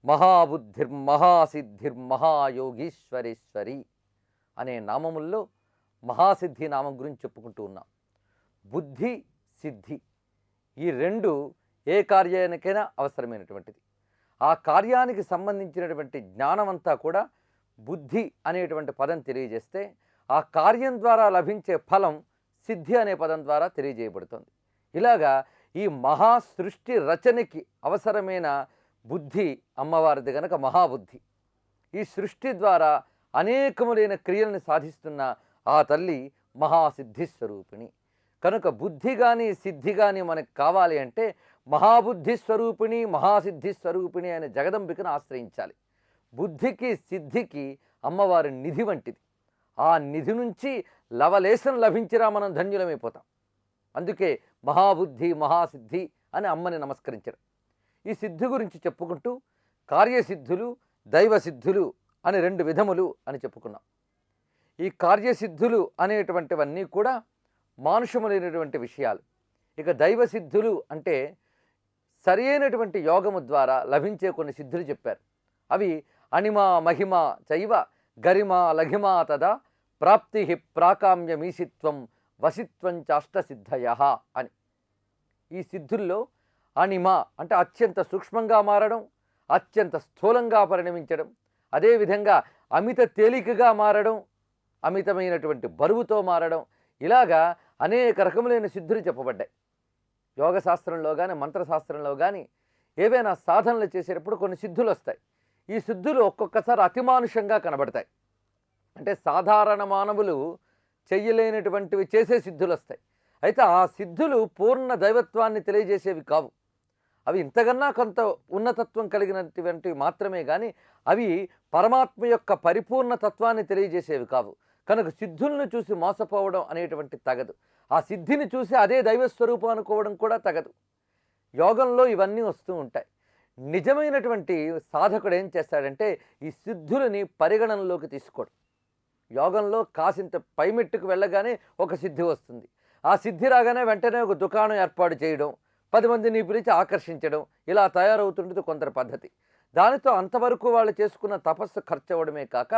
మహాబుద్ధిర్మహాసిద్ధిర్మహాయోగీశ్వరేశ్వరి అనే నామముల్లో మహాసిద్ధి నామం గురించి చెప్పుకుంటూ ఉన్నాం. బుద్ధి, సిద్ధి ఈ రెండు ఏ కార్యానికైనా అవసరమైనటువంటిది. ఆ కార్యానికి సంబంధించినటువంటి జ్ఞానమంతా కూడా బుద్ధి అనేటువంటి పదం తెలియజేస్తే, ఆ కార్యం ద్వారా లభించే ఫలం సిద్ధి అనే పదం ద్వారా తెలియజేయబడుతుంది. ఇలాగా ఈ మహా సృష్టి రచనకి అవసరమైన బుద్ధి అమ్మవారిది గనక మహాబుద్ధి. ఈ సృష్టి ద్వారా అనేకములైన క్రియలను సాధిస్తున్న ఆ తల్లి మహాసిద్ధి స్వరూపిణి కనుక బుద్ధి కానీ సిద్ధి కానీ మనకు కావాలి అంటే మహాబుద్ధి స్వరూపిణి మహాసిద్ధి స్వరూపిణి అనే జగదంబికను ఆశ్రయించాలి. బుద్ధికి సిద్ధికి అమ్మవారి నిధి వంటిది. ఆ నిధి నుంచి లవలేశం లభించినా మనం ధన్యులమైపోతాం. అందుకే మహాబుద్ధి మహాసిద్ధి అని అమ్మని నమస్కరించడం. ఈ సిద్ధి గురించి చెప్పుకుంటూ కార్యసిద్ధులు దైవసిద్ధులు అని రెండు విధములు అని చెప్పుకున్నాం. ఈ కార్యసిద్ధులు అనేటువంటివన్నీ కూడా మానుషములైనటువంటి విషయాలు. ఇక దైవసిద్ధులు అంటే సరి అయినటువంటి యోగము ద్వారా లభించే కొన్ని సిద్ధులు చెప్పారు. అవి అణిమా మహిమ చైవ గరిమా లఘిమా తదా ప్రాప్తి ప్రాకామ్యమీసిత్వం వసిత్వం చాష్టసిద్ధయ అని. ఈ సిద్ధుల్లో అణిమ అంటే అత్యంత సూక్ష్మంగా మారడం, అత్యంత స్థూలంగా పరిణమించడం, అదేవిధంగా అమిత తేలికగా మారడం, అమితమైనటువంటి బరువుతో మారడం, ఇలాగా అనేక రకములైన సిద్ధులు చెప్పబడ్డాయి. యోగశాస్త్రంలో కానీ మంత్రశాస్త్రంలో కానీ ఏవైనా సాధనలు చేసేటప్పుడు కొన్ని సిద్ధులు వస్తాయి. ఈ సిద్ధులు ఒక్కొక్కసారి అతిమానుషంగా కనబడతాయి. అంటే సాధారణ మానవులు చెయ్యలేనటువంటివి చేసే సిద్ధులు వస్తాయి. అయితే ఆ సిద్ధులు పూర్ణ దైవత్వాన్ని తెలియజేసేవి కావు. అవి ఇంతకన్నా కొంత ఉన్నతత్వం కలిగినటువంటివి మాత్రమే కానీ అవి పరమాత్మ యొక్క పరిపూర్ణ తత్వాన్ని తెలియజేసేవి కావు. కనుక సిద్ధులను చూసి మోసపోవడం అనేటువంటి తగదు. ఆ సిద్ధిని చూసి అదే దైవస్వరూపం అనుకోవడం కూడా తగదు. యోగంలో ఇవన్నీ వస్తూ ఉంటాయి. నిజమైనటువంటి సాధకుడు ఏం చేస్తాడంటే ఈ సిద్ధులని పరిగణనలోకి తీసుకోడు. యోగంలో కాసింత పైమెట్టుకు వెళ్ళగానే ఒక సిద్ధి వస్తుంది. ఆ సిద్ధి రాగానే వెంటనే ఒక దుకాణం ఏర్పాటు చేయడం, 10 మందిని పిలిచి ఆకర్షించడం, ఇలా తయారవుతుంటుంది కొందరి పద్ధతి. దానితో అంతవరకు వాళ్ళు చేసుకున్న తపస్సు ఖర్చు అవ్వడమే కాక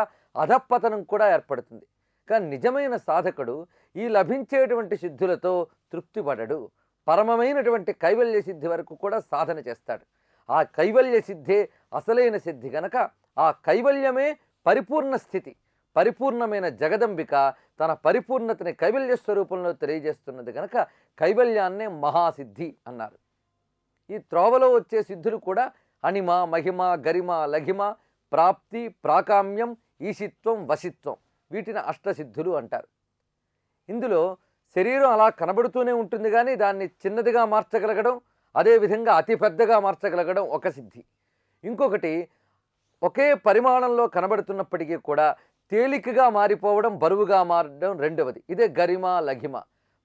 అధపతనం కూడా ఏర్పడుతుంది. కానీ నిజమైన సాధకుడు ఈ లభించేటువంటి సిద్ధులతో తృప్తి పడడు. పరమమైనటువంటి కైవల్య సిద్ధి వరకు కూడా సాధన చేస్తాడు. ఆ కైవల్య సిద్ధే అసలైన సిద్ధి గనక ఆ కైవల్యమే పరిపూర్ణ స్థితి. పరిపూర్ణమైన జగదంబిక తన పరిపూర్ణతని కైవల్య స్వరూపంలో తెలియజేస్తున్నది కనుక కైవల్యాన్నే మహాసిద్ధి అన్నారు. ఈ త్రోవలో వచ్చే సిద్ధులు కూడా అణిమ మహిమ గరిమ లఘిమ ప్రాప్తి ప్రాకామ్యం ఈశిత్వం వశిత్వం వీటిని అష్టసిద్ధులు అంటారు. ఇందులో శరీరం అలా కనబడుతూనే ఉంటుంది కానీ దాన్ని చిన్నదిగా మార్చగలగడం, అదేవిధంగా అతి పెద్దగా మార్చగలగడం ఒక సిద్ధి. ఇంకొకటి ఒకే పరిమాణంలో కనబడుతున్నప్పటికీ కూడా తేలికగా మారిపోవడం, బరువుగా మారడం రెండవది. ఇదే గరిమ లఘిమ.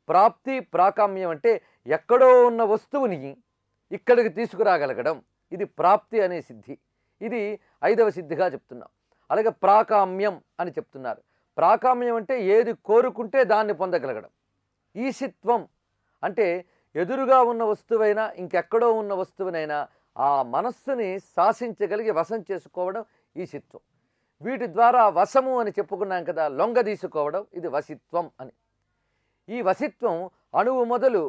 ప్రాప్తి ప్రాకామ్యం అంటే ఎక్కడో ఉన్న వస్తువుని ఇక్కడికి తీసుకురాగలగడం, ఇది ప్రాప్తి అనే సిద్ధి. ఇది 5వ సిద్ధిగా చెప్తున్నాం. అలాగే ప్రాకామ్యం అని చెప్తున్నారు. ప్రాకామ్యం అంటే ఏది కోరుకుంటే దాన్ని పొందగలగడం. ఈశిత్వం అంటే ఎదురుగా ఉన్న వస్తువైనా ఇంకెక్కడో ఉన్న వస్తువునైనా ఆ మనస్సుని శాసించగలిగి వశం చేసుకోవడం ఈశిత్వం. వీటి ద్వారా వశము అని చెప్పుకున్నాం కదా, లొంగ తీసుకోవడం, ఇది వశిత్వం అని. ఈ వశిత్వం అణువు మొదలు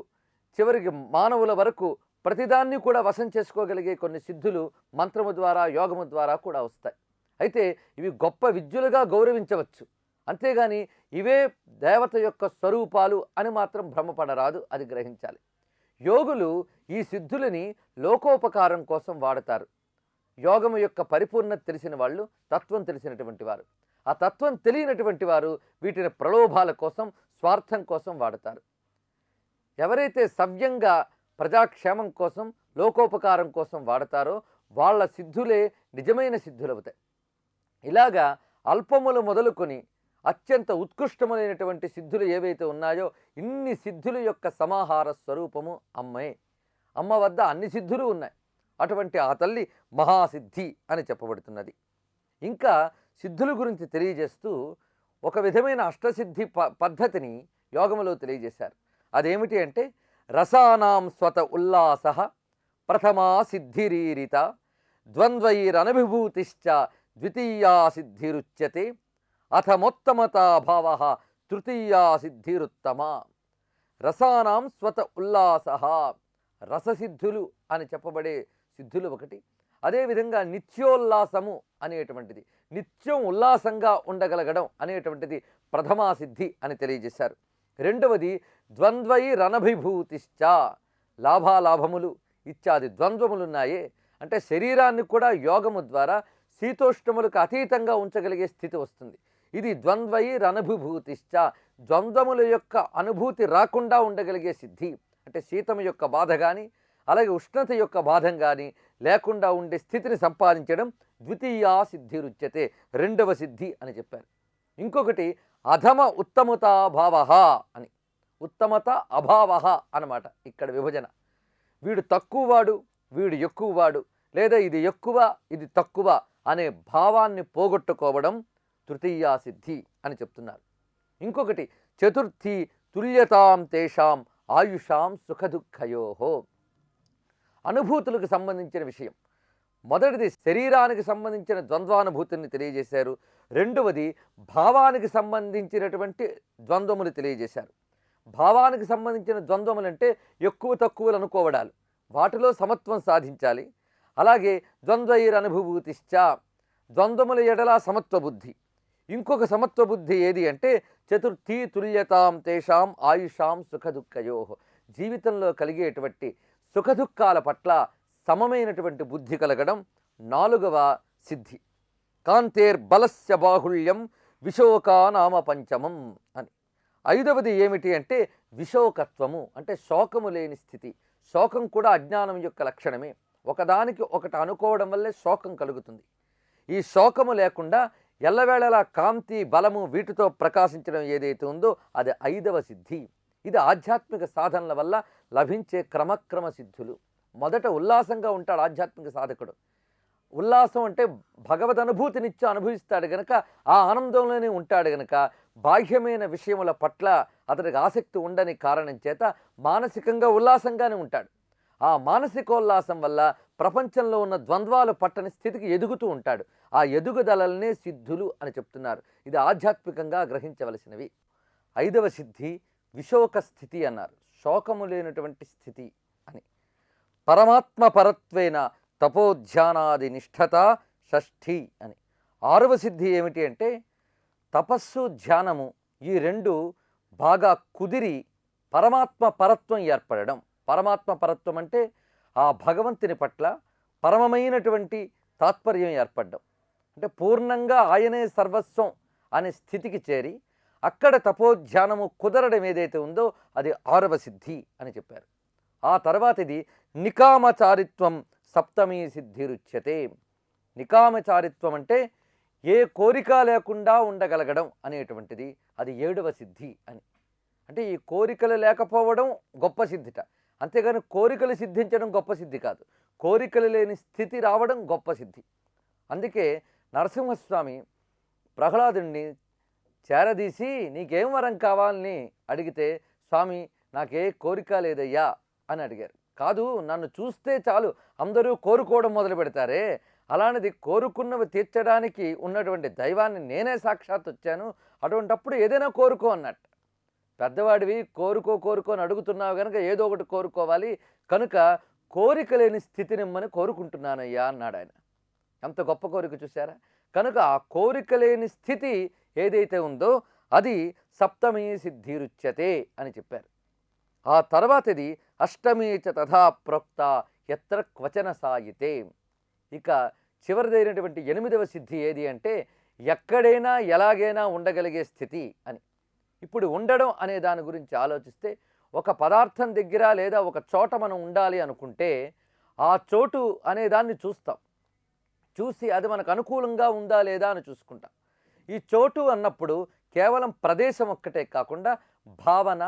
చివరికి మానవుల వరకు ప్రతిదాన్ని కూడా వశం చేసుకోగలిగే కొన్ని సిద్ధులు మంత్రము ద్వారా యోగము ద్వారా కూడా వస్తాయి. అయితే ఇవి గొప్ప విద్యులుగా గౌరవించవచ్చు, అంతేగాని ఇవే దేవత యొక్క స్వరూపాలు అని మాత్రం భ్రమపడరాదు, అది గ్రహించాలి. యోగులు ఈ సిద్ధులని లోకోపకారం కోసం వాడతారు. యోగము యొక్క పరిపూర్ణత తెలిసిన వాళ్ళు, తత్వం తెలిసినటువంటి వారు. ఆ తత్వం తెలియనటువంటి వారు వీటిని ప్రలోభాల కోసం, స్వార్థం కోసం వాడతారు. ఎవరైతే సవ్యంగా ప్రజాక్షేమం కోసం, లోకోపకారం కోసం వాడతారో వాళ్ళ సిద్ధులే నిజమైన సిద్ధులవుతాయి. ఇలాగా అల్పములు మొదలుకొని అత్యంత ఉత్కృష్టమైనటువంటి సిద్ధులు ఏవైతే ఉన్నాయో ఇన్ని సిద్ధుల యొక్క సమాహార స్వరూపము అమ్మే. అమ్మ వద్ద అన్ని సిద్ధులు ఉన్నాయి. అటువంటి ఆ తల్లి మహాసిద్ధి అని చెప్పబడుతున్నది. ఇంకా సిద్ధుల గురించి తెలియజేస్తూ ఒక విధమైన అష్టసిద్ధి పద్ధతిని యోగములో తెలియజేశారు. అదేమిటి అంటే రసానాం స్వత ఉల్లాస ప్రథమా సిద్ధిరీరిత ద్వంద్వైరనభిభూతిశ్చ ద్వితీయా సిద్ధిరుచ్యతే అథమోత్తమతా భావ తృతీయా సిద్ధిరుత్తమ. రసానాం స్వత ఉల్లాస, రససిద్ధులు అని చెప్పబడే సిద్ధులు ఒకటి. అదేవిధంగా నిత్యోల్లాసము అనేటువంటిది, నిత్యం ఉల్లాసంగా ఉండగలగడం అనేటువంటిది ప్రథమా సిద్ధి అని తెలియజేశారు. రెండవది ద్వంద్వైరనభిభూతిశ్చ, లాభాలాభములు ఇత్యాది ద్వంద్వములున్నాయే, అంటే శరీరాన్ని కూడా యోగము ద్వారా శీతోష్ణములకు అతీతంగా ఉంచగలిగే స్థితి వస్తుంది. ఇది ద్వంద్వైరనభిభూతిశ్చ, ద్వంద్వముల యొక్క అనుభూతి రాకుండా ఉండగలిగే సిద్ధి. అంటే శీతము యొక్క బాధ కానీ అలాగే ఉష్ణత యొక్క బాధం కానీ లేకుండా ఉండే స్థితిని సంపాదించడం ద్వితీయా సిద్ధిరుచ్యతే, రెండవ సిద్ధి అని చెప్పారు. ఇంకొకటి అధమ ఉత్తమతాభావ అని, ఉత్తమత అభావ అన్నమాట ఇక్కడ విభజన. వీడు తక్కువవాడు, వీడు ఎక్కువవాడు, లేదా ఇది ఎక్కువ ఇది తక్కువ అనే భావాన్ని పోగొట్టుకోవడం తృతీయా సిద్ధి అని చెప్తున్నారు. ఇంకొకటి చతుర్థి తుల్యతాం తేషాం ఆయుషాం సుఖదుఃఖయోహో, అనుభూతులకు సంబంధించిన విషయం. మొదటిది శరీరానికి సంబంధించిన ద్వంద్వానుభూతిని తెలియజేశారు. రెండవది భావానికి సంబంధించినటువంటి ద్వంద్వములు తెలియజేశారు. భావానికి సంబంధించిన ద్వంద్వములంటే ఎక్కువ తక్కువలు అనుకోవడాలు, వాటిలో సమత్వం సాధించాలి. అలాగే ద్వంద్వైరనుభూతిశ్చ, ద్వంద్వముల ఎడల సమత్వ బుద్ధి. ఇంకొక సమత్వ బుద్ధి ఏది అంటే చతుర్థి తుల్యతాం తేషాం ఆయుషాం సుఖదుఃఖయో, జీవితంలో కలిగేటువంటి సుఖదుఖాల పట్ల సమమైనటువంటి బుద్ధి కలగడం నాలుగవ సిద్ధి. కాంతేర్బలస్య బాహుళ్యం విశోకా నామ పంచమం అని. ఐదవది ఏమిటి అంటే విశోకత్వము, అంటే శోకము లేని స్థితి. శోకం కూడా అజ్ఞానం యొక్క లక్షణమే. ఒకదానికి ఒకటి అనుకోవడం వల్లే శోకం కలుగుతుంది. ఈ శోకము లేకుండా ఎల్లవేళలా కాంతి బలము వీటితో ప్రకాశించడం ఏదైతే ఉందో అది ఐదవ సిద్ధి. ఇది ఆధ్యాత్మిక సాధనల వల్ల లభించే క్రమక్రమ సిద్ధులు. మొదట ఉల్లాసంగా ఉంటాడు ఆధ్యాత్మిక సాధకుడు. ఉల్లాసం అంటే భగవద్ అనుభూతినిచ్చి అనుభవిస్తాడు గనక, ఆ ఆనందంలోనే ఉంటాడు గనక బాహ్యమైన విషయముల పట్ల అతనికి ఆసక్తి ఉండని కారణం చేత మానసికంగా ఉల్లాసంగానే ఉంటాడు. ఆ మానసికోల్లాసం వల్ల ప్రపంచంలో ఉన్న ద్వంద్వాలు పట్టని స్థితికి ఎదుగుతూ ఉంటాడు. ఆ ఎదుగుదలనే సిద్ధులు అని చెప్తున్నారు. ఇది ఆధ్యాత్మికంగా గ్రహించవలసినవి. ఐదవ సిద్ధి విశోక స్థితి అన్నారు, శోకము లేనటువంటి స్థితి అని. పరమాత్మ పరత్వేన తపోధ్యానాది నిష్ఠత షష్ఠి అని. ఆరవ సిద్ధి ఏమిటి అంటే తపస్సు ధ్యానము ఈ రెండు బాగా కుదిరి పరమాత్మ పరత్వం ఏర్పడడం. పరమాత్మ పరత్వం అంటే ఆ భగవంతుని పట్ల పరమమైనటువంటి తాత్పర్యం ఏర్పడడం, అంటే పూర్ణంగా ఆయనే సర్వస్వం అనే స్థితికి చేరి అక్కడ తపోధ్యానము కుదరడం ఏదైతే ఉందో అది ఆరవ సిద్ధి అని చెప్పారు. ఆ తర్వాతది నికామచారిత్వం సప్తమీ సిద్ధిరుచ్యతే. నికామచారిత్వం అంటే ఏ కోరిక లేకుండా ఉండగలగడం అనేటువంటిది, అది ఏడవ సిద్ధి అని. అంటే ఈ కోరికలు లేకపోవడం గొప్ప సిద్ధిట, అంతేగాని కోరికలు సిద్ధించడం గొప్ప సిద్ధి కాదు. కోరికలు లేని స్థితి రావడం గొప్ప సిద్ధి. అందుకే నరసింహస్వామి ప్రహ్లాదుని చేరదీసి నీకేం వరం కావాలని అడిగితే, స్వామి నాకే కోరిక లేదయ్యా అని అడిగారు. కాదు, నన్ను చూస్తే చాలు అందరూ కోరుకోవడం మొదలు పెడతారే, అలాంటిది కోరుకున్నవి తీర్చడానికి ఉన్నటువంటి దైవాన్ని నేనే సాక్షాత్ వచ్చాను, అటువంటప్పుడు ఏదైనా కోరుకో అన్నట్టు. పెద్దవాడివి కోరుకో అని అడుగుతున్నావు కనుక ఏదో ఒకటి కోరుకోవాలి, కనుక కోరిక లేని స్థితినిమ్మని కోరుకుంటున్నానయ్యా అన్నాడు ఆయన. ఎంత గొప్ప కోరిక చూసారా. కనుక ఆ కోరిక లేని స్థితి ఏదైతే ఉందో అది సప్తమీ సిద్ధిరుచ్యతే అని చెప్పారు. ఆ తర్వాతది అష్టమీ చ తథా ప్రోక్త ఎత్ర క్వచన సాయితే. ఇక చివరిదైనటువంటి ఎనిమిదవ సిద్ధి ఏది అంటే ఎక్కడైనా ఎలాగైనా ఉండగలిగే స్థితి అని. ఇప్పుడు ఉండడం అనే దాని గురించి ఆలోచిస్తే, ఒక పదార్థం దగ్గర లేదా ఒక చోట మనం ఉండాలి అనుకుంటే ఆ చోటు అనే దాన్ని చూస్తాం, చూసి అది మనకు అనుకూలంగా ఉందా లేదా అని చూసుకుంటాం. ఈ చోటు అన్నప్పుడు కేవలం ప్రదేశం ఒక్కటే కాకుండా భావన,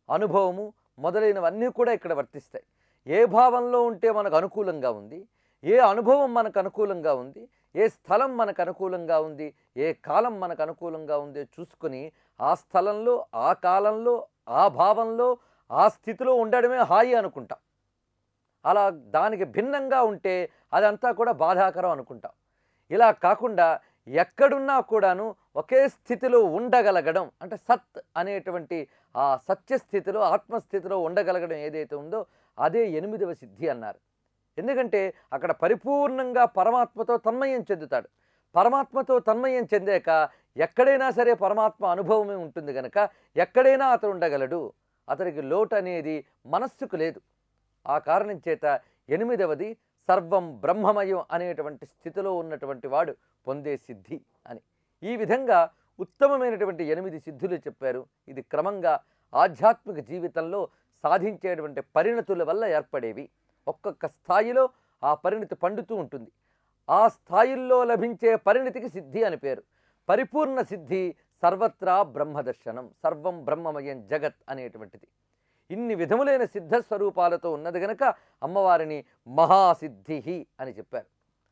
అనుభవము మొదలైనవన్నీ కూడా ఇక్కడ వర్తిస్తాయి. ఏ భావంలో ఉంటే మనకు అనుకూలంగా ఉంది, ఏ అనుభవం మనకు అనుకూలంగా ఉంది, ఏ స్థలం మనకు అనుకూలంగా ఉంది, ఏ కాలం మనకు అనుకూలంగా ఉందో చూసుకొని ఆ స్థలంలో, ఆ కాలంలో, ఆ భావంలో, ఆ స్థితిలో ఉండడమే హాయి అనుకుంటాం. అలా దానికి భిన్నంగా ఉంటే అదంతా కూడా బాధాకరం అనుకుంటాం. ఇలా కాకుండా ఎక్కడున్నా కూడాను ఒకే స్థితిలో ఉండగలగడం, అంటే సత్ అనేటువంటి ఆ సత్యస్థితిలో, ఆత్మస్థితిలో ఉండగలగడం ఏదైతే ఉందో అదే 8వ సిద్ధి అన్నారు. ఎందుకంటే అక్కడ పరిపూర్ణంగా పరమాత్మతో తన్మయం చెందుతాడు. పరమాత్మతో తన్మయం చెందాక ఎక్కడైనా సరే పరమాత్మ అనుభవమే ఉంటుంది గనక ఎక్కడైనా అతడు ఉండగలడు. అతడికి లోటు అనేది మనస్సుకు లేదు. ఆ కారణం చేత 8వది సర్వం బ్రహ్మమయం అనేటువంటి స్థితిలో ఉన్నటువంటి వాడు పొందే సిద్ధి అని. ఈ విధంగా ఉత్తమమైనటువంటి 8 సిద్ధులు చెప్పారు. ఇది క్రమంగా ఆధ్యాత్మిక జీవితంలో సాధించేటువంటి పరిణతుల వల్ల ఏర్పడేవి. ఒక్కొక్క స్థాయిలో ఆ పరిణతి పండుతూ ఉంటుంది. ఆ స్థాయిల్లో లభించే పరిణతికి సిద్ధి అని పేరు. పరిపూర్ణ సిద్ధి సర్వత్రా బ్రహ్మదర్శనం, సర్వం బ్రహ్మమయం జగత్ అనేటువంటిది. ఇన్ని విధములైన సిద్ధ స్వరూపాలతో ఉన్నది గనక అమ్మవారిని మహాసిద్ధి అని చెప్పారు.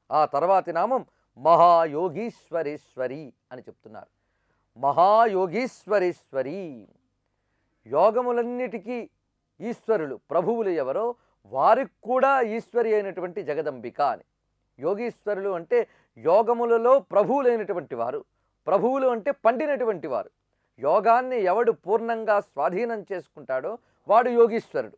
ఆ తర్వాతి నామం మహాయోగీశ్వరేశ్వరి అని చెప్తున్నారు. మహాయోగీశ్వరేశ్వరి, యోగములన్నిటికీ ఈశ్వరులు ప్రభువులు ఎవరో వారికి కూడా ఈశ్వరి అయినటువంటి జగదంబిక అని. యోగీశ్వరులు అంటే యోగములలో ప్రభువులైనటువంటి వారు, ప్రభువులు అంటే పండినటువంటి వారు. యోగాన్ని ఎవడు పూర్ణంగా స్వాధీనం చేసుకుంటాడో వాడు యోగీశ్వరుడు.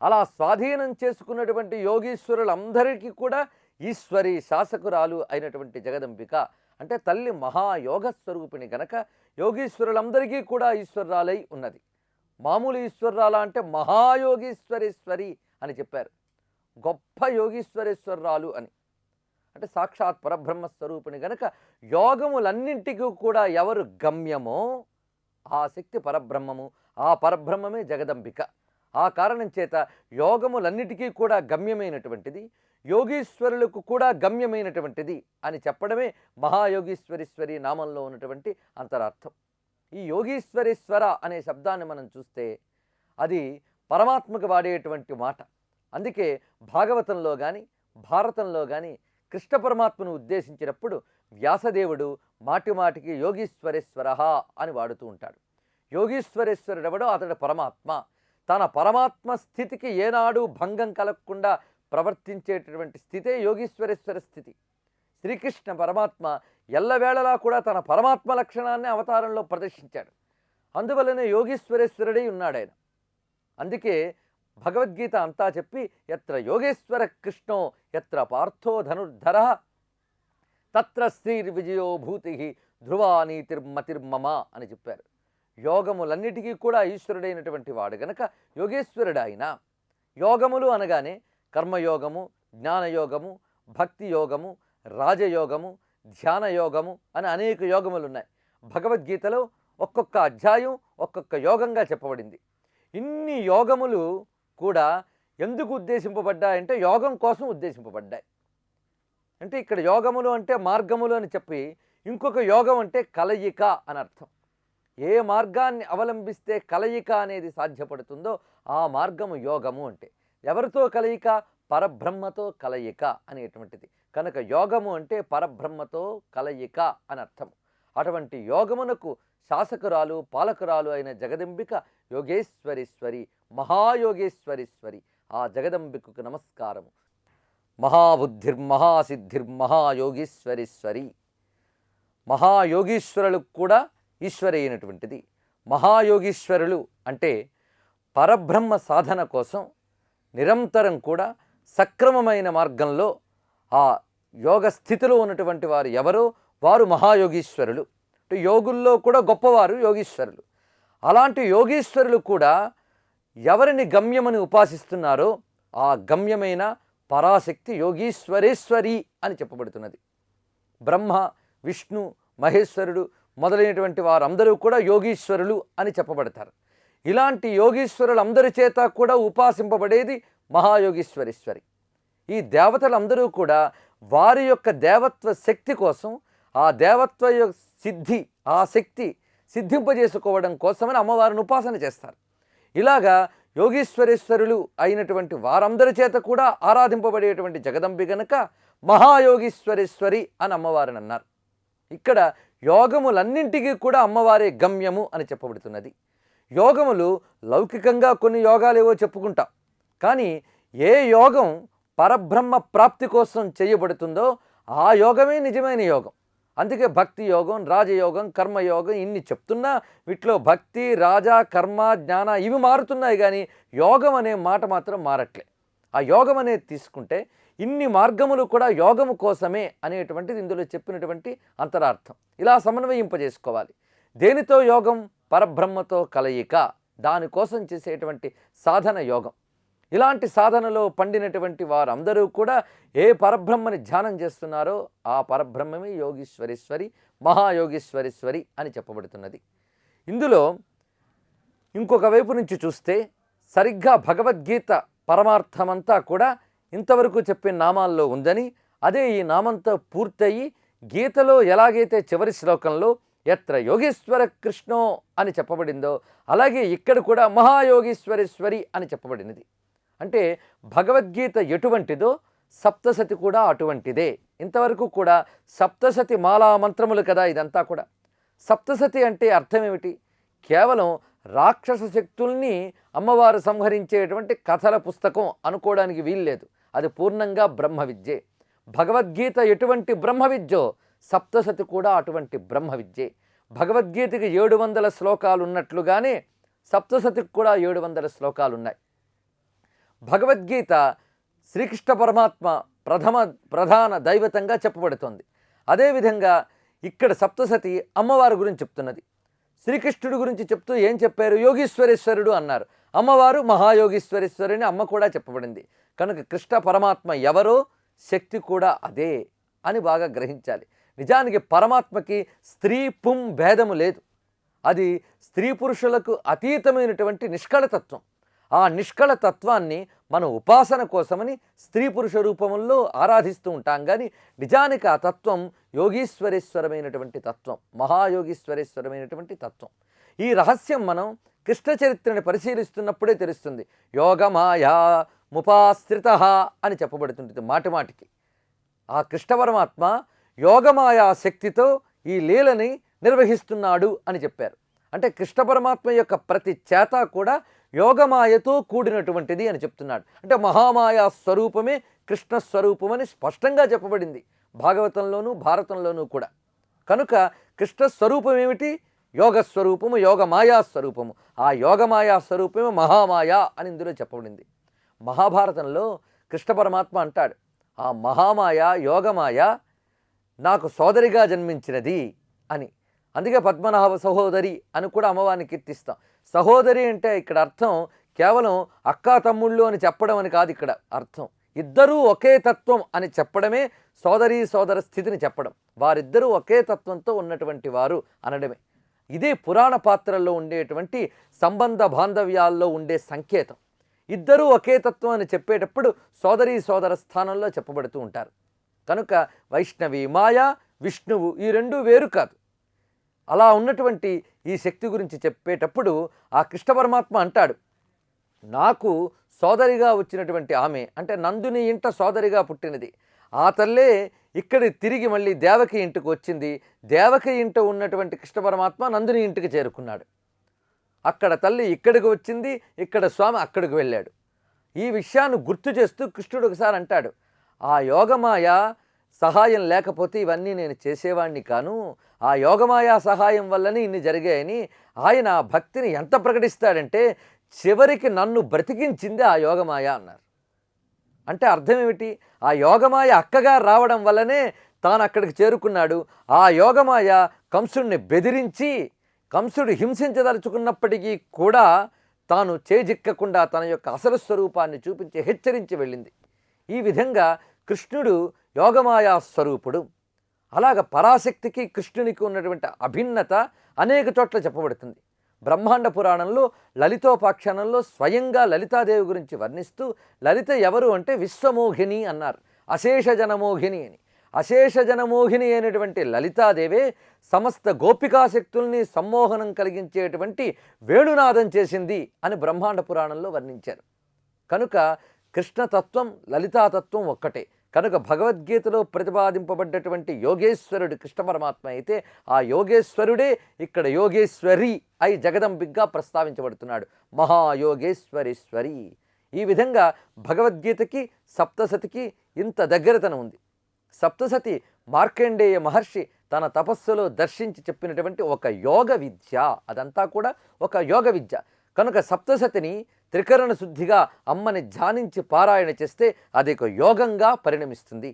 అలా స్వాధీనం చేసుకున్నటువంటి యోగీశ్వరులందరికీ కూడా ఈశ్వరి, శాసకురాలు అయినటువంటి జగదంబిక అంటే తల్లి మహాయోగ స్వరూపిణి గనక యోగీశ్వరులందరికీ కూడా ఈశ్వరురాలై ఉన్నది. మామూలు ఈశ్వరురాల అంటే మహాయోగీశ్వరేశ్వరి అని చెప్పారు. గొప్ప యోగీశ్వరేశ్వరరాలు అని అంటే సాక్షాత్ పరబ్రహ్మ స్వరూపిణి గనక యోగములన్నింటికి కూడా ఎవరు గమ్యమో ఆ శక్తి పరబ్రహ్మము, ఆ పరబ్రహ్మమే జగదంబిక. ఆ కారణం చేత యోగములన్నిటికీ కూడా గమ్యమైనటువంటిది, యోగీశ్వరులకు కూడా గమ్యమైనటువంటిది అని చెప్పడమే మహాయోగీశ్వరేశ్వరి నామంలో ఉన్నటువంటి అంతరార్థం. ఈ యోగీశ్వరేశ్వర అనే శబ్దాన్ని మనం చూస్తే అది పరమాత్మకు వాడేటువంటి మాట. అందుకే భాగవతంలో కానీ భారతంలో కానీ కృష్ణ పరమాత్మను ఉద్దేశించినప్పుడు వ్యాసదేవుడు మాటి మాటికి యోగీశ్వరేశ్వర అని వాడుతూ ఉంటాడు. యోగీశ్వరేశ్వరుడెవడో అతడు పరమాత్మ. తన పరమాత్మ స్థితికి ఏనాడు భంగం కలగకుండా ప్రవర్తించేటటువంటి స్థితే యోగీశ్వరేశ్వర స్థితి. శ్రీకృష్ణ పరమాత్మ ఎల్లవేళలా కూడా తన పరమాత్మ లక్షణాన్ని అవతారంలో ప్రదర్శించాడు. అందువల్లనే యోగీశ్వరేశ్వరుడై ఉన్నాడు ఆయన. అందుకే భగవద్గీత అంతా చెప్పి ఎత్ర యోగేశ్వర కృష్ణో ఎత్ర పార్థో ధనుర్ధర తత్ర శ్రీర్విజయో భూతి ధ్రువానీతిర్మతిర్మమ అని చెప్పారు. యోగములన్నిటికీ కూడా ఈశ్వరుడైనటువంటి వాడు గనక యోగేశ్వరుడు ఆయన. యోగములు అనగానే కర్మయోగము, జ్ఞానయోగము, భక్తి యోగము, రాజయోగము, ధ్యాన యోగము అని అనేక యోగములు ఉన్నాయి. భగవద్గీతలో ఒక్కొక్క అధ్యాయం ఒక్కొక్క యోగంగా చెప్పబడింది. ఇన్ని యోగములు కూడా ఎందుకు ఉద్దేశింపబడ్డాయంటే యోగం కోసం ఉద్దేశింపబడ్డాయి. అంటే ఇక్కడ యోగములు అంటే మార్గములు అని చెప్పి ఇంకొక యోగం అంటే కలయిక అని అర్థం. ఏ మార్గాన్ని అవలంబిస్తే కలయిక అనేది సాధ్యపడుతుందో ఆ మార్గము యోగము అంటే. ఎవరితో కలయిక? పరబ్రహ్మతో కలయిక అనేటువంటిది. కనుక యోగము అంటే పరబ్రహ్మతో కలయిక అని అర్థం. అటువంటి యోగమునకు శాసకురాలు, పాలకురాలు అయిన జగదంబిక యోగేశ్వరేశ్వరి, మహాయోగేశ్వరేశ్వరి. ఆ జగదంబికకు నమస్కారము. మహాబుద్ధిర్మహాసిద్ధిర్మహాయోగీశ్వరేశ్వరి. మహాయోగీశ్వరులకు కూడా ఈశ్వరి అయినటువంటిది. మహాయోగీశ్వరులు అంటే పరబ్రహ్మ సాధన కోసం నిరంతరం కూడా సక్రమమైన మార్గంలో ఆ యోగ స్థితిలో ఉన్నటువంటి వారు ఎవరో వారు మహాయోగీశ్వరులు. అంటే యోగుల్లో కూడా గొప్పవారు యోగీశ్వరులు. అలాంటి యోగీశ్వరులు కూడా ఎవరిని గమ్యమని ఉపాసిస్తున్నారో ఆ గమ్యమైన పరాశక్తి యోగీశ్వరేశ్వరి అని చెప్పబడుతున్నది. బ్రహ్మ, విష్ణు, మహేశ్వరుడు మొదలైనటువంటి వారందరూ కూడా యోగీశ్వరులు అని చెప్పబడతారు. ఇలాంటి యోగీశ్వరులందరి చేత కూడా ఉపాసింపబడేది మహాయోగీశ్వరేశ్వరి. ఈ దేవతలందరూ కూడా వారి యొక్క దేవత్వ శక్తి కోసం, ఆ దేవత్వ సిద్ధి, ఆ శక్తి సిద్ధింపజేసుకోవడం కోసమని అమ్మవారిని ఉపాసన చేస్తారు. ఇలాగా యోగీశ్వరేశ్వరులు అయినటువంటి వారందరి చేత కూడా ఆరాధింపబడేటువంటి జగదంబి గనక మహాయోగీశ్వరేశ్వరి అని అమ్మవారిని అన్నారు. ఇక్కడ యోగములన్నింటికీ కూడా అమ్మవారే గమ్యము అని చెప్పబడుతున్నది. యోగములు లౌకికంగా కొన్ని యోగాలు ఏవో చెప్పుకుంటాం, కానీ ఏ యోగం పరబ్రహ్మ ప్రాప్తి కోసం చేయబడుతుందో ఆ యోగమే నిజమైన యోగం. అందుకే భక్తి యోగం, రాజయోగం, కర్మయోగం ఇన్ని చెప్తున్నా వీటిలో భక్తి, రాజ, కర్మ, జ్ఞాన ఇవి మారుతున్నాయి, కానీ యోగం అనే మాట మాత్రం మారట్లే. ఆ యోగం అనేది తీసుకుంటే ఇన్ని మార్గములు కూడా యోగము కోసమే అనేటువంటిది ఇందులో చెప్పినటువంటి అంతరార్థం. ఇలా సమన్వయింపజేసుకోవాలి. దేనితో యోగం? పరబ్రహ్మతో కలయిక, దానికోసం చేసేటువంటి సాధన యోగం. ఇలాంటి సాధనలో పండినటువంటి వారందరూ కూడా ఏ పరబ్రహ్మని ధ్యానం చేస్తున్నారో ఆ పరబ్రహ్మమే యోగీశ్వరేశ్వరి, మహాయోగీశ్వరేశ్వరి అని చెప్పబడుతున్నది. ఇందులో ఇంకొక వైపు నుంచి చూస్తే సరిగ్గా భగవద్గీత పరమార్థమంతా కూడా ఇంతవరకు చెప్పిన నామాల్లో ఉందని, అదే ఈ నామంతో పూర్తయి గీతలో ఎలాగైతే చివరి శ్లోకంలో ఎత్ర యోగేశ్వర కృష్ణో అని చెప్పబడిందో అలాగే ఇక్కడ కూడా మహాయోగీశ్వరేశ్వరి అని చెప్పబడినది. అంటే భగవద్గీత ఎటువంటిదో సప్తసతి కూడా అటువంటిదే. ఇంతవరకు కూడా సప్తసతి మాలా మంత్రములు కదా ఇదంతా కూడా. సప్తసతి అంటే అర్థం ఏమిటి? కేవలం రాక్షస శక్తుల్ని అమ్మవారు సంహరించేటువంటి కథల పుస్తకం అనుకోవడానికి వీల్లేదు. అది పూర్ణంగా బ్రహ్మ విద్యే. భగవద్గీత ఎటువంటి బ్రహ్మ విద్యో సప్తసతి కూడా అటువంటి బ్రహ్మ విద్యే. భగవద్గీతకి 700 శ్లోకాలు ఉన్నట్లుగానే సప్తసతికి కూడా 700 శ్లోకాలు ఉన్నాయి. భగవద్గీత శ్రీకృష్ణ పరమాత్మ ప్రధాన దైవతంగా చెప్పబడుతోంది. అదేవిధంగా ఇక్కడ సప్తసతి అమ్మవారి గురించి చెప్తున్నది. శ్రీకృష్ణుడి గురించి చెప్తూ ఏం చెప్పారు? యోగీశ్వరేశ్వరుడు అన్నారు. అమ్మవారు మహాయోగీశ్వరేశ్వరుని అమ్మ కూడా చెప్పబడింది. కనుక కృష్ణ పరమాత్మ ఎవరో శక్తి కూడా అదే అని బాగా గ్రహించాలి. నిజానికి పరమాత్మకి స్త్రీ పుం భేదము లేదు. అది స్త్రీ పురుషులకు అతీతమైనటువంటి నిష్కళతత్వం. ఆ నిష్కళతత్వాన్ని మనం ఉపాసన కోసమని స్త్రీ పురుష రూపంలో ఆరాధిస్తూ ఉంటాం, కానీ నిజానికి ఆ తత్వం యోగీశ్వరేశ్వరమైనటువంటి తత్వం, మహాయోగీశ్వరేశ్వరమైనటువంటి తత్వం. ఈ రహస్యం మనం కృష్ణ చరిత్రని పరిశీలిస్తున్నప్పుడే తెలుస్తుంది. యోగమాయా ముపాశ్రిత అని చెప్పబడుతుంటుంది మాటిమాటికి. ఆ కృష్ణ పరమాత్మ యోగమాయా శక్తితో ఈ లీలని నిర్వహిస్తున్నాడు అని చెప్పారు. అంటే కృష్ణ పరమాత్మ యొక్క ప్రతి చేత కూడా యోగమాయతో కూడినటువంటిది అని చెప్తున్నాడు. అంటే మహామాయా స్వరూపమే కృష్ణ స్వరూపమని స్పష్టంగా చెప్పబడింది భాగవతంలోనూ భారతంలోనూ కూడా. కనుక కృష్ణ స్వరూపం ఏమిటి? యోగ స్వరూపము, యోగమాయా స్వరూపము. ఆ యోగమాయా స్వరూపమే మహామాయ అని ఇందులో చెప్పబడింది. మహాభారతంలో కృష్ణ పరమాత్మ అంటాడు, ఆ మహామాయ యోగమాయ నాకు సోదరిగా జన్మించినది అని. అందుకే పద్మనాభ సహోదరి అని కూడా అమ్మవారిని కీర్తిస్తాం. సహోదరి అంటే ఇక్కడ అర్థం కేవలం అక్కా తమ్ముళ్ళు అని చెప్పడం అని కాదు. ఇక్కడ అర్థం ఇద్దరూ ఒకే తత్వం అని చెప్పడమే సోదరీ సోదర స్థితిని చెప్పడం. వారిద్దరూ ఒకే తత్వంతో ఉన్నటువంటి వారు అనడమే. ఇదే పురాణ పాత్రల్లో ఉండేటువంటి సంబంధ బాంధవ్యాల్లో ఉండే సంకేతం. ఇద్దరూ ఒకే తత్వం అని చెప్పేటప్పుడు సోదరీ సోదర స్థానంలో చెప్పబడుతూ ఉంటారు. కనుక వైష్ణవి మాయా, విష్ణువు ఈ రెండూ వేరు కాదు. అలా ఉన్నటువంటి ఈ శక్తి గురించి చెప్పేటప్పుడు ఆ కృష్ణ పరమాత్మ అంటాడు, నాకు సోదరిగా వచ్చినటువంటి ఆమె అంటే నందుని ఇంట సోదరిగా పుట్టినది. ఆ తల్లే ఇక్కడ తిరిగి మళ్ళీ దేవకి ఇంటికి వచ్చింది. దేవకి ఇంట ఉన్నటువంటి కృష్ణ పరమాత్మ నందుని ఇంటికి చేరుకున్నాడు. అక్కడ తల్లి ఇక్కడికి వచ్చింది, ఇక్కడ స్వామి అక్కడికి వెళ్ళాడు. ఈ విషయాన్ని గుర్తు చేస్తూ కృష్ణుడు ఒకసారి అంటాడు, ఆ యోగమాయ సహాయం లేకపోతే ఇవన్నీ నేను చేసేవాడిని కాను. ఆ యోగమాయా సహాయం వల్లనే ఇన్ని జరిగాయని ఆయన భక్తిని ఎంత ప్రకటిస్తాడంటే చివరికి నన్ను బ్రతికించింది ఆ యోగమాయ అన్నారు. అంటే అర్థం ఏమిటి? ఆ యోగమాయ అక్కగా రావడం వల్లనే తాను అక్కడికి చేరుకున్నాడు. ఆ యోగమాయ కంసుడిని బెదిరించి కంసుడు హింసించదలుచుకున్నప్పటికీ కూడా తాను చేజిక్కకుండా తన యొక్క అసలు స్వరూపాన్ని చూపించి హెచ్చరించి వెళ్ళింది. ఈ విధంగా కృష్ణుడు యోగమాయా స్వరూపుడు. అలాగ పరాశక్తికి కృష్ణునికి ఉన్నటువంటి అభిన్నత అనేక చోట్ల చెప్పబడుతుంది. బ్రహ్మాండ పురాణంలో లలితోపాఖ్యానంలో స్వయంగా లలితాదేవి గురించి వర్ణిస్తూ లలిత ఎవరు అంటే విశ్వమోహిని అన్నారు, అశేష జనమోహిని అని. అశేష జనమోహిని అయినటువంటి లలితాదేవే సమస్త గోపికాశక్తుల్ని సమ్మోహనం కలిగించేటువంటి వేణునాదం చేసింది అని బ్రహ్మాండ పురాణంలో వర్ణించారు. కనుక కృష్ణతత్వం లలితాతత్వం ఒక్కటే. కనుక భగవద్గీతలో ప్రతిపాదింపబడ్డటువంటి యోగేశ్వరుడు కృష్ణ పరమాత్మ అయితే ఆ యోగేశ్వరుడే ఇక్కడ యోగేశ్వరి అయి జగదంబిగ్గా ప్రస్తావించబడుతున్నాడు. మహాయోగేశ్వరేశ్వరి. ఈ విధంగా భగవద్గీతకి సప్తసతికి ఇంత దగ్గరతనం ఉంది. సప్తసతి మార్కండేయ మహర్షి తన తపస్సులో దర్శించి చెప్పినటువంటి ఒక యోగ విద్య, అదంతా కూడా ఒక యోగ విద్య. కనుక సప్తసతిని త్రికరణ శుద్ధిగా అమ్మని ధ్యానించి పారాయణ చేస్తే అది ఒక యోగంగా పరిణమిస్తుంది.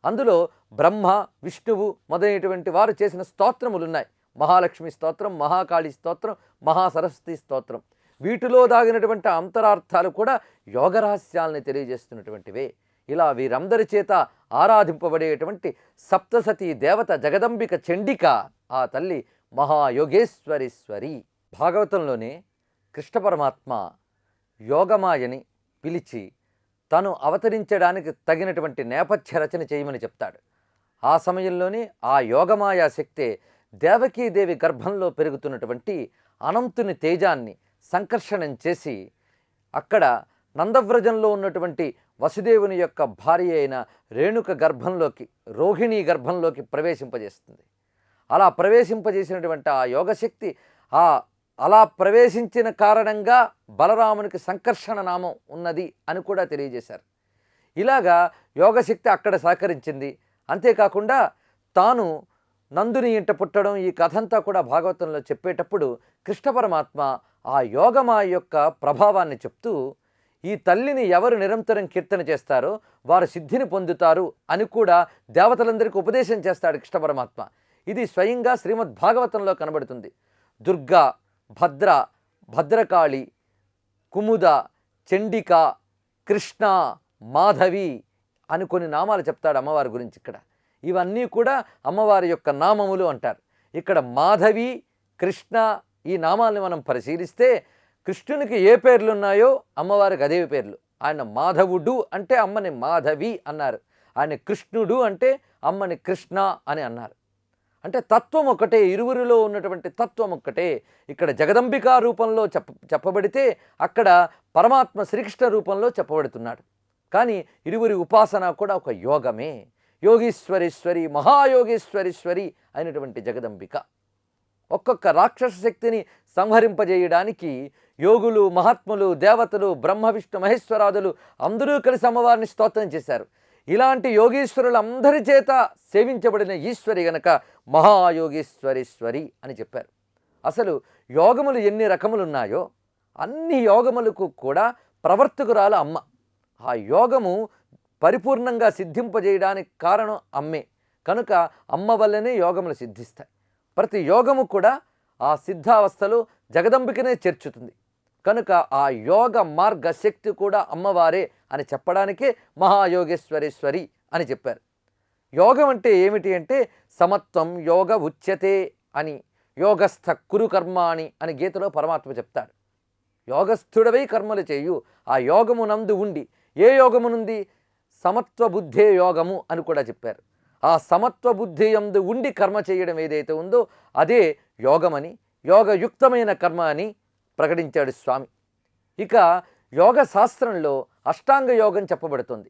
అందులో బ్రహ్మ, విష్ణువు మొదలైనటువంటి వారు చేసిన స్తోత్రములు ఉన్నాయి. మహాలక్ష్మి స్తోత్రం, మహాకాళి స్తోత్రం, మహాసరస్వతి స్తోత్రం. వీటిలో దాగినటువంటి అంతరార్థాలు కూడా యోగ రహస్యాలని తెలియజేస్తున్నటువంటివే. ఇలా వీరందరి చేత ఆరాధింపబడేటువంటి సప్తసతి దేవత జగదంబిక చండిక, ఆ తల్లి మహాయోగేశ్వరీశ్వరి. భాగవతంలోనే కృష్ణ పరమాత్మ యోగమాయని పిలిచి తను అవతరించడానికి తగినటువంటి నేపథ్య రచన చేయమని చెప్తాడు. ఆ సమయంలోనే ఆ యోగమాయా శక్తే దేవకీదేవి గర్భంలో పెరుగుతున్నటువంటి అనంతుని తేజాన్ని సంకర్షణం చేసి అక్కడ నందవ్రజంలో ఉన్నటువంటి వసుదేవుని యొక్క భార్య అయిన రేణుక గర్భంలోకి, రోహిణీ గర్భంలోకి ప్రవేశింపజేస్తుంది. అలా ప్రవేశింపజేసినటువంటి ఆ యోగశక్తి అలా ప్రవేశించిన కారణంగా బలరామునికి సంకర్షణ నామం ఉన్నది అని కూడా తెలియజేశారు. ఇలాగా యోగశక్తి అక్కడ సహకరించింది. అంతేకాకుండా తాను నందుని ఇంట పుట్టడం, ఈ కథంతా కూడా భాగవతంలో చెప్పేటప్పుడు కృష్ణ పరమాత్మ ఆ యోగమాయ యొక్క ప్రభావాన్ని చెప్తూ, ఈ తల్లిని ఎవరు నిరంతరం కీర్తన చేస్తారో వారు సిద్ధిని పొందుతారు అని కూడా దేవతలందరికీ ఉపదేశం చేస్తాడు కృష్ణ పరమాత్మ. ఇది స్వయంగా శ్రీమద్ భాగవతంలో కనబడుతుంది. దుర్గా, భద్ర, భద్రకాళి, కుముద, చండిక, కృష్ణ, మాధవి అని కొన్ని నామాలు చెప్తాడు అమ్మవారి గురించి. ఇక్కడ ఇవన్నీ కూడా అమ్మవారి యొక్క నామములు అంటారు. ఇక్కడ మాధవి, కృష్ణ ఈ నామాల్ని మనం పరిశీలిస్తే కృష్ణునికి ఏ పేర్లు ఉన్నాయో అమ్మవారికి అదే పేర్లు. ఆయన మాధవుడు అంటే అమ్మని మాధవి అన్నారు. ఆయన కృష్ణుడు అంటే అమ్మని కృష్ణ అని అన్నారు. అంటే తత్వం ఒక్కటే, ఇరువురిలో ఉన్నటువంటి తత్వం ఒక్కటే. ఇక్కడ జగదంబికా రూపంలో చెప్పబడితే అక్కడ పరమాత్మ శ్రీకృష్ణ రూపంలో చెప్పబడుతున్నాడు. కానీ ఇరువురి ఉపాసన కూడా ఒక యోగమే. యోగీశ్వరీశ్వరి, మహాయోగేశ్వరీశ్వరి అయినటువంటి జగదంబిక ఒక్కొక్క రాక్షస శక్తిని సంహరింపజేయడానికి యోగులు, మహాత్ములు, దేవతలు, బ్రహ్మ, విష్ణు, మహేశ్వరాదులు అందరూ కలిసి అమ్మవారిని స్తోత్రం చేశారు. ఇలాంటి యోగీశ్వరులందరి చేత సేవించబడిన ఈశ్వరి గనక మహాయోగేశ్వరీశ్వరి అని చెప్పారు. అసలు యోగములు ఎన్ని రకములున్నాయో అన్ని యోగములకు కూడా ప్రవర్తకురాలు అమ్మ. ఆ యోగము పరిపూర్ణంగా సిద్ధింపజేయడానికి కారణం అమ్మే. కనుక అమ్మ వల్లనే యోగములు సిద్ధిస్తాయి. ప్రతి యోగము కూడా ఆ సిద్ధావస్థలో జగదంబికనే చేర్చుతుంది. కనుక ఆ యోగ మార్గ శక్తి కూడా అమ్మవారే అని చెప్పడానికే మహాయోగేశ్వరీశ్వరి అని చెప్పారు. యోగం అంటే ఏమిటి అంటే సమత్వం యోగ ఉచ్యతే అని, యోగస్థ కురు కర్మాణి అని గీతలో పరమాత్మ చెప్తాడు. యోగస్థుడవై కర్మలు చేయు. ఆ యోగమునందు ఉండి, ఏ యోగమునుంది? సమత్వ బుద్ధే యోగము అని కూడా చెప్పారు. ఆ సమత్వ బుద్ధి యందు ఉండి కర్మ చేయడం ఏదైతే ఉందో అదే యోగమని, యోగయుక్తమైన కర్మ అని ప్రకటించాడు స్వామి. ఇక యోగ శాస్త్రంలో అష్టాంగ యోగం చెప్పబడుతుంది.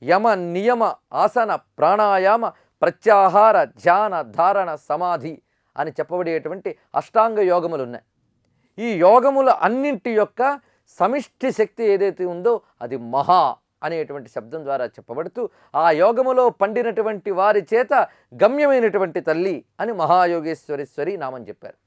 యమ, నియమ, ఆసన, ప్రాణాయామ, ప్రత్యాహార, ధ్యాన, ధారణ, సమాధి అని చెప్పబడేటువంటి అష్టాంగ యోగములు ఉన్నాయి. ఈ యోగముల అన్నింటి యొక్క సమిష్టి శక్తి ఏదైతే ఉందో అది మహా అనేటువంటి శబ్దం ద్వారా చెప్పబడుతూ ఆ యోగములో పండినటువంటి వారి చేత గమ్యమైనటువంటి తల్లి అని మహాయోగేశ్వరీశ్వరి నామం చెప్పారు.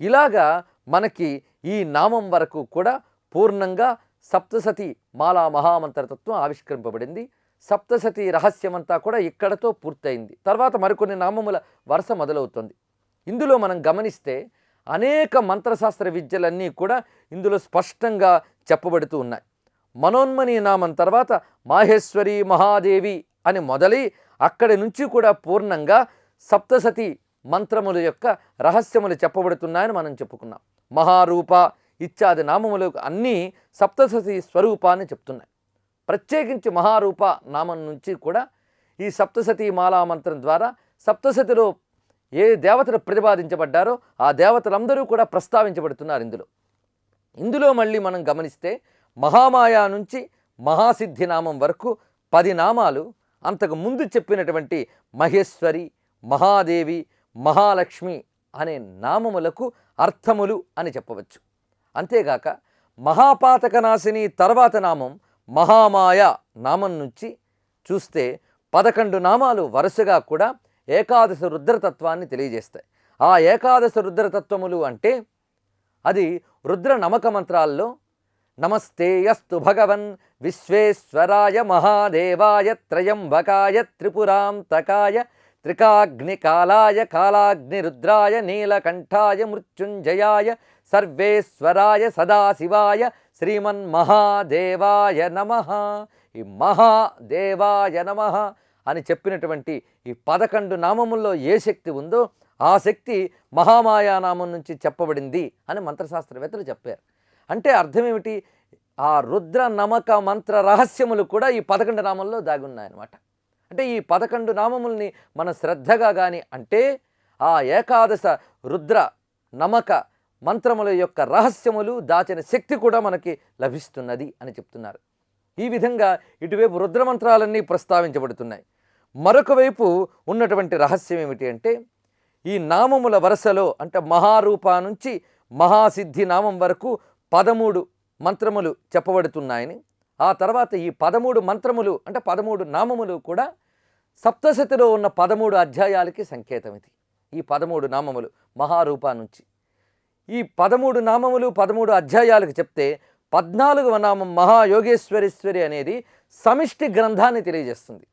ఇలాగా మనకి ఈ నామం వరకు కూడా పూర్ణంగా సప్తసతి మాలా మహామంత్రతత్వం ఆవిష్కరింపబడింది. సప్తసతి రహస్యమంతా కూడా ఇక్కడతో పూర్తయింది. తర్వాత మరికొన్ని నామముల వరుస మొదలవుతుంది. ఇందులో మనం గమనిస్తే అనేక మంత్రశాస్త్ర విద్యలన్నీ కూడా ఇందులో స్పష్టంగా చెప్పబడుతూ ఉన్నాయి. మనోన్మని నామం తర్వాత మాహేశ్వరి, మహాదేవి అని మొదలై అక్కడి నుంచి కూడా పూర్ణంగా సప్తసతి మంత్రముల యొక్క రహస్యములు చెప్పబడుతున్నాయని మనం చెప్పుకున్నాం. మహారూప ఇత్యాది నామములు అన్నీ సప్తసతి స్వరూపాన్ని చెప్తున్నాయి. ప్రత్యేకించి మహారూప నామం నుంచి కూడా ఈ సప్తసతి మాలా మంత్రం ద్వారా సప్తసతిలో ఏ దేవతలు ప్రతిపాదించబడ్డారో ఆ దేవతలందరూ కూడా ప్రస్తావించబడుతున్నారు ఇందులో మళ్ళీ మనం గమనిస్తే మహామాయా నుంచి మహాసిద్ధి నామం వరకు 10 నామాలు అంతకు ముందు చెప్పినటువంటి మహేశ్వరి, మహాదేవి, మహాలక్ష్మి అనే నామములకు అర్థములు అని చెప్పవచ్చు. అంతేగాక మహాపాతకనాశిని తర్వాత నామం మహామాయ నామం నుంచి చూస్తే 11 నామాలు వరుసగా కూడా ఏకాదశ రుద్రతత్వాన్ని తెలియజేస్తాయి. ఆ ఏకాదశ రుద్రతత్వములు అంటే అది రుద్ర నమక మంత్రాల్లో నమస్తేయస్తు భగవన్ విశ్వేశ్వరాయ మహాదేవాయ త్రయంబకాయ త్రిపురాంతకాయ త్రికాగ్నికాలాయ కాలాగ్నిరుద్రాయ నీలకంఠాయ మృత్యుంజయాయ సర్వేశ్వరాయ సదాశివాయ శ్రీమన్మహాదేవాయ నమః. ఈ మహాదేవాయ నమః అని చెప్పినటువంటి ఈ 11 నామముల్లో ఏ శక్తి ఉందో ఆ శక్తి మహామాయానామం నుంచి చెప్పబడింది అని మంత్రశాస్త్రవేత్తలు చెప్పారు. అంటే అర్థం ఏమిటి? ఆ రుద్ర నమక మంత్ర రహస్యములు కూడా ఈ 11 నామంలో దాగి ఉన్నాయన్నమాట. అంటే ఈ 11 నామముల్ని మన శ్రద్ధగా కానీ అంటే ఆ ఏకాదశ రుద్ర నమక మంత్రముల యొక్క రహస్యములు దాచిన శక్తి కూడా మనకి లభిస్తున్నది అని చెప్తున్నారు. ఈ విధంగా ఇటువైపు రుద్రమంత్రాలన్నీ ప్రస్తావించబడుతున్నాయి. మరొక వైపు ఉన్నటువంటి రహస్యం ఏమిటి అంటే ఈ నామముల వరుసలో అంటే మహారూప నుంచి మహాసిద్ధి నామం వరకు 13 మంత్రములు చెప్పబడుతున్నాయని, ఆ తర్వాత ఈ 13 మంత్రములు అంటే 13 నామములు కూడా సప్తశతిలో ఉన్న 13 అధ్యాయాలకి సంకేతం. ఇది ఈ 13 నామములు మహారూప నుంచి ఈ 13 నామములు 13 అధ్యాయాలకు చెప్తే 14వ నామం మహాయోగేశ్వరేశ్వరి అనేది సమిష్టి గ్రంథాన్ని తెలియజేస్తుంది.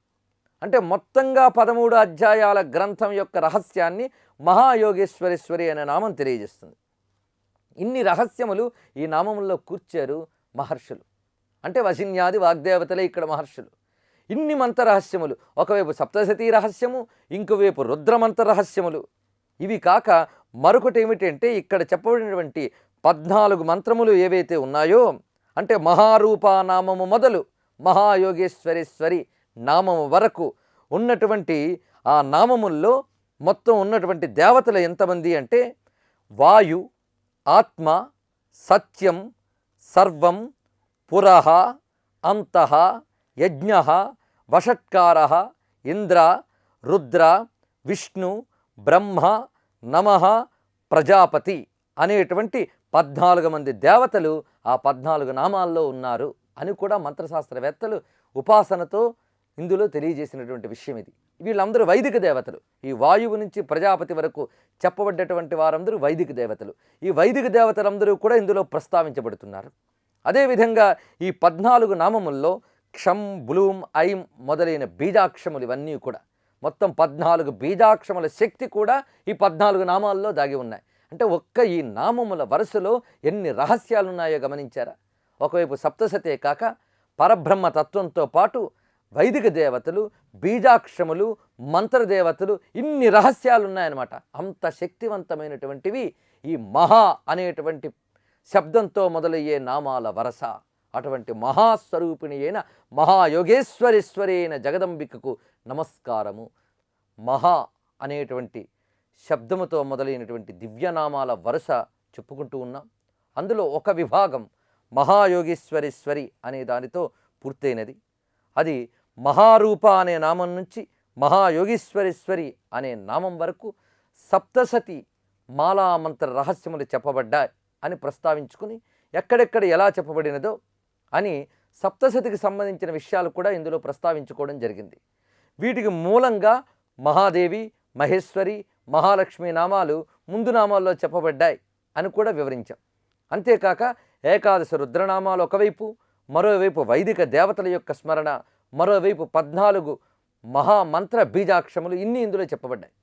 అంటే మొత్తంగా 13 అధ్యాయాల గ్రంథం యొక్క రహస్యాన్ని మహాయోగేశ్వరేశ్వరి అనే నామం తెలియజేస్తుంది. ఇన్ని రహస్యములు ఈ నామముల్లో కూర్చారు మహర్షులు. అంటే వశిన్యాది వాగ్దేవతలే ఇక్కడ మహర్షులు. ఇన్ని మంత్ర రహస్యములు, ఒకవైపు సప్తశతీ రహస్యము, ఇంకోవైపు రుద్రమంత్ర రహస్యములు. ఇవి కాక మరొకటి ఏమిటంటే ఇక్కడ చెప్పబడినటువంటి 14 మంత్రములు ఏవైతే ఉన్నాయో అంటే మహారూపానామము మొదలు మహాయోగేశ్వరేశ్వరి నామము వరకు ఉన్నటువంటి ఆ నామముల్లో మొత్తం ఉన్నటువంటి దేవతలు ఎంతమంది అంటే వాయు, ఆత్మ, సత్యం, సర్వం, పురః, అంతః, యజ్ఞ, వషట్కార, ఇంద్ర, రుద్ర, విష్ణు, బ్రహ్మ, నమః, ప్రజాపతి అనేటువంటి 14 మంది దేవతలు ఆ 14 నామాల్లో ఉన్నారు అని కూడా మంత్రశాస్త్రవేత్తలు ఉపాసనతో ఇందులో తెలియజేసినటువంటి విషయం ఇది. వీళ్ళందరూ వైదిక దేవతలు. ఈ వాయువు నుంచి ప్రజాపతి వరకు చెప్పబడ్డటువంటి వారందరూ వైదిక దేవతలు. ఈ వైదిక దేవతలందరూ కూడా ఇందులో ప్రస్తావించబడుతున్నారు. అదేవిధంగా ఈ 14 నామముల్లో క్షం, బ్లూం, ఐం మొదలైన బీజాక్షములు ఇవన్నీ కూడా మొత్తం 14 బీజాక్షముల శక్తి కూడా ఈ 14 నామాల్లో దాగి ఉన్నాయి. అంటే ఒక్క ఈ నామముల వరుసలో ఎన్ని రహస్యాలు ఉన్నాయో గమనించారా? ఒకవైపు సప్తశతే కాక పరబ్రహ్మ తత్వంతో పాటు వైదిక దేవతలు, బీజాక్షములు, మంత్రదేవతలు, ఇన్ని రహస్యాలు ఉన్నాయన్నమాట. అంత శక్తివంతమైనటువంటివి ఈ మహా అనేటువంటి శబ్దంతో మొదలయ్యే నామాల వరస. అటువంటి మహాస్వరూపిణి అయిన మహాయోగేశ్వరేశ్వరి అయిన జగదంబికకు నమస్కారము. మహా అనేటువంటి శబ్దముతో మొదలైనటువంటి దివ్యనామాల వరుస చెప్పుకుంటూ ఉన్నాం. అందులో ఒక విభాగం మహాయోగేశ్వరేశ్వరి అనే దానితో పూర్తయినది. అది మహారూప అనే నామం నుంచి మహాయోగేశ్వరేశ్వరి అనే నామం వరకు సప్తశతి మాలామంత్ర రహస్యములు చెప్పబడ్డాయి అని ప్రస్తావించుకుని ఎక్కడెక్కడ ఎలా చెప్పబడినదో అని సప్తశతికి సంబంధించిన విషయాలు కూడా ఇందులో ప్రస్తావించుకోవడం జరిగింది. వీటికి మూలంగా మహాదేవి, మహేశ్వరి, మహాలక్ష్మి నామాలు ముందు నామాల్లో చెప్పబడ్డాయి అని కూడా వివరించాం. అంతేకాక ఏకాదశ రుద్రనామాలు ఒకవైపు, మరోవైపు వైదిక దేవతల యొక్క స్మరణ, మరోవైపు 14 మహామంత్ర బీజాక్షములు ఇన్ని ఇందులో చెప్పబడ్డాయి.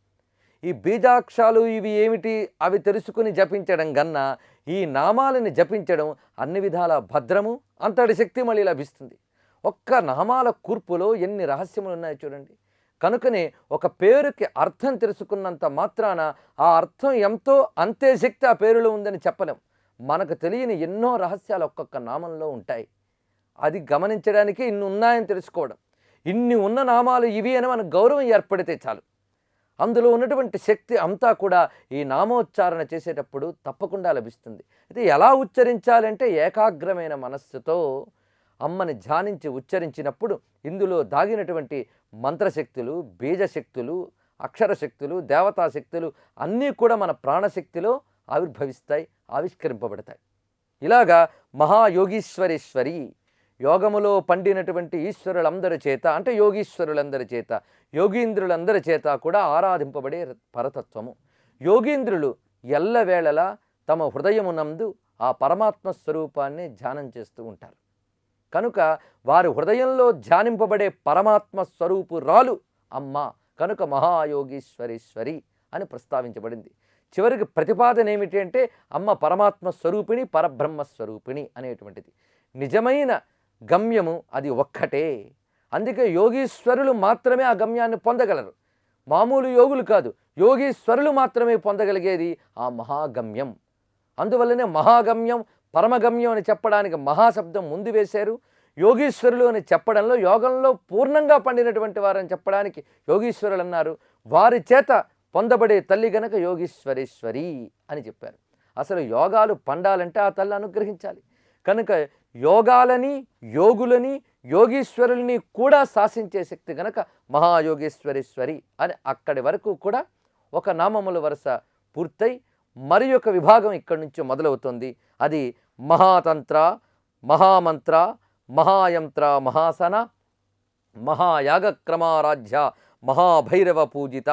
ఈ బీజాక్షాలు ఇవి ఏమిటి అవి తెలుసుకుని జపించడం కన్నా ఈ నామాలని జపించడం అన్ని విధాల భద్రము, అంతటి శక్తి మళ్ళీ లభిస్తుంది. ఒక్క నామాల కూర్పులో ఎన్ని రహస్యములు ఉన్నాయో చూడండి. కనుకనే ఒక పేరుకి అర్థం తెలుసుకున్నంత మాత్రాన ఆ అర్థం ఎంతో అంతే శక్తి ఆ పేరులో ఉందని చెప్పలేం. మనకు తెలియని ఎన్నో రహస్యాలు ఒక్కొక్క నామంలో ఉంటాయి. అది గమనించడానికి ఇన్ని ఉన్నాయని తెలుసుకోవడం, ఇన్ని ఉన్న నామాలు ఇవి అని మనకు గౌరవం ఏర్పడితే చాలు. అందులో ఉన్నటువంటి శక్తి అంతా కూడా ఈ నామోచ్చారణ చేసేటప్పుడు తప్పకుండా లభిస్తుంది. అయితే ఎలా ఉచ్చరించాలంటే ఏకాగ్రమైన మనస్సుతో అమ్మని ధ్యానించి ఉచ్చరించినప్పుడు ఇందులో దాగినటువంటి మంత్రశక్తులు, బీజశక్తులు, అక్షరశక్తులు, దేవతాశక్తులు అన్నీ కూడా మన ప్రాణశక్తిలో ఆవిర్భవిస్తాయి, ఆవిష్కరింపబడతాయి. ఇలాగా మహాయోగీశ్వరేశ్వరి యోగములో పండినటువంటి ఈశ్వరులందరి చేత, అంటే యోగీశ్వరులందరి చేత, యోగీంద్రులందరి చేత కూడా ఆరాధింపబడే పరతత్వము. యోగీంద్రులు ఎల్లవేళలా తమ హృదయమునందు ఆ పరమాత్మ స్వరూపాన్ని ధ్యానం చేస్తూ ఉంటారు. కనుక వారి హృదయంలో ధ్యానింపబడే పరమాత్మ స్వరూపురాలు అమ్మ. కనుక మహాయోగీశ్వరీశ్వరి అని ప్రస్తావించబడింది. చివరికి ప్రతిపాదన ఏమిటి అంటే అమ్మ పరమాత్మ స్వరూపిణి, పరబ్రహ్మ స్వరూపిణి అనేటువంటిది. నిజమైన గమ్యము అది ఒక్కటే. అందుకే యోగీశ్వరులు మాత్రమే ఆ గమ్యాన్ని పొందగలరు. మామూలు యోగులు కాదు, యోగీశ్వరులు మాత్రమే పొందగలిగేది ఆ మహాగమ్యం. అందువల్లనే మహాగమ్యం, పరమగమ్యం అని చెప్పడానికి మహాశబ్దం ముందు వేశారు. యోగీశ్వరులు అని చెప్పడంలో యోగంలో పూర్ణంగా పండినటువంటి వారని చెప్పడానికి యోగీశ్వరులు అన్నారు. వారి చేత పొందబడే తల్లి గనక యోగీశ్వరేశ్వరి అని చెప్పారు. అసలు యోగాలు పండాలంటే ఆ తల్లి అనుగ్రహించాలి. కనుక యోగాలని, యోగులని, యోగీశ్వరుల్ని కూడా శాసించే శక్తి గనక మహాయోగేశ్వరేశ్వరి అని అక్కడి వరకు కూడా ఒక నామముల వరుస పూర్తయి మరి ఒక విభాగం ఇక్కడి నుంచి మొదలవుతుంది. అది మహాతంత్ర, మహామంత్ర, మహాయంత్ర, మహాసన, మహాయాగక్రమారాధ్య, మహాభైరవ పూజిత,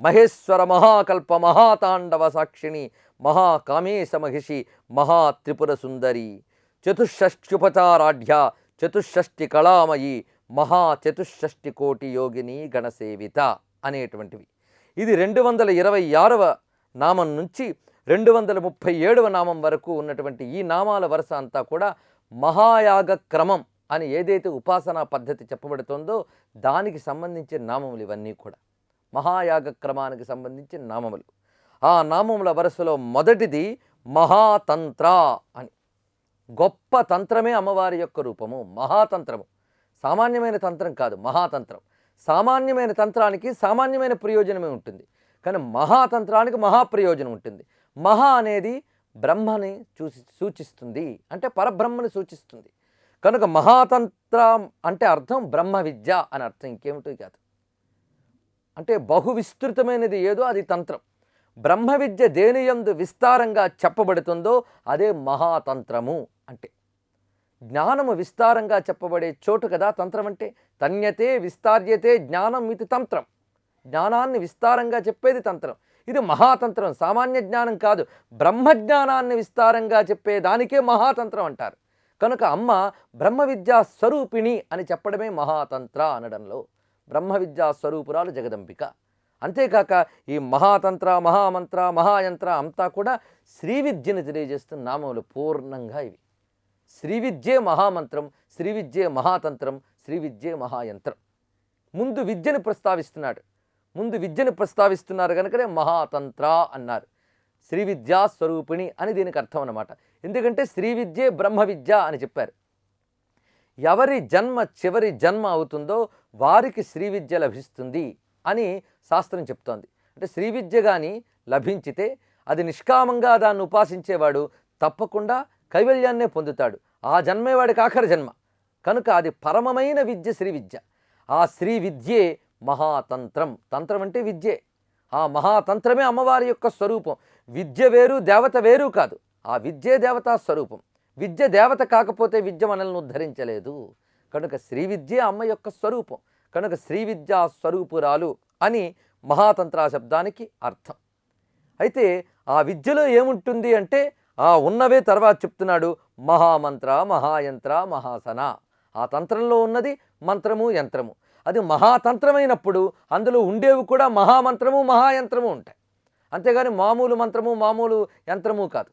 మహేశ్వర, మహాకల్ప, మహాతాండవ సాక్షిణి, మహాకామేశ మహిషి, మహాత్రిపుర సుందరి, చతుషష్ట్యుపచారాఢ్య, చతుషష్టి కళామయి, మహాచతుషష్టి కోటి యోగిని గణసేవిత అనేటువంటివి. ఇది 226వ నామం నుంచి 237వ నామం వరకు ఉన్నటువంటి ఈ నామాల వరుస అంతా కూడా మహాయాగ క్రమం అని ఏదైతే ఉపాసనా పద్ధతి చెప్పబడుతుందో దానికి సంబంధించిన నామములు ఇవన్నీ కూడా మహాయాగ క్రమానికి సంబంధించిన నామములు. ఆ నామముల వరుసలో మొదటిది మహాతంత్ర అని. గొప్ప తంత్రమే అమ్మవారి యొక్క రూపము. మహాతంత్రము సామాన్యమైన తంత్రం కాదు, మహాతంత్రం. సామాన్యమైన తంత్రానికి సామాన్యమైన ప్రయోజనమే ఉంటుంది, కానీ మహాతంత్రానికి మహాప్రయోజనం ఉంటుంది. మహా అనేది బ్రహ్మని సూచిస్తుంది, అంటే పరబ్రహ్మని సూచిస్తుంది. కనుక మహాతంత్రం అంటే అర్థం బ్రహ్మ విద్య అని అర్థం, ఇంకేమిటో కాదు. అంటే బహు విస్తృతమైనది ఏదో అది తంత్రం. బ్రహ్మ విద్య దేనియందు విస్తారంగా చెప్పబడుతుందో అదే మహాతంత్రము. అంటే జ్ఞానము విస్తారంగా చెప్పబడే చోటు కదా తంత్రం అంటే. తన్యతే విస్తార్యతే జ్ఞానం ఇది తంత్రం. జ్ఞానాన్ని విస్తారంగా చెప్పేది తంత్రం. ఇది మహాతంత్రం, సామాన్య జ్ఞానం కాదు. బ్రహ్మజ్ఞానాన్ని విస్తారంగా చెప్పేదానికే మహాతంత్రం అంటారు. కనుక అమ్మ బ్రహ్మ విద్యా స్వరూపిణి అని చెప్పడమే మహాతంత్ర అనడంలో. బ్రహ్మ విద్యా స్వరూపురాలు జగదంబిక. అంతేకాక ఈ మహాతంత్ర, మహామంత్ర, మహాయంత్ర అంతా కూడా శ్రీ విద్యను తెలియజేస్తున్న నామములు పూర్ణంగా ఇవి. శ్రీ విద్యే మహామంత్రం, శ్రీ విద్యే మహాతంత్రం, శ్రీ విద్యే మహాయంత్రం. ముందు విద్యను ప్రస్తావిస్తున్నారు కనుకనే మహాతంత్ర అన్నారు. శ్రీ విద్యా స్వరూపిణి అని దీనికి అర్థం అన్నమాట. ఎందుకంటే శ్రీ విద్యే బ్రహ్మ విద్య అని చెప్పారు. ఎవరి జన్మ చివరి జన్మ అవుతుందో వారికి శ్రీ విద్య లభిస్తుంది అని శాస్త్రం చెప్తోంది. అంటే శ్రీ విద్య కానీ లభించితే అది నిష్కామంగా దాన్ని ఉపాసించేవాడు తప్పకుండా కైవల్యాన్నే పొందుతాడు. ఆ జన్మే వాడికి ఆఖరి జన్మ. కనుక అది పరమమైన విద్య శ్రీ విద్య. ఆ శ్రీ విద్యే మహాతంత్రం. తంత్రం అంటే విద్యే. ఆ మహాతంత్రమే అమ్మవారి యొక్క స్వరూపం. విద్య వేరు, దేవత వేరు కాదు. ఆ విద్యే దేవతా స్వరూపం. విద్య దేవత కాకపోతే విద్య మనల్ని ఉద్ధరించలేదు. కనుక శ్రీ విద్యే అమ్మ యొక్క స్వరూపం. కనుక శ్రీ విద్యా స్వరూపురాలు అని మహాతంత్ర శబ్దానికి అర్థం. అయితే ఆ విద్యలో ఏముంటుంది అంటే ఆ ఉన్నవే తర్వాత చెప్తున్నాడు. మహామంత్ర, మహాయంత్ర, మహాసన. ఆ తంత్రంలో ఉన్నది మంత్రము, యంత్రము. అది మహాతంత్రమైనప్పుడు అందులో ఉండేవి కూడా మహామంత్రము, మహాయంత్రము ఉంటాయి. అంతేగాని మామూలు మంత్రము, మామూలు యంత్రము కాదు.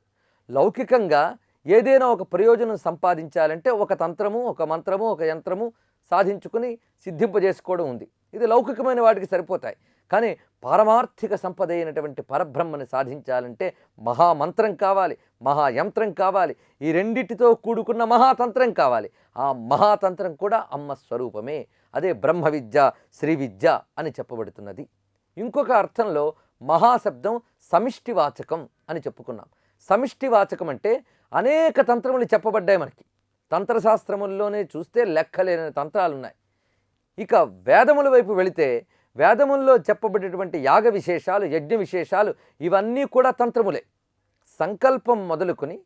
లౌకికంగా ఏదైనా ఒక ప్రయోజనం సంపాదించాలంటే ఒక తంత్రము, ఒక మంత్రము, ఒక యంత్రము సాధించుకుని సిద్ధింపజేసుకోవడం ఉంది. ఇది లౌకికమైన వాటికి సరిపోతాయి. కానీ పారమార్థిక సంపద అయినటువంటి పరబ్రహ్మని సాధించాలంటే మహామంత్రం కావాలి, మహాయంత్రం కావాలి, ఈ రెండిటితో కూడుకున్న మహాతంత్రం కావాలి. ఆ మహాతంత్రం కూడా అమ్మ స్వరూపమే. అదే బ్రహ్మ విద్య, శ్రీ విద్య అని చెప్పబడుతున్నది. ఇంకొక అర్థంలో మహాశబ్దం సమిష్టివాచకం అని చెప్పుకున్నాం. సమిష్టివాచకం అంటే అనేక తంత్రములు చెప్పబడ్డాయి మనకి. తంత్రశాస్త్రముల్లోనే చూస్తే లెక్కలేని తంత్రాలు ఉన్నాయి. ఇక వేదముల వైపు వెళితే వేదముల్లో చెప్పబడేటువంటి యాగ విశేషాలు, యజ్ఞ విశేషాలు ఇవన్నీ కూడా తంత్రములే. సంకల్పం మొదలుకొని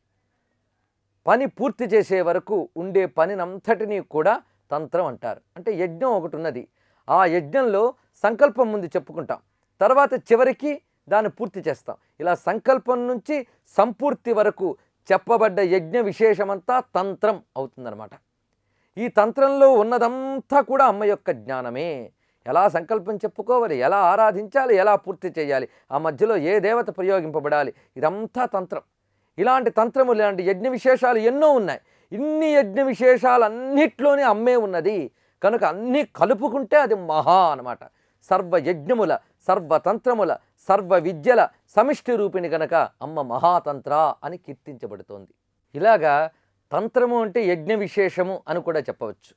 పని పూర్తి చేసే వరకు ఉండే పనినంతటినీ కూడా తంత్రం అంటారు. అంటే యజ్ఞం ఒకటి ఉన్నది, ఆ యజ్ఞంలో సంకల్పం ముందు చెప్పుకుంటాం, తర్వాత చివరికి దాన్ని పూర్తి చేస్తాం. ఇలా సంకల్పం నుంచి సంపూర్తి వరకు చెప్పబడ్డ యజ్ఞ విశేషమంతా తంత్రం అవుతుందన్నమాట. ఈ తంత్రంలో ఉన్నదంతా కూడా అమ్మ యొక్క జ్ఞానమే. ఎలా సంకల్పం చెప్పుకోవాలి, ఎలా ఆరాధించాలి, ఎలా పూర్తి చేయాలి, ఆ మధ్యలో ఏ దేవత ప్రయోగింపబడాలి, ఇదంతా తంత్రం. ఇలాంటి తంత్రములు, ఇలాంటి యజ్ఞ విశేషాలు ఎన్నో ఉన్నాయి. ఇన్ని యజ్ఞ విశేషాలన్నిట్లోనే అమ్మే ఉన్నది కనుక అన్నీ కలుపుకుంటే అది మహా అన్నమాట. సర్వ యజ్ఞముల, సర్వతంత్రముల, సర్వ విద్యల సమిష్టి రూపిణి కనుక అమ్మ మహాతంత్ర అని కీర్తించబడుతోంది. ఇలాగా తంత్రము అంటే యజ్ఞ విశేషము అని కూడా చెప్పవచ్చు.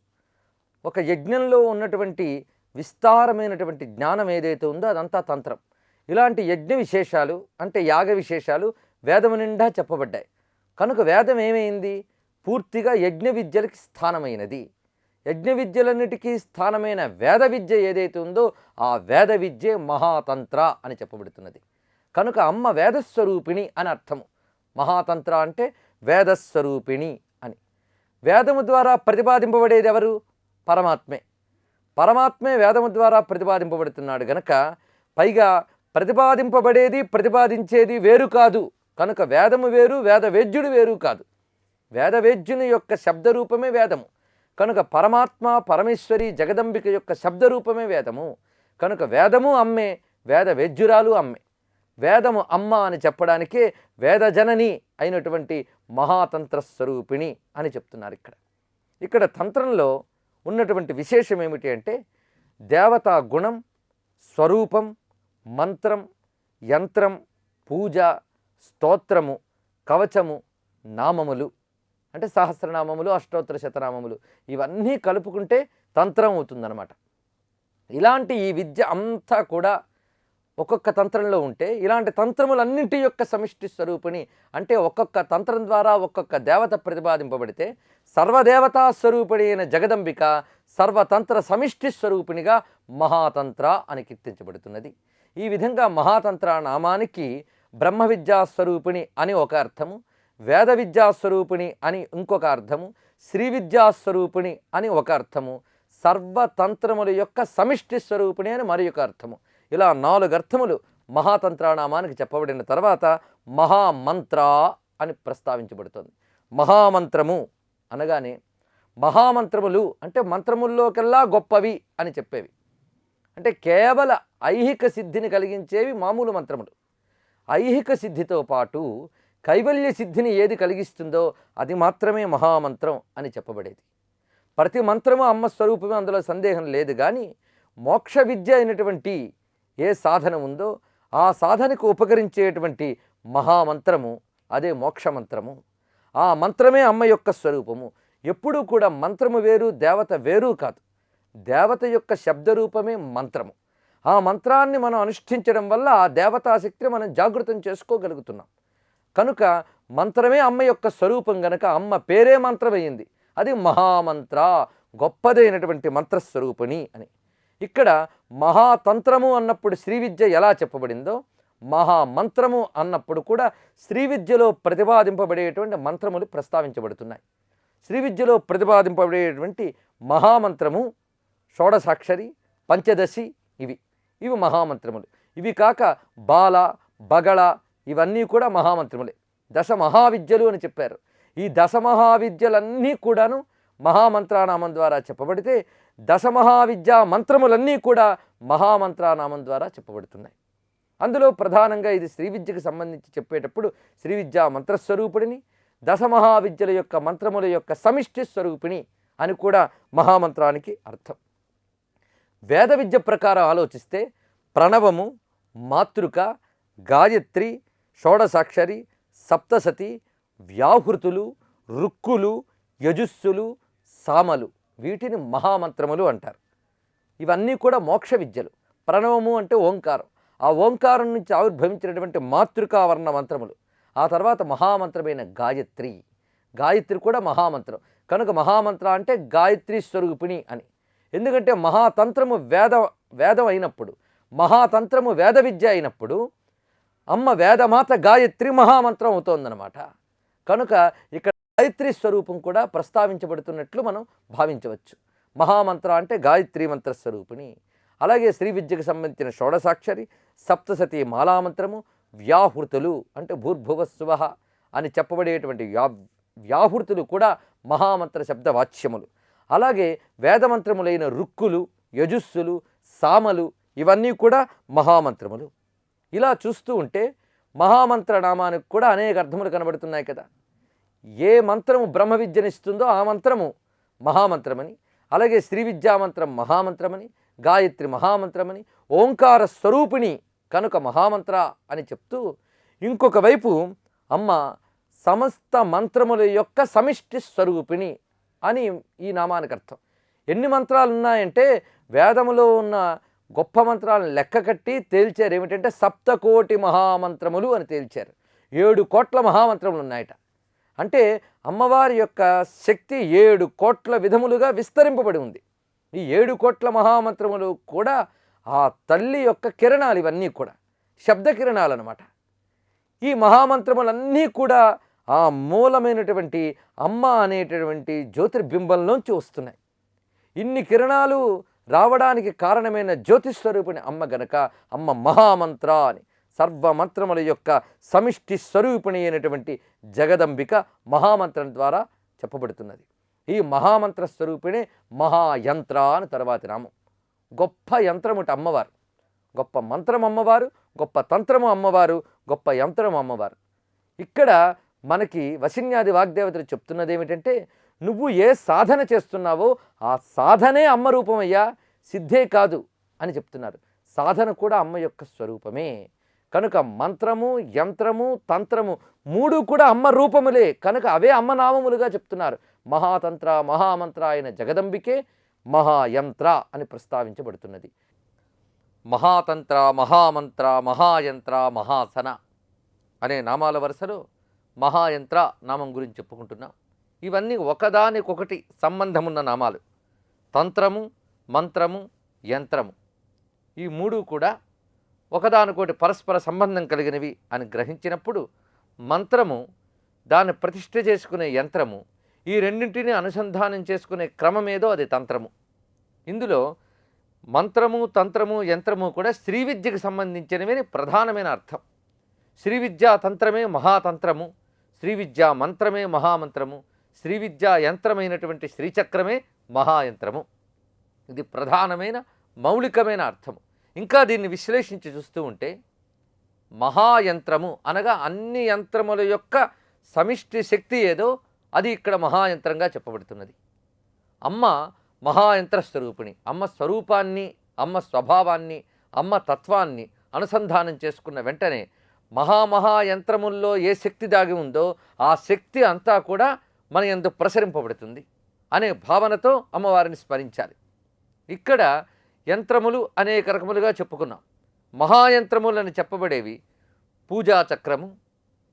ఒక యజ్ఞంలో ఉన్నటువంటి విస్తారమైనటువంటి జ్ఞానం ఏదైతే ఉందో అదంతా తంత్రం. ఇలాంటి యజ్ఞ విశేషాలు అంటే యాగ విశేషాలు వేదము నిండా చెప్పబడ్డాయి కనుక వేదం ఏమైంది, పూర్తిగా యజ్ఞ విద్యలకి స్థానమైనది. యజ్ఞ విద్యలన్నిటికీ స్థానమైన వేద విద్య ఏదైతే ఉందో ఆ వేద విద్యే మహాతంత్ర అని చెప్పబడుతున్నది. కనుక అమ్మ వేదస్వరూపిణి అని అర్థము. మహాతంత్ర అంటే వేదస్వరూపిణి అని. వేదము ద్వారా ప్రతిపాదింపబడేది ఎవరు? పరమాత్మే. పరమాత్మే వేదము ద్వారా ప్రతిపాదింపబడుతున్నాడు గనక, పైగా ప్రతిపాదింపబడేది ప్రతిపాదించేది వేరు కాదు కనుక వేదము వేరు, వేదవేద్యుడు వేరు కాదు. వేదవేద్యుని యొక్క శబ్దరూపమే వేదము కనుక పరమాత్మ, పరమేశ్వరి, జగదంబిక యొక్క శబ్దరూపమే వేదము కనుక వేదము అమ్మే, వేదవేద్యురాలు అమ్మే. వేదము అమ్మ అని చెప్పడానికే వేదజనని అయినటువంటి మహాతంత్ర స్వరూపిణి అని చెప్తున్నారు. ఇక్కడ తంత్రంలో ఉన్నటువంటి విశేషం ఏమిటి అంటే దేవతా గుణం, స్వరూపం, మంత్రం, యంత్రం, పూజ, స్తోత్రము, కవచము, నామములు అంటే సహస్రనామములు, అష్టోత్తర శతనామములు, ఇవన్నీ కలుపుకుంటే తంత్రం అవుతుందన్నమాట. ఇలాంటి ఈ విద్య అంతా కూడా ఒక్కొక్క తంత్రంలో ఉంటే ఇలాంటి తంత్రములన్నింటి యొక్క సమిష్టి స్వరూపిణి అంటే ఒక్కొక్క తంత్రం ద్వారా ఒక్కొక్క దేవత ప్రతిపాదింపబడితే సర్వదేవతా స్వరూపిణి అయిన జగదంబిక సర్వతంత్ర సమిష్టి స్వరూపిణిగా మహాతంత్ర అని కీర్తించబడుతున్నది. ఈ విధంగా మహాతంత్ర నామానికి బ్రహ్మ విద్యా స్వరూపిణి అని ఒక అర్థము, వేద విద్యాస్వరూపిణి అని ఇంకొక అర్థము, శ్రీ విద్యాస్వరూపిణి అని ఒక అర్థము, సర్వతంత్రముల యొక్క సమిష్టి స్వరూపిణి అని మరి ఒక అర్థము. ఇలా 4 అర్థములు మహాతంత్రానామానికి చెప్పబడిన తర్వాత మహామంత్ర అని ప్రస్తావించబడుతుంది. మహామంత్రము అనగానే మహామంత్రములు అంటే మంత్రముల్లోకెల్లా గొప్పవి అని చెప్పేవి. అంటే కేవల ఐహిక సిద్ధిని కలిగించేవి మామూలు మంత్రములు. ఐహిక సిద్ధితో పాటు కైవల్య సిద్ధిని ఏది కలిగిస్తుందో అది మాత్రమే మహామంత్రం అని చెప్పబడేది. ప్రతి మంత్రము అమ్మ స్వరూపమే, అందులో సందేహం లేదు. కానీ మోక్ష విద్య అయినటువంటి ఏ సాధన ఉందో ఆ సాధనకు ఉపకరించేటువంటి మహామంత్రము అదే మోక్షమంత్రము. ఆ మంత్రమే అమ్మ యొక్క స్వరూపము. ఎప్పుడూ కూడా మంత్రము వేరు, దేవత వేరు కాదు. దేవత యొక్క శబ్దరూపమే మంత్రము. ఆ మంత్రాన్ని మనం అనుష్ఠించడం వల్ల ఆ దేవతాశక్తిని మనం జాగృతం చేసుకోగలుగుతున్నాం. కనుక మంత్రమే అమ్మ యొక్క స్వరూపం గనక అమ్మ పేరే మంత్రమైంది. అది మహామంత్ర, గొప్పదైనటువంటి మంత్రస్వరూపిణి అని. ఇక్కడ మహాతంత్రము అన్నప్పుడు శ్రీ విద్య ఎలా చెప్పబడిందో మహామంత్రము అన్నప్పుడు కూడా శ్రీ విద్యలో ప్రతిపాదింపబడేటువంటి మంత్రములు ప్రస్తావించబడుతున్నాయి. శ్రీ విద్యలో ప్రతిపాదింపబడేటువంటి మహామంత్రము షోడశాక్షరి, పంచదశి, ఇవి మహామంత్రములు. ఇవి కాక బాల, బగళ ఇవన్నీ కూడా మహామంత్రములే. దశ మహావిద్యలు అని చెప్పారు. ఈ దశ మహావిద్యలన్నీ కూడాను మహామంత్రానామం ద్వారా చెప్పబడితే దశ మహావిద్యా మంత్రములన్నీ కూడా మహామంత్రానామం ద్వారా చెప్పబడుతున్నాయి. అందులో ప్రధానంగా ఇది శ్రీ విద్యకు సంబంధించి చెప్పేటప్పుడు శ్రీ విద్యా మంత్రస్వరూపిణిని, దశ మహావిద్యల యొక్క మంత్రముల యొక్క సమిష్టి స్వరూపిణి అని కూడా మహామంత్రానికి అర్థం. వేద విద్య ప్రకారం ఆలోచిస్తే ప్రణవము, మాతృక, గాయత్రి, షోడశాక్షరి, సప్తసతి, వ్యాహృతులు, రుక్కులు, యజుస్సులు, సామలు వీటిని మహామంత్రములు అంటారు. ఇవన్నీ కూడా మోక్ష విద్యలు. ప్రణవము అంటే ఓంకారం, ఆ ఓంకారం నుంచి ఆవిర్భవించినటువంటి మాతృకావర్ణ మంత్రములు. ఆ తర్వాత మహామంత్రమైన గాయత్రి కూడా మహామంత్రం కనుక మహామంత్ర అంటే గాయత్రి స్వరూపిణి అని. ఎందుకంటే మహాతంత్రము వేదం అయినప్పుడు, మహాతంత్రము వేద విద్య అయినప్పుడు అమ్మ వేదమాత గాయత్రి మహామంత్రం అవుతోందన్నమాట. కనుక ఇక్కడ గాయత్రి స్వరూపం కూడా ప్రస్తావించబడుతున్నట్లు మనం భావించవచ్చు. మహామంత్ర అంటే గాయత్రి మంత్ర స్వరూపిణి. అలాగే శ్రీ విద్యకు సంబంధించిన షోడసాక్షరి, సప్తసతి మాలామంత్రము, వ్యాహృతులు అంటే భూర్భువస్సువః అని చెప్పబడేటువంటి వ్యాహృతులు కూడా మహామంత్ర శబ్దవాచ్యములు. అలాగే వేదమంత్రములైన రుక్కులు, యజుస్సులు, సామలు ఇవన్నీ కూడా మహామంత్రములు. ఇలా చూస్తూ ఉంటే మహామంత్ర నామానికి కూడా అనేక అర్థములు కనబడుతున్నాయి కదా. ఏ మంత్రము బ్రహ్మ విద్యనిస్తుందో ఆ మంత్రము మహామంత్రమని, అలాగే శ్రీ విద్యామంత్రం మహామంత్రమని, గాయత్రి మహామంత్రమని, ఓంకార స్వరూపిణి కనుక మహామంత్ర అని చెప్తూ, ఇంకొక వైపు అమ్మ సమస్త మంత్రముల యొక్క సమిష్టి స్వరూపిణి అని ఈ నామానికి అర్థం. ఎన్ని మంత్రాలు ఉన్నాయంటే వేదములో ఉన్న గొప్ప మంత్రాలను లెక్క కట్టి తేల్చారు. ఏమిటంటే సప్తకోటి మహామంత్రములు అని తేల్చారు. 7 కోట్ల మహామంత్రములు ఉన్నాయట. అంటే అమ్మవారి యొక్క శక్తి 7 కోట్ల విధములుగా విస్తరింపబడి ఉంది. ఈ 7 కోట్ల మహామంత్రములు కూడా ఆ తల్లి యొక్క కిరణాలు, ఇవన్నీ కూడా శబ్ద కిరణాలు అన్నమాట. ఈ మహామంత్రములన్నీ కూడా ఆ మూలమైనటువంటి అమ్మ అనేటటువంటి జ్యోతిర్బింబంలోంచి వస్తున్నాయి. ఇన్ని కిరణాలు రావడానికి కారణమైన జ్యోతిస్వరూపిణి అమ్మ గనక అమ్మ మహామంత్ర అని, సర్వమంత్రముల యొక్క సమిష్టి స్వరూపిణి అయినటువంటి జగదంబిక మహామంత్రం ద్వారా చెప్పబడుతున్నది. ఈ మహామంత్ర స్వరూపిణి మహాయంత్ర అని తర్వాతి నామం. గొప్ప యంత్రముట అమ్మవారు, గొప్ప మంత్రం అమ్మవారు, గొప్ప తంత్రము అమ్మవారు, గొప్ప యంత్రము అమ్మవారు. ఇక్కడ మనకి వశిన్యాది వాగ్దేవతలు చెప్తున్నది ఏమిటంటే, నువ్వు ఏ సాధన చేస్తున్నావో ఆ సాధనే అమ్మ రూపమయ్యా, సిద్ధే కాదు అని చెప్తున్నారు. సాధన కూడా అమ్మ యొక్క స్వరూపమే కనుక మంత్రము, యంత్రము, తంత్రము 3 కూడా అమ్మ రూపములే కనుక అవే అమ్మ నామములుగా చెప్తున్నారు. మహాతంత్ర మహామంత్ర అయిన జగదంబికే మహాయంత్ర అని ప్రస్తావించబడుతున్నది. మహాతంత్ర, మహామంత్ర, మహాయంత్ర, మహాసన అనే నామాల వరుసలో మహాయంత్ర నామం గురించి చెప్పుకుంటున్నాం. ఇవన్నీ ఒకదానికొకటి సంబంధమున్న నామాలు. తంత్రము, మంత్రము, యంత్రము ఈ 3 కూడా ఒకదానికొకటి పరస్పర సంబంధం కలిగినవి అని గ్రహించినప్పుడు మంత్రము దాన్ని ప్రతిష్ఠ చేసుకునే యంత్రము, ఈ రెండింటిని అనుసంధానం చేసుకునే క్రమమేదో అది తంత్రము. ఇందులో మంత్రము, తంత్రము, యంత్రము కూడా శ్రీ విద్యకు సంబంధించినవి ప్రధానమైన అర్థం. శ్రీ విద్యా తంత్రమే మహాతంత్రము, శ్రీ విద్యా మంత్రమే మహామంత్రము, శ్రీ విద్యా యంత్రమైనటువంటి శ్రీచక్రమే మహాయంత్రము. ఇది ప్రధానమైన మౌలికమైన అర్థము. ఇంకా దీన్ని విశ్లేషించి చూస్తూ ఉంటే మహాయంత్రము అనగా అన్ని యంత్రముల యొక్క సమిష్టి శక్తి ఏదో అది ఇక్కడ మహాయంత్రంగా చెప్పబడుతున్నది. అమ్మ మహాయంత్ర స్వరూపిణి. అమ్మ స్వరూపాన్ని, అమ్మ స్వభావాన్ని, అమ్మ తత్వాన్ని అనుసంధానం చేసుకున్న వెంటనే మహాయంత్రముల్లో ఏ శక్తి దాగి ఉందో ఆ శక్తి అంతా కూడా మన యందు ప్రసరింపబడుతుంది అనే భావనతో అమ్మవారిని స్మరించాలి. ఇక్కడ యంత్రములు అనేక రకములుగా చెప్పుకున్నాం. మహాయంత్రములని చెప్పబడేవి పూజాచక్రము,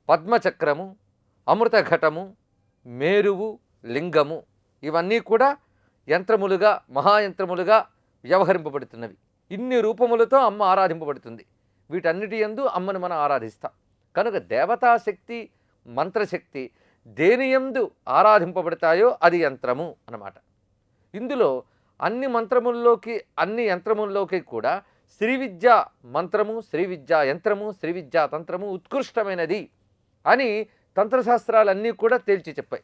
పద్మచక్రము, అమృతఘటము, మేరువు, లింగము ఇవన్నీ కూడా యంత్రములుగా మహాయంత్రములుగా వ్యవహరింపబడుతున్నవి. ఇన్ని రూపములతో అమ్మ ఆరాధింపబడుతుంది. వీటన్నిటి యందు అమ్మను మనం ఆరాధిస్తాం కనుక దేవతాశక్తి, మంత్రశక్తి దేని యందు ఆరాధింపబడతాయో అది యంత్రము అన్నమాట. ఇందులో అన్ని మంత్రముల్లోకి, అన్ని యంత్రముల్లోకి కూడా శ్రీ విద్యా మంత్రము, శ్రీ విద్యా యంత్రము, శ్రీ విద్యా తంత్రము ఉత్కృష్టమైనది అని తంత్రశాస్త్రాలన్నీ కూడా తేల్చి చెప్పాయి.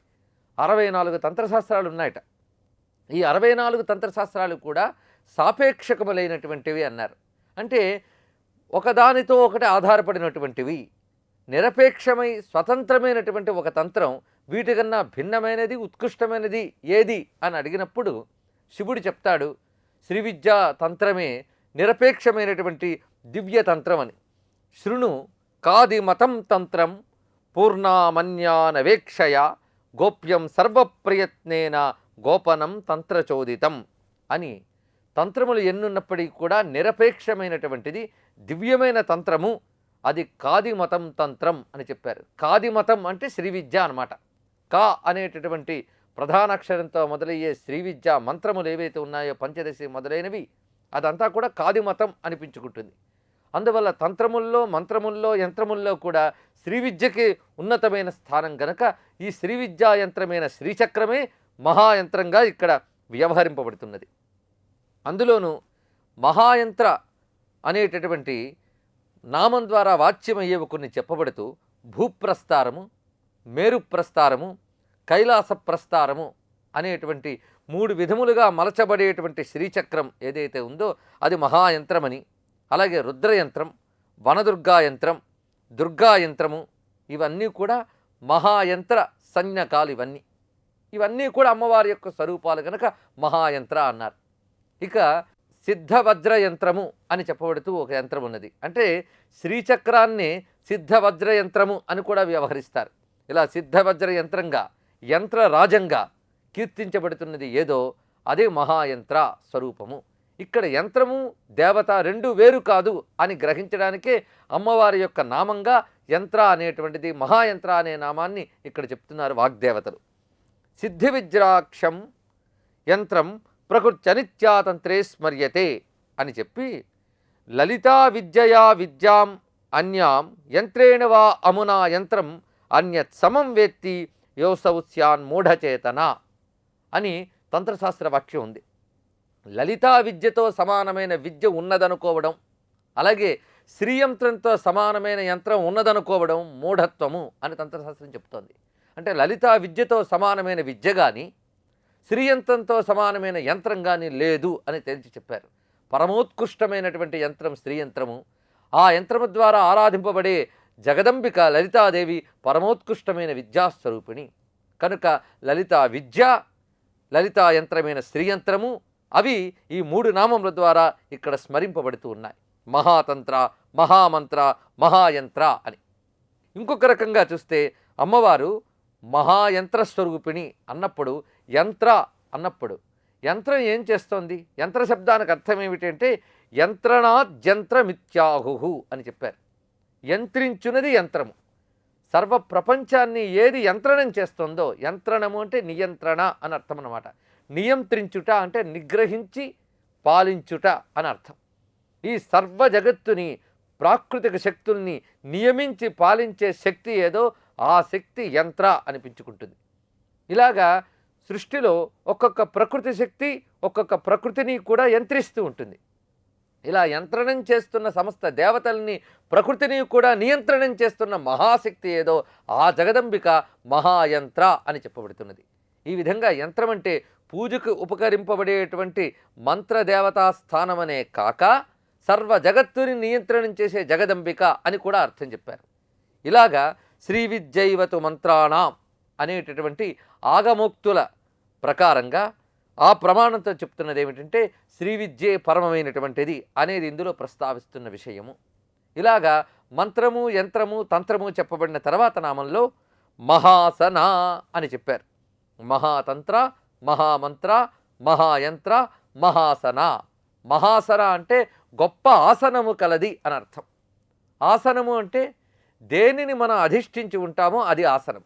64 తంత్రశాస్త్రాలు ఉన్నాయట. ఈ 64 తంత్రశాస్త్రాలు కూడా సాపేక్షకములైనటువంటివి అన్నారు. అంటే ఒకదానితో ఒకటి ఆధారపడినటువంటివి, నిరపేక్షమై స్వతంత్రమైనటువంటి ఒక తంత్రం వీటికన్నా భిన్నమైనది, ఉత్కృష్టమైనది ఏది అని అడిగినప్పుడు శివుడు చెప్తాడు శ్రీ విద్యా తంత్రమే నిరపేక్షమైనటువంటి దివ్య తంత్రం అని. శృణు కాదిమతం తంత్రం పూర్ణామన్యానవేక్షయ గోప్యం సర్వప్రయత్నేన గోపనం తంత్రచోదితం అని. తంత్రములు ఎన్నున్నప్పటికీ కూడా నిరపేక్షమైనటువంటిది దివ్యమైన తంత్రము అది కాదిమతం తంత్రం అని చెప్పారు. కాదిమతం అంటే శ్రీ విద్య అనమాట. కా అనేటటువంటి ప్రధాన అక్షరంతో మొదలయ్యే శ్రీ విద్యా మంత్రములు ఏవైతే ఉన్నాయో పంచదశి మొదలైనవి అదంతా కూడా కాదిమతం అనిపించుకుంటుంది. అందువల్ల తంత్రముల్లో, మంత్రముల్లో, యంత్రముల్లో కూడా శ్రీ విద్యకి ఉన్నతమైన స్థానం గనక ఈ శ్రీ విద్యా యంత్రమైన శ్రీచక్రమే మహాయంత్రంగా ఇక్కడ వ్యవహరింపబడుతున్నది. అందులోనూ మహాయంత్ర అనేటటువంటి నామం ద్వారా వాచ్యమయ్యేవి కొన్ని చెప్పబడుతూ భూప్రస్థారము, మేరుప్రస్థారము, కైలాస ప్రస్థారము అనేటువంటి 3 విధములుగా మలచబడేటువంటి శ్రీచక్రం ఏదైతే ఉందో అది మహాయంత్రమని, అలాగే రుద్రయంత్రం, వనదుర్గా యంత్రం, దుర్గా యంత్రము ఇవన్నీ కూడా మహాయంత్ర సంజ్ఞకాలు. ఇవన్నీ కూడా అమ్మవారి యొక్క స్వరూపాలు కనుక మహాయంత్ర అన్నారు. ఇక సిద్ధవజ్ర యంత్రము అని చెప్పబడుతూ ఒక యంత్రం ఉన్నది. అంటే శ్రీచక్రాన్ని సిద్ధవజ్ర యంత్రము అని కూడా వ్యవహరిస్తారు. ఇలా సిద్ధవజ్ర యంత్రంగా, యంత్రరాజంగా కీర్తించబడుతున్నది ఏదో అదే మహాయంత్ర స్వరూపము. ఇక్కడ యంత్రము దేవత 2 వేరు కాదు అని గ్రహించడానికే అమ్మవారి యొక్క నామంగా యంత్ర అనేటువంటిది, మహాయంత్ర అనే నామాన్ని ఇక్కడ చెప్తున్నారు వాగ్దేవతలు. సిద్ధి విజ్రాక్షం యంత్రం ప్రకృత్యనిత్యాతంత్రే స్మర్యతే అని చెప్పి, లలితా విద్యయా విద్యాం అన్యాం యంత్రేణ వా అమునా యంత్రం అన్యత్ సమం వేత్తి యోసౌ స్యాన్ మూఢచేతన అని తంత్రశాస్త్ర వాక్యం ఉంది. లలితా విద్యతో సమానమైన విద్య ఉన్నదనుకోవడం, అలాగే శ్రీయంత్రంతో సమానమైన యంత్రం ఉన్నదనుకోవడం మూఢత్వము అని తంత్రశాస్త్రం చెప్తోంది. అంటే లలితా విద్యతో సమానమైన విద్య కానీ, శ్రీయంత్రంతో సమానమైన యంత్రం కానీ లేదు అని తేల్చి చెప్పారు. పరమోత్కృష్టమైనటువంటి యంత్రం శ్రీయంత్రము. ఆ యంత్రము ద్వారా ఆరాధింపబడే జగదంబిక లలితాదేవి పరమోత్కృష్టమైన విద్యాస్వరూపిణి కనుక లలితా విద్య, లలితా యంత్రమైన శ్రీయంత్రము అవి ఈ 3 నామముల ద్వారా ఇక్కడ స్మరింపబడుతూ ఉన్నాయి. మహాతంత్ర, మహామంత్ర, మహాయంత్ర అని. ఇంకొక రకంగా చూస్తే అమ్మవారు మహాయంత్ర స్వరూపిణి అన్నప్పుడు, యంత్ర అన్నప్పుడు యంత్రం ఏం చేస్తోంది? యంత్ర శబ్దానికి అర్థం ఏమిటంటే యంత్రణాద్యంత్రమిత్యాహు అని చెప్పారు. యంత్రించున్నది యంత్రము. సర్వ ప్రపంచాన్ని ఏది యంత్రణం చేస్తుందో, యంత్రణము అంటే నియంత్రణ అని అర్థం అన్నమాట. నియంత్రించుట అంటే నిగ్రహించి పాలించుట అని అర్థం. ఈ సర్వ జగత్తుని, ప్రాకృతిక శక్తుల్ని నియమించి పాలించే శక్తి ఏదో ఆ శక్తి యంత్ర అనిపించుకుంటుంది. ఇలాగా సృష్టిలో ఒక్కొక్క ప్రకృతి శక్తి ఒక్కొక్క ప్రకృతిని కూడా యంత్రిస్తూ ఉంటుంది. ఇలా యంత్రణం చేస్తున్న సమస్త దేవతల్ని, ప్రకృతిని కూడా నియంత్రణం చేస్తున్న మహాశక్తి ఏదో ఆ జగదంబిక మహాయంత్ర అని చెప్పబడుతున్నది. ఈ విధంగా యంత్రం అంటే పూజకు ఉపకరింపబడేటువంటి మంత్రదేవతా స్థానమనే కాక సర్వ జగత్తుని నియంత్రణం చేసే జగదంబిక అని కూడా అర్థం చెప్పారు. ఇలాగా శ్రీ విద్యైవతు మంత్రాణం అనేటటువంటి ఆగమోక్తుల ప్రకారంగా ఆ ప్రమాణంతో చెప్తున్నది ఏమిటంటే శ్రీ విద్యే పరమమైనటువంటిది అనేది ఇందులో ప్రస్తావిస్తున్న విషయము. ఇలాగా మంత్రము, యంత్రము, తంత్రము చెప్పబడిన తర్వాత నామంలో మహాసన అని చెప్పారు. మహాతంత్ర, మహామంత్ర, మహాయంత్ర, మహాసన. మహాసన అంటే గొప్ప ఆసనము కలది అని అర్థం. ఆసనము అంటే దేనిని మనం అధిష్ఠించి ఉంటామో అది ఆసనం.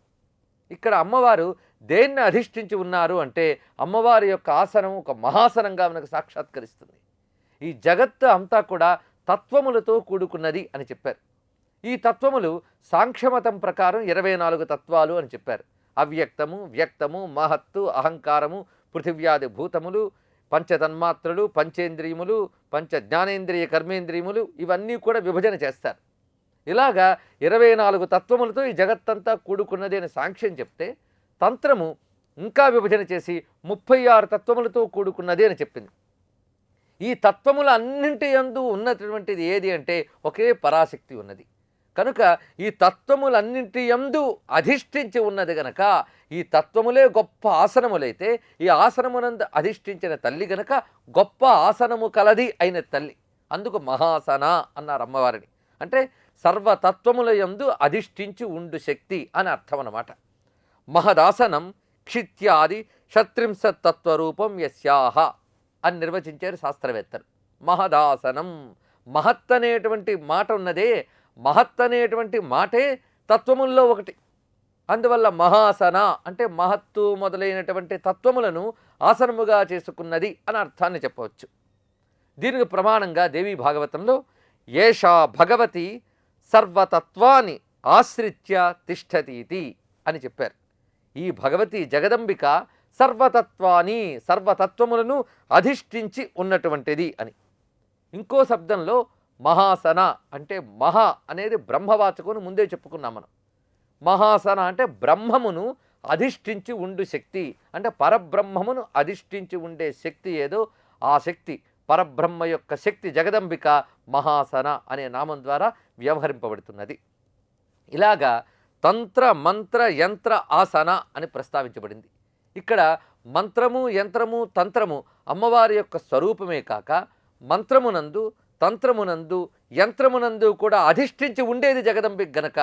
ఇక్కడ అమ్మవారు దేన్ని అధిష్ఠించి ఉన్నారు అంటే అమ్మవారి యొక్క ఆసనం ఒక మహాసనంగా మనకు సాక్షాత్కరిస్తుంది. ఈ జగత్తు అంతా కూడా తత్వములతో కూడుకున్నది అని చెప్పారు. ఈ తత్వములు సాంఖ్యమతం ప్రకారం 24 తత్వాలు అని చెప్పారు. అవ్యక్తము, వ్యక్తము, మహత్తు, అహంకారము, పృథివ్యాది భూతములు, పంచతన్మాత్రలు, పంచేంద్రియములు, పంచ జ్ఞానేంద్రియ కర్మేంద్రియములు ఇవన్నీ కూడా విభజన చేస్తారు. ఇలాగా 24 తత్వములతో ఈ జగత్తంతా కూడుకున్నది అని సాంఖ్యం చెప్తే, తంత్రము ఇంకా విభజన చేసి 36 తత్వములతో కూడుకున్నది అని చెప్పింది. ఈ తత్వముల అన్నింటి యందు ఉన్నటువంటిది ఏది అంటే ఒకే పరాశక్తి ఉన్నది. కనుక ఈ తత్వములన్నింటి యందు అధిష్ఠించి ఉన్నది గనక ఈ తత్వములే గొప్ప ఆసనములైతే ఈ ఆసనమునందు అధిష్ఠించిన తల్లి గనక గొప్ప ఆసనము కలది అయిన తల్లి. అందుకు మహాసన అన్నారు అమ్మవారిని. అంటే సర్వతత్వముల యందు అధిష్ఠించి ఉండు శక్తి అని అర్థం అన్నమాట. మహదాసనం క్షిత్యాది షట్త్రింశత్తత్వరూపం యస్యాహ అని నిర్వచించారు శాస్త్రవేత్తలు. మహదాసనం, మహత్ అనేటువంటి మాట ఉన్నదే, మహత్ అనేటువంటి మాటే తత్వముల్లో ఒకటి. అందువల్ల మహాసన అంటే మహత్తు మొదలైనటువంటి తత్వములను ఆసనముగా చేసుకున్నది అని అర్థాన్ని చెప్పవచ్చు. దీనికి ప్రమాణంగా దేవీ భాగవతంలో ఏషా భగవతి సర్వతత్వాన్ని ఆశ్రిత్య తిష్టతీతి అని చెప్పారు. ఈ భగవతి జగదంబిక సర్వతత్వాన్ని, సర్వతత్వములను అధిష్ఠించి ఉన్నటువంటిది అని. ఇంకో శబ్దంలో మహాసన అంటే మహా అనేది బ్రహ్మవాచకం ముందే చెప్పుకున్నాం మనం. మహాసన అంటే బ్రహ్మమును అధిష్ఠించి ఉండు శక్తి, అంటే పరబ్రహ్మమును అధిష్ఠించి ఉండే శక్తి ఏదో ఆ శక్తి, పరబ్రహ్మ యొక్క శక్తి జగదంబిక మహాసన అనే నామం ద్వారా వ్యవహరింపబడుతున్నది. ఇలాగా తంత్ర మంత్ర యంత్ర ఆసన అని ప్రస్తావించబడింది. ఇక్కడ మంత్రము, యంత్రము, తంత్రము అమ్మవారి యొక్క స్వరూపమే కాక మంత్రమునందు, తంత్రమునందు, యంత్రమునందు కూడా అధిష్ఠించి ఉండేది జగదంబిక గనక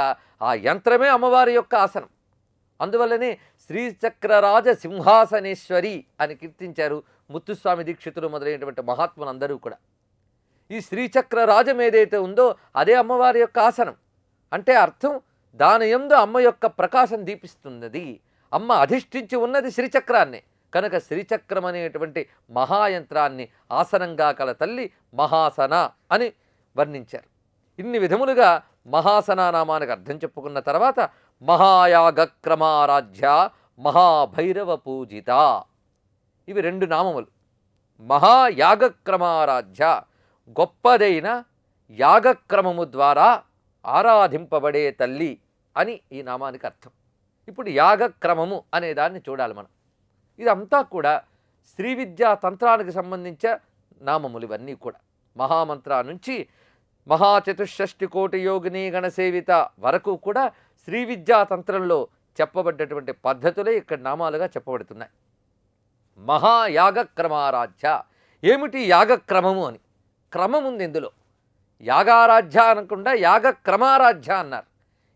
ఆ యంత్రమే అమ్మవారి యొక్క ఆసనం. అందువల్లనే శ్రీచక్రరాజ సింహాసనేశ్వరి అని కీర్తించారు ముత్తుస్వామి దీక్షితులు మొదలైనటువంటి మహాత్ములందరూ కూడా. ఈ శ్రీచక్రరాజం ఏదైతే ఉందో అదే అమ్మవారి యొక్క ఆసనం. అంటే అర్థం దాని యందు అమ్మ యొక్క ప్రకాశం దీపిస్తున్నది. అమ్మ అధిష్ఠించి ఉన్నది శ్రీచక్రాన్నే కనుక శ్రీచక్రం అనేటువంటి మహాయంత్రాన్ని ఆసనంగా కల తల్లి మహాసన అని వర్ణించారు. ఇన్ని విధములుగా మహాసన నామానికి అర్థం చెప్పుకున్న తర్వాత మహాయాగక్రమారాధ్య మహాభైరవ పూజిత, ఇవి రెండు నామములు. మహాయాగక్రమారాధ్య గొప్పదైన యాగక్రమము ద్వారా ఆరాధింపబడే తల్లి అని ఈ నామానికి అర్థం. ఇప్పుడు యాగక్రమము అనే దాన్ని చూడాలి మనం. ఇదంతా కూడా శ్రీ విద్యా తంత్రానికి సంబంధించిన నామములు. ఇవన్నీ కూడా మహామంత్ర నుంచి మహాచతుషష్టి కోటి యోగిని గణసేవిత వరకు కూడా శ్రీ విద్యా తంత్రంలో చెప్పబడ్డటువంటి పద్ధతులే ఇక్కడ నామాలుగా చెప్పబడుతున్నాయి. మహాయాగక్రమారాధ్య ఏమిటి యాగక్రమము అని క్రమం ఉంది ఇందులో. యాగారాధ్య అనకుండా యాగక్రమారాధ్య అన్నారు.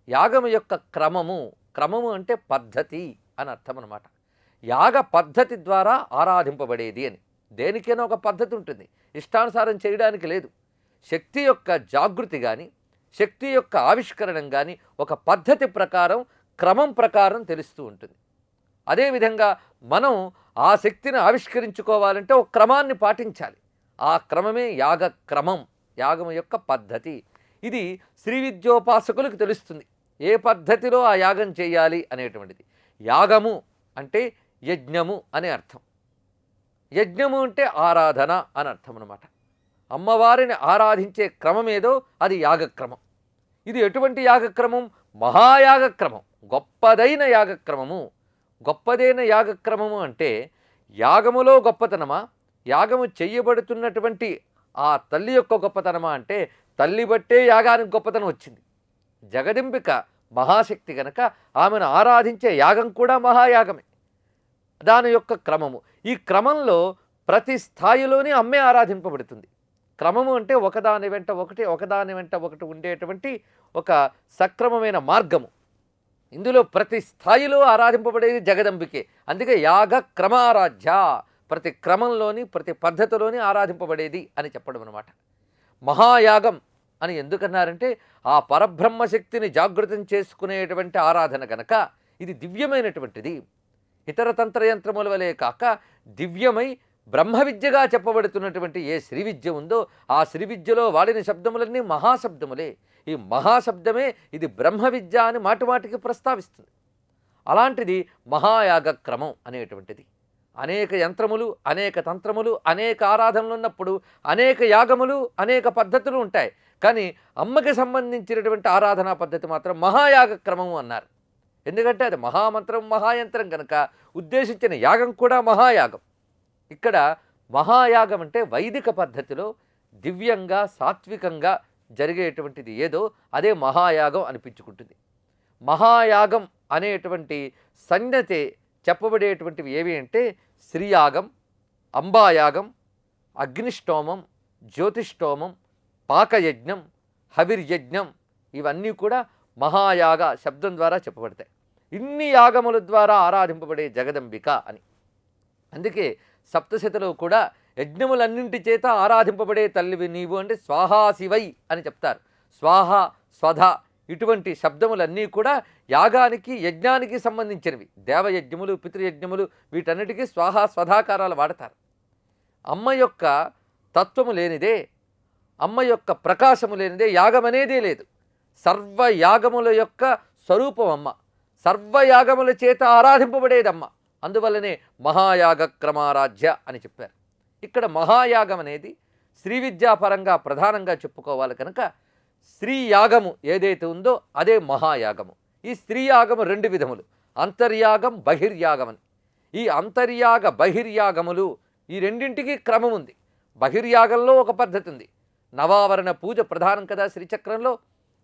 యాగము యొక్క క్రమము, క్రమము అంటే పద్ధతి అని అర్థం అన్నమాట. యాగ పద్ధతి ద్వారా ఆరాధింపబడేది అని. దేనికైనా ఒక పద్ధతి ఉంటుంది, ఇష్టానుసారం చేయడానికి లేదు. శక్తి యొక్క జాగృతి కానీ, శక్తి యొక్క ఆవిష్కరణం కానీ ఒక పద్ధతి ప్రకారం, క్రమం ప్రకారం తెలుస్తూ ఉంటుంది. అదేవిధంగా మనం ఆ శక్తిని ఆవిష్కరించుకోవాలంటే ఒక క్రమాన్ని పాటించాలి. ఆ క్రమమే యాగక్రమం, యాగము యొక్క పద్ధతి. ఇది శ్రీ విద్యోపాసకులకు తెలుస్తుంది ఏ పద్ధతిలో ఆ యాగం చేయాలి అనేటువంటిది. యాగము అంటే యజ్ఞము అనే అర్థం. యజ్ఞము అంటే ఆరాధన అని అర్థం అన్నమాట. అమ్మవారిని ఆరాధించే క్రమం ఏదో అది యాగక్రమం. ఇది ఎటువంటి యాగక్రమం? మహాయాగక్రమం, గొప్పదైన యాగక్రమము. గొప్పదైన యాగక్రమము అంటే యాగములో గొప్పతనమా, యాగము చెయ్యబడుతున్నటువంటి ఆ తల్లి యొక్క గొప్పతనమా అంటే తల్లి బట్టే యాగానికి గొప్పతనం వచ్చింది. జగదంబిక మహాశక్తి కనుక ఆమెను ఆరాధించే యాగం కూడా మహాయాగమే. దాని యొక్క క్రమము. ఈ క్రమంలో ప్రతి స్థాయిలోనే అమ్మే ఆరాధింపబడుతుంది. క్రమము అంటే ఒకదాని వెంట ఒకటి, ఒకదాని వెంట ఒకటి ఉండేటువంటి ఒక సక్రమమైన మార్గము. ఇందులో ప్రతి స్థాయిలో ఆరాధింపబడేది జగదంబికే. అందుకే యాగ క్రమారాధ్య, ప్రతి క్రమంలోని ప్రతి పద్ధతిలోని ఆరాధింపబడేది అని చెప్పడం అన్నమాట. మహాయాగం అని ఎందుకన్నారంటే ఆ పరబ్రహ్మశక్తిని జాగృతం చేసుకునేటువంటి ఆరాధన కనుక ఇది దివ్యమైనటువంటిది. ఇతర తంత్రయంత్రముల వలె కాక దివ్యమై బ్రహ్మ విద్యగా చెప్పబడుతున్నటువంటి ఏ శ్రీ విద్య ఉందో ఆ శ్రీ విద్యలో వాడిన శబ్దములన్నీ మహాశబ్దములే. ఈ మహాశబ్దమే ఇది బ్రహ్మ విద్య అని మాటిమాటికి ప్రస్తావిస్తుంది. అలాంటిది మహాయాగక్రమం అనేటువంటిది. అనేక యంత్రములు, అనేక తంత్రములు, అనేక ఆరాధనలు ఉన్నప్పుడు అనేక యాగములు, అనేక పద్ధతులు ఉంటాయి. కానీ అమ్మకి సంబంధించినటువంటి ఆరాధనా పద్ధతి మాత్రం మహాయాగక్రమము అన్నారు. ఎందుకంటే అది మహామంత్రం, మహాయంత్రం కనుక ఉద్దేశించిన యాగం కూడా మహాయాగం. ఇక్కడ మహాయాగం అంటే వైదిక పద్ధతిలో దివ్యంగా, సాత్వికంగా జరిగేటువంటిది ఏదో అదే మహాయాగం అనిపించుకుంటుంది. మహాయాగం అనేటువంటి సంజ్ఞతే చెప్పబడేటువంటివి ఏవి అంటే శ్రీయాగం, అంబాయాగం, అగ్నిష్టోమం, జ్యోతిష్టోమం, పాకయజ్ఞం, హవిర్యజ్ఞం, ఇవన్నీ కూడా మహాయాగ శబ్దం ద్వారా చెప్పబడతాయి. ఇన్ని యాగముల ద్వారా ఆరాధింపబడే జగదంబిక అని. అందుకే సప్తశతిలో కూడా యజ్ఞములన్నింటి చేత ఆరాధింపబడే తల్లివి నీవు అంటే స్వాహాశివై అని చెప్తారు. స్వాహ, స్వధ ఇటువంటి శబ్దములన్నీ కూడా యాగానికి, యజ్ఞానికి సంబంధించినవి. దేవయజ్ఞములు, పితృయజ్ఞములు వీటన్నిటికీ స్వాహ, స్వధాకారాలు వాడతారు. అమ్మ యొక్క తత్వము లేనిదే, అమ్మ యొక్క ప్రకాశము లేనిదే యాగం అనేదే లేదు. సర్వయాగముల యొక్క స్వరూపం అమ్మ, సర్వయాగముల చేత ఆరాధింపబడేదమ్మ. అందువల్లనే మహాయాగ క్రమారాధ్య అని చెప్పారు. ఇక్కడ మహాయాగం అనేది శ్రీ విద్యాపరంగా ప్రధానంగా చెప్పుకోవాలి కనుక స్త్రీ యాగము ఏదైతే ఉందో అదే మహాయాగము. ఈ స్త్రీ యాగము రెండు విధములు, అంతర్యాగం బహిర్యాగం అని. ఈ అంతర్యాగ బహిర్యాగములు ఈ రెండింటికి క్రమం ఉంది. బహిర్యాగంలో ఒక పద్ధతి ఉంది. నవావరణ పూజ ప్రధానం కదా శ్రీచక్రంలో.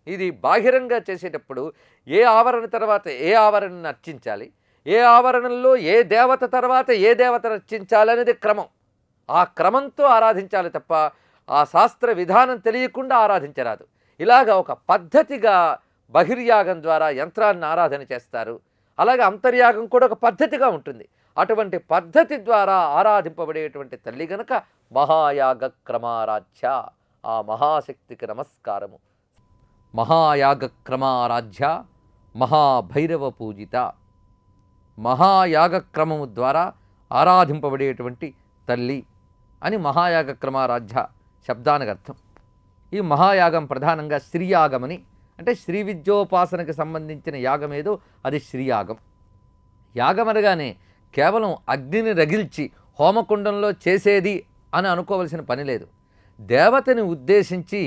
ఇది బాహిరంగా చేసేటప్పుడు ఏ ఆవరణ తర్వాత ఏ ఆవరణను అర్చించాలి, ఏ ఆవరణంలో ఏ దేవత తర్వాత ఏ దేవతను అర్చించాలి అనేది క్రమం. ఆ క్రమంతో ఆరాధించాలి తప్ప ఆ శాస్త్ర విధానం తెలియకుండా ఆరాధించరాదు. ఇలాగా ఒక పద్ధతిగా బహిర్యాగం ద్వారా యంత్రాన్ని ఆరాధన చేస్తారు. అలాగే అంతర్యాగం కూడా ఒక పద్ధతిగా ఉంటుంది. అటువంటి పద్ధతి ద్వారా ఆరాధింపబడేటువంటి తల్లి గనక మహాయాగ క్రమారాధ్య, ఆ మహాశక్తికి నమస్కారము. మహాయాగ క్రమారాధ్య మహాభైరవ పూజిత. మహాయాగ క్రమము ద్వారా ఆరాధింపబడేటువంటి తల్లి అని మహాయాగ క్రమారాధ్య శబ్దానికి అర్థం. ఈ మహాయాగం ప్రధానంగా శ్రీయాగమని, అంటే శ్రీ విద్యోపాసనకు సంబంధించిన యాగం ఏదో అది శ్రీయాగం. యాగం అనగానే కేవలం అగ్నిని రగిల్చి హోమకుండంలో చేసేది అని అనుకోవలసిన పని లేదు. దేవతని ఉద్దేశించి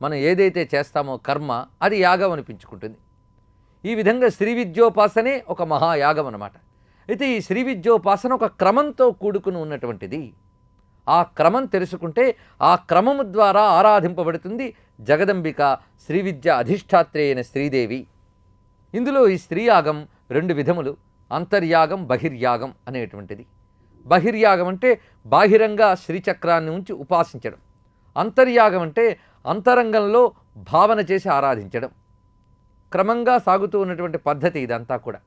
మనం ఏదైతే చేస్తామో కర్మ అది యాగం అనిపించుకుంటుంది. ఈ విధంగా శ్రీ విద్యోపాసనే ఒక మహాయాగం అన్నమాట. అయితే ఈ శ్రీ విద్యోపాసన ఒక క్రమంతో కూడుకుని ఉన్నటువంటిది. ఆ క్రమం తెలుసుకుంటే ఆ క్రమము ద్వారా ఆరాధింపబడుతుంది జగదంబిక శ్రీ విద్య అధిష్టాత్రి అయిన శ్రీదేవి. ఇందులో ఈ స్త్రీయాగం రెండు విధములు, అంతర్యాగం బహిర్యాగం అనేటువంటిది. బహిర్యాగం అంటే బాహిరంగా శ్రీచక్రాన్ని ఉంచి ఉపాసించడం. అంతర్యాగం అంటే అంతరంగంలో భావన చేసి ఆరాధించడం. క్రమంగా సాగుతూ ఉన్నటువంటి పద్ధతి ఇదంతా కూడా.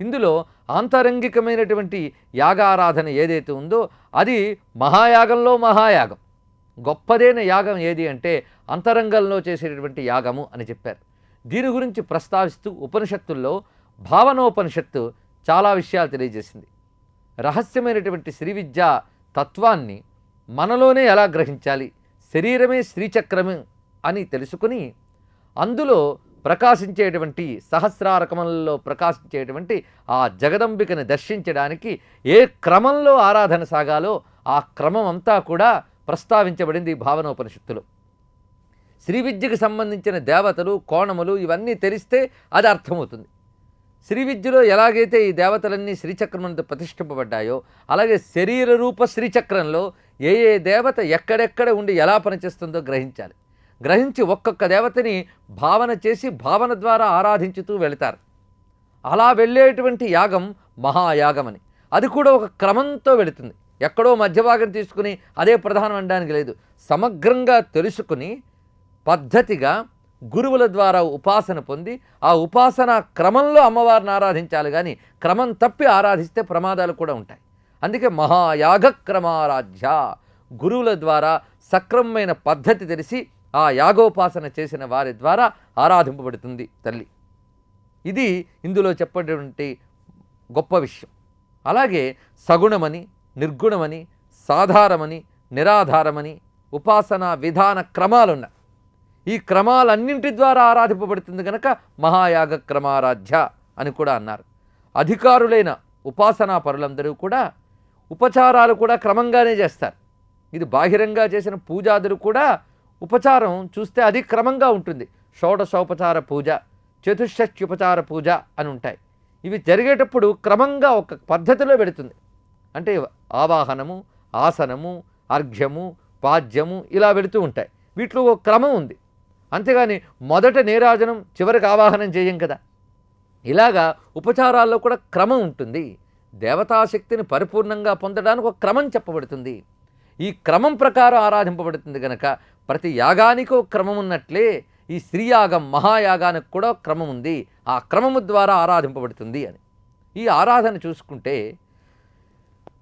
ఇందులో ఆంతరంగికమైనటువంటి యాగారాధన ఏదైతే ఉందో అది మహాయాగంలో మహాయాగం. గొప్పదైన యాగం ఏది అంటే అంతరంగంలో చేసేటటువంటి యాగము అని చెప్పారు. దీని గురించి ప్రస్తావిస్తూ ఉపనిషత్తుల్లో భావనోపనిషత్తు చాలా విషయాలు తెలియజేసింది. రహస్యమైనటువంటి శ్రీ విద్యా తత్వాన్ని మనలోనే ఎలా గ్రహించాలి, శరీరమే శ్రీచక్రము అని తెలుసుకుని అందులో ప్రకాశించేటువంటి సహస్రారకమంలో ప్రకాశించేటువంటి ఆ జగదంబికను దర్శించడానికి ఏ క్రమంలో ఆరాధన సాగాలో ఆ క్రమం అంతా కూడా ప్రస్తావించబడింది భావనోపనిషత్తులో. శ్రీ విద్యకు సంబంధించిన దేవతలు కోణములు ఇవన్నీ తెలిస్తే అది అర్థమవుతుంది. శ్రీ విద్యలో ఎలాగైతే ఈ దేవతలన్నీ శ్రీచక్రమంతో ప్రతిష్ఠింపబడ్డాయో అలాగే శరీర రూప శ్రీచక్రంలో ఏ ఏ దేవత ఎక్కడెక్కడ ఉండి ఎలా పనిచేస్తుందో గ్రహించాలి. గ్రహించి ఒక్కొక్క దేవతని భావన చేసి భావన ద్వారా ఆరాధించుతూ వెళతారు. అలా వెళ్ళేటువంటి యాగం మహాయాగమని. అది కూడా ఒక క్రమంతో వెళుతుంది. ఎక్కడో మధ్యభాగం తీసుకుని అదే ప్రధానం అనడానికి లేదు. సమగ్రంగా తెలుసుకుని పద్ధతిగా గురువుల ద్వారా ఉపాసన పొంది ఆ ఉపాసన క్రమంలో అమ్మవారిని ఆరాధించాలి. కానీ క్రమం తప్పి ఆరాధిస్తే ప్రమాదాలు కూడా ఉంటాయి. అందుకే మహాయాగ క్రమారాధ్య, గురువుల ద్వారా సక్రమమైన పద్ధతి తెలిసి ఆ యాగోపాసన చేసిన వారి ద్వారా ఆరాధింపబడుతుంది తల్లి. ఇది ఇందులో చెప్పేటువంటి గొప్ప విషయం. అలాగే సగుణమని, నిర్గుణమని, సాధారమని, నిరాధారమని ఉపాసనా విధాన క్రమాలున్నాయి. ఈ క్రమాలన్నింటి ద్వారా ఆరాధింపబడుతుంది కనుక మహాయాగ క్రమారాధ్య అని కూడా అన్నారు. అధికారులైన ఉపాసనా పరులందరూ కూడా ఉపచారాలు కూడా క్రమంగానే చేస్తారు. ఇది బాహిరంగా చేసిన పూజాదులు కూడా ఉపచారం చూస్తే అది క్రమంగా ఉంటుంది. షోడశోపచార పూజ, చతుషష్ట్యుపచార పూజ అని ఉంటాయి. ఇవి జరిగేటప్పుడు క్రమంగా ఒక పద్ధతిలో పెడుతుంది. అంటే ఆవాహనము, ఆసనము, అర్ఘ్యము, పాద్యము ఇలా వెళుతూ ఉంటాయి. వీటిలో ఒక క్రమం ఉంది. అంతేగాని మొదట నీరాజనం చివరికి ఆవాహనం చేయం కదా. ఇలాగా ఉపచారాల్లో కూడా క్రమం ఉంటుంది. దేవతాశక్తిని పరిపూర్ణంగా పొందడానికి ఒక క్రమం చెప్పబడుతుంది. ఈ క్రమం ప్రకారం ఆరాధింపబడుతుంది కనుక ప్రతి యాగానికి ఒక క్రమం ఉన్నట్లే ఈ స్త్రీయాగం మహాయాగానికి కూడా క్రమం ఉంది. ఆ క్రమము ద్వారా ఆరాధింపబడుతుంది అని. ఈ ఆరాధన చూసుకుంటే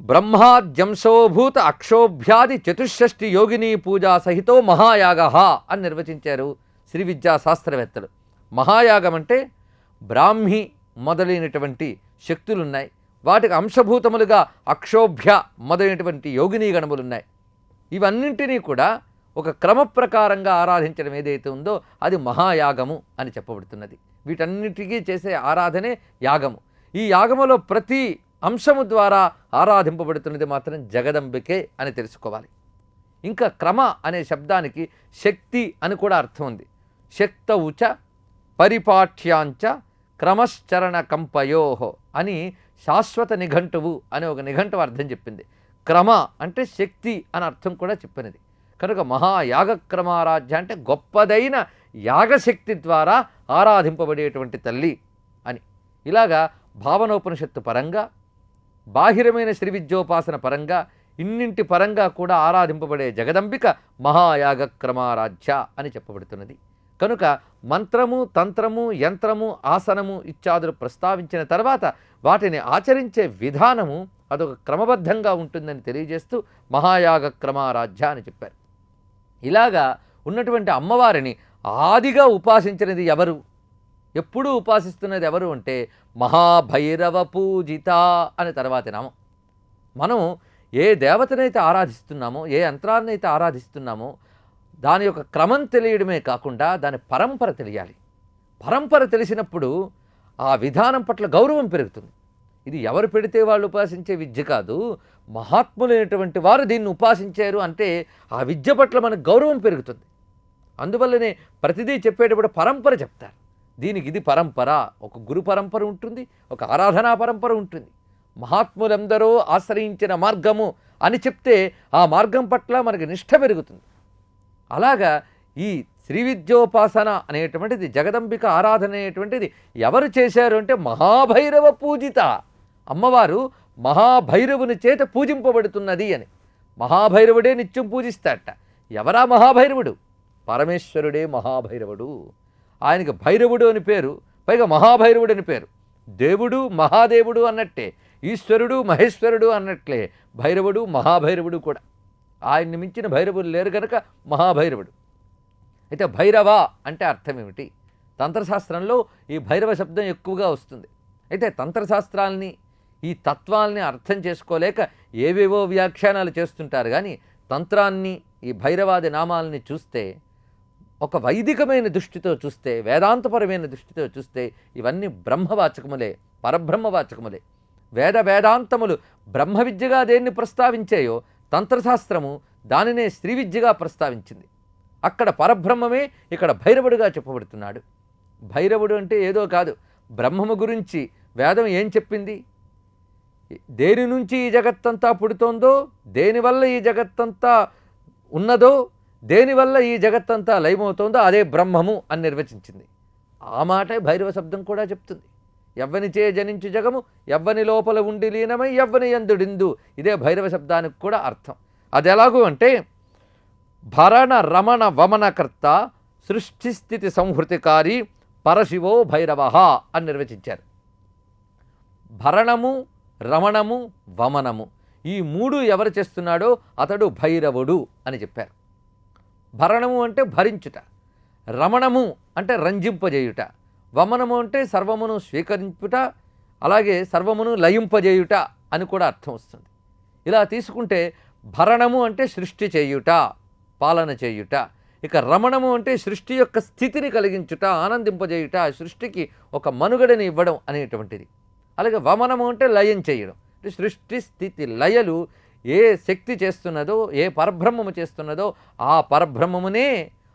బ్రహ్మాద్యంశోభూత అక్షోభ్యాది చతుషష్ఠి యోగిని పూజా సహితో మహాయాగ అని నిర్వచించారు శ్రీ విద్యా శాస్త్రవేత్తలు. మహాయాగం అంటే బ్రాహ్మి మొదలైనటువంటి శక్తులున్నాయి. వాటికి అంశభూతములుగా అక్షోభ్య మొదలైనటువంటి యోగిని గణములున్నాయి. ఇవన్నింటినీ కూడా ఒక క్రమ ప్రకారంగా ఆరాధించడం ఏదైతే ఉందో అది మహాయాగము అని చెప్పబడుతున్నది. వీటన్నిటికీ చేసే ఆరాధనే యాగము. ఈ యాగములో ప్రతి అంశము ద్వారా ఆరాధింపబడుతున్నది మాత్రం జగదంబికే అని తెలుసుకోవాలి. ఇంకా క్రమ అనే శబ్దానికి శక్తి అని కూడా అర్థం ఉంది. శక్తౌచ పరిపాఠ్యాంచ క్రమశ్చరణ కంపయోహో అని శాశ్వత నిఘంటువు అనే ఒక నిఘంటువు అర్థం చెప్పింది. క్రమ అంటే శక్తి అని అర్థం కూడా చెప్పినది. కనుక మహాయాగక్రమారాధ్య అంటే గొప్పదైన యాగశక్తి ద్వారా ఆరాధింపబడేటువంటి తల్లి అని. ఇలాగా భావనోపనిషత్తు పరంగా, బాహిరమైన శ్రీ విద్యోపాసన పరంగా, ఇన్నింటి పరంగా కూడా ఆరాధింపబడే జగదంబిక మహాయాగక్రమారాధ్య అని చెప్పబడుతున్నది. కనుక మంత్రము, తంత్రము, యంత్రము, ఆసనము ఇత్యాదులు ప్రస్తావించిన తర్వాత వాటిని ఆచరించే విధానము అదొక క్రమబద్ధంగా ఉంటుందని తెలియజేస్తూ మహాయాగక్రమారాధ్య అని చెప్పారు. ఇలాగా ఉన్నటువంటి అమ్మవారిని ఆదిగా ఉపాసించినది ఎవరు, ఎప్పుడూ ఉపాసిస్తున్నది ఎవరు అంటే మహాభైరవ పూజిత అని తర్వాతి నామం. మనం ఏ దేవతనైతే ఆరాధిస్తున్నామో, ఏ యంత్రాన్నైతే ఆరాధిస్తున్నామో దాని యొక్క క్రమం తెలియడమే కాకుండా దాని పరంపర తెలియాలి. పరంపర తెలిసినప్పుడు ఆ విధానం పట్ల గౌరవం పెరుగుతుంది. ఇది ఎవరు పెడితే వాళ్ళు ఉపాసించే విద్య కాదు, మహాత్ములైనటువంటి వారు దీన్ని ఉపాసించారు అంటే ఆ విద్య పట్ల మనకు గౌరవం పెరుగుతుంది. అందువల్లనే ప్రతిదీ చెప్పేటప్పుడు పరంపర చెప్తారు. దీనికి ఇది పరంపర, ఒక గురు పరంపర ఉంటుంది, ఒక ఆరాధనా పరంపర ఉంటుంది. మహాత్ములందరూ ఆశ్రయించిన మార్గము అని చెప్తే ఆ మార్గం పట్ల మనకి నిష్ఠ పెరుగుతుంది. అలాగా ఈ శ్రీ విద్యోపాసన అనేటువంటిది, జగదంబిక ఆరాధన అనేటువంటిది ఎవరు చేశారు అంటే మహాభైరవ పూజిత, అమ్మవారు మహాభైరవుని చేత పూజింపబడుతున్నది అని. మహాభైరవుడే నిత్యం పూజిస్తాడట. ఎవరా మహాభైరవుడు? పరమేశ్వరుడే మహాభైరవుడు. ఆయనకి భైరవుడు అని పేరు, పైగా మహాభైరవుడు అని పేరు. దేవుడు మహాదేవుడు అన్నట్టే, ఈశ్వరుడు మహేశ్వరుడు అన్నట్లే భైరవుడు మహాభైరవుడు కూడా. ఆయన్ని మించిన భైరవులు లేరు కనుక మహాభైరవుడు. అయితే భైరవ అంటే అర్థం ఏమిటి? తంత్రశాస్త్రంలో ఈ భైరవ శబ్దం ఎక్కువగా వస్తుంది. అయితే తంత్రశాస్త్రాల్ని, ఈ తత్వాల్ని అర్థం చేసుకోలేక ఏవేవో వ్యాఖ్యానాలు చేస్తుంటారు. కానీ తంత్రాన్ని, ఈ భైరవాది నామాలని చూస్తే, ఒక వైదికమైన దృష్టితో చూస్తే, వేదాంతపరమైన దృష్టితో చూస్తే ఇవన్నీ బ్రహ్మవాచకములే, పరబ్రహ్మవాచకములే. వేదాంతములు బ్రహ్మ విద్యగా దేన్ని ప్రస్తావించాయో తంత్రశాస్త్రము దానినే శ్రీ విద్యగా ప్రస్తావించింది. అక్కడ పరబ్రహ్మమే ఇక్కడ భైరవుడిగా చెప్పబడుతున్నాడు. భైరవుడు అంటే ఏదో కాదు, బ్రహ్మము గురించి వేదం ఏం చెప్పింది? దేని నుంచి ఈ జగత్తంతా పుడుతోందో, దేనివల్ల ఈ జగత్తంతా ఉన్నదో, దేనివల్ల ఈ జగత్తంతా లయమవుతోందో అదే బ్రహ్మము అని నిర్వచించింది. ఆ మాటే భైరవ శబ్దం కూడా చెప్తుంది. ఎవ్వనిచే జనించు జగము, ఎవ్వని లోపల ఉండి లీనమై ఎవ్వని యందుడిందు. ఇదే భైరవ శబ్దానికి కూడా అర్థం. అది ఎలాగూ అంటే భరణ రమణ వమనకర్త సృష్టిస్థితి సంహృతికారి పరశివో భైరవ అని నిర్వచించారు. భరణము, రమణము, వమనము ఈ మూడు ఎవరు చేస్తున్నాడో అతడు భైరవుడు అని చెప్పారు. భరణము అంటే భరించుట, రమణము అంటే రంజింపజేయుట, వమనము అంటే సర్వమును స్వీకరించుట, అలాగే సర్వమును లయింపజేయుట అని కూడా అర్థం వస్తుంది. ఇలా తీసుకుంటే భరణము అంటే సృష్టి చేయుట, పాలన చేయుట. ఇక రమణము అంటే సృష్టి యొక్క స్థితిని కలిగించుట, ఆనందింపజేయుట, సృష్టికి ఒక మనుగడని ఇవ్వడం అనేటువంటిది. అలాగే వమనము అంటే లయం చేయడం. సృష్టి స్థితి లయలు ఏ శక్తి చేస్తున్నదో, ఏ పరబ్రహ్మము చేస్తున్నదో ఆ పరబ్రహ్మమునే,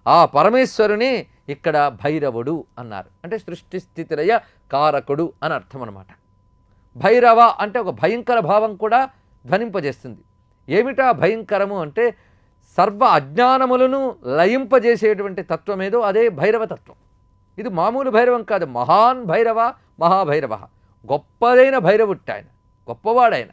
ఆ పరమేశ్వరునే ఇక్కడ భైరవుడు అన్నారు. అంటే సృష్టి స్థితి లయ కారకుడు అని అర్థం అన్నమాట. భైరవ అంటే ఒక భయంకర భావం కూడా ధ్వనింపజేస్తుంది. ఏమిటా భయంకరము అంటే సర్వ అజ్ఞానములను లయింపజేసేటువంటి తత్వం ఏదో అదే భైరవ తత్వం. ఇది మామూలు భైరవం కాదు, మహాన్ భైరవ, మహాభైరవ. గొప్పదైన భైరవుడు ఆయన, గొప్పవాడాయన.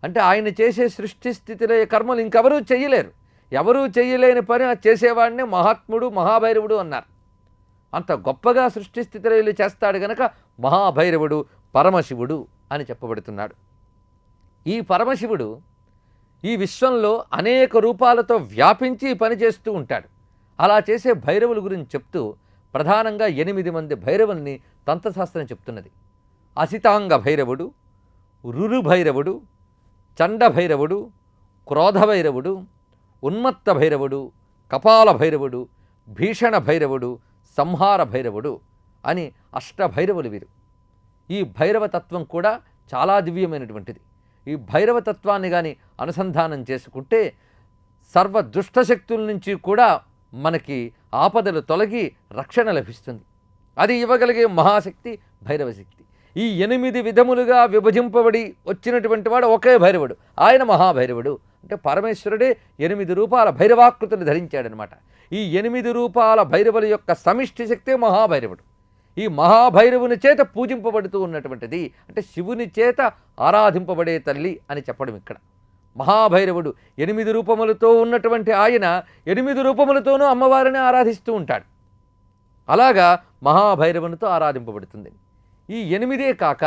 అంటే ఆయన చేసే సృష్టి స్థితిలో కర్మలు ఇంకెవరూ చెయ్యలేరు. ఎవరూ చెయ్యలేని పని చేసేవాడినే మహాత్ముడు, మహాభైరవుడు అన్నారు. అంత గొప్పగా సృష్టి స్థితిలో చేస్తాడు గనక మహాభైరవుడు, పరమశివుడు అని చెప్పబడుతున్నాడు. ఈ పరమశివుడు ఈ విశ్వంలో అనేక రూపాలతో వ్యాపించి పని చేస్తూ ఉంటాడు. అలా చేసే భైరవుల గురించి చెప్తూ ప్రధానంగా 8 మంది భైరవుల్ని తంత్రశాస్త్రం చెప్తున్నది. అసితాంగ భైరవుడు, రురు భైరవుడు, చండ భైరవుడు, క్రోధ భైరవుడు, ఉన్మత్త భైరవుడు, కపాల భైరవుడు, భీషణ భైరవుడు, సంహార భైరవుడు అని అష్టభైరవులు వీరు. ఈ భైరవ తత్వం కూడా చాలా దివ్యమైనటువంటిది. ఈ భైరవ తత్వాన్ని కానీ అనుసంధానం చేసుకుంటే సర్వ దుష్టశక్తుల నుంచి కూడా మనకి ఆపదలు తొలగి రక్షణ లభిస్తుంది. అది ఇవ్వగలిగే మహాశక్తి భైరవ శక్తి. ఈ 8 విధములుగా విభజింపబడి వచ్చినటువంటి వాడు ఒకే భైరవుడు, ఆయన మహాభైరవుడు. అంటే పరమేశ్వరుడే 8 రూపాల భైరవాకృతులు ధరించాడనమాట. ఈ 8 రూపాల భైరవుల యొక్క సమిష్టి శక్తే మహాభైరవుడు. ఈ మహాభైరవుని చేత పూజింపబడుతూ ఉన్నటువంటిది, అంటే శివుని చేత ఆరాధింపబడే తల్లి అని చెప్పడం ఇక్కడ. మహాభైరవుడు 8 రూపములతో ఉన్నటువంటి ఆయన 8 రూపములతోనూ అమ్మవారిని ఆరాధిస్తూ ఉంటాడు. అలాగా మహాభైరవునితో ఆరాధింపబడుతుంది. ఈ 8 కాక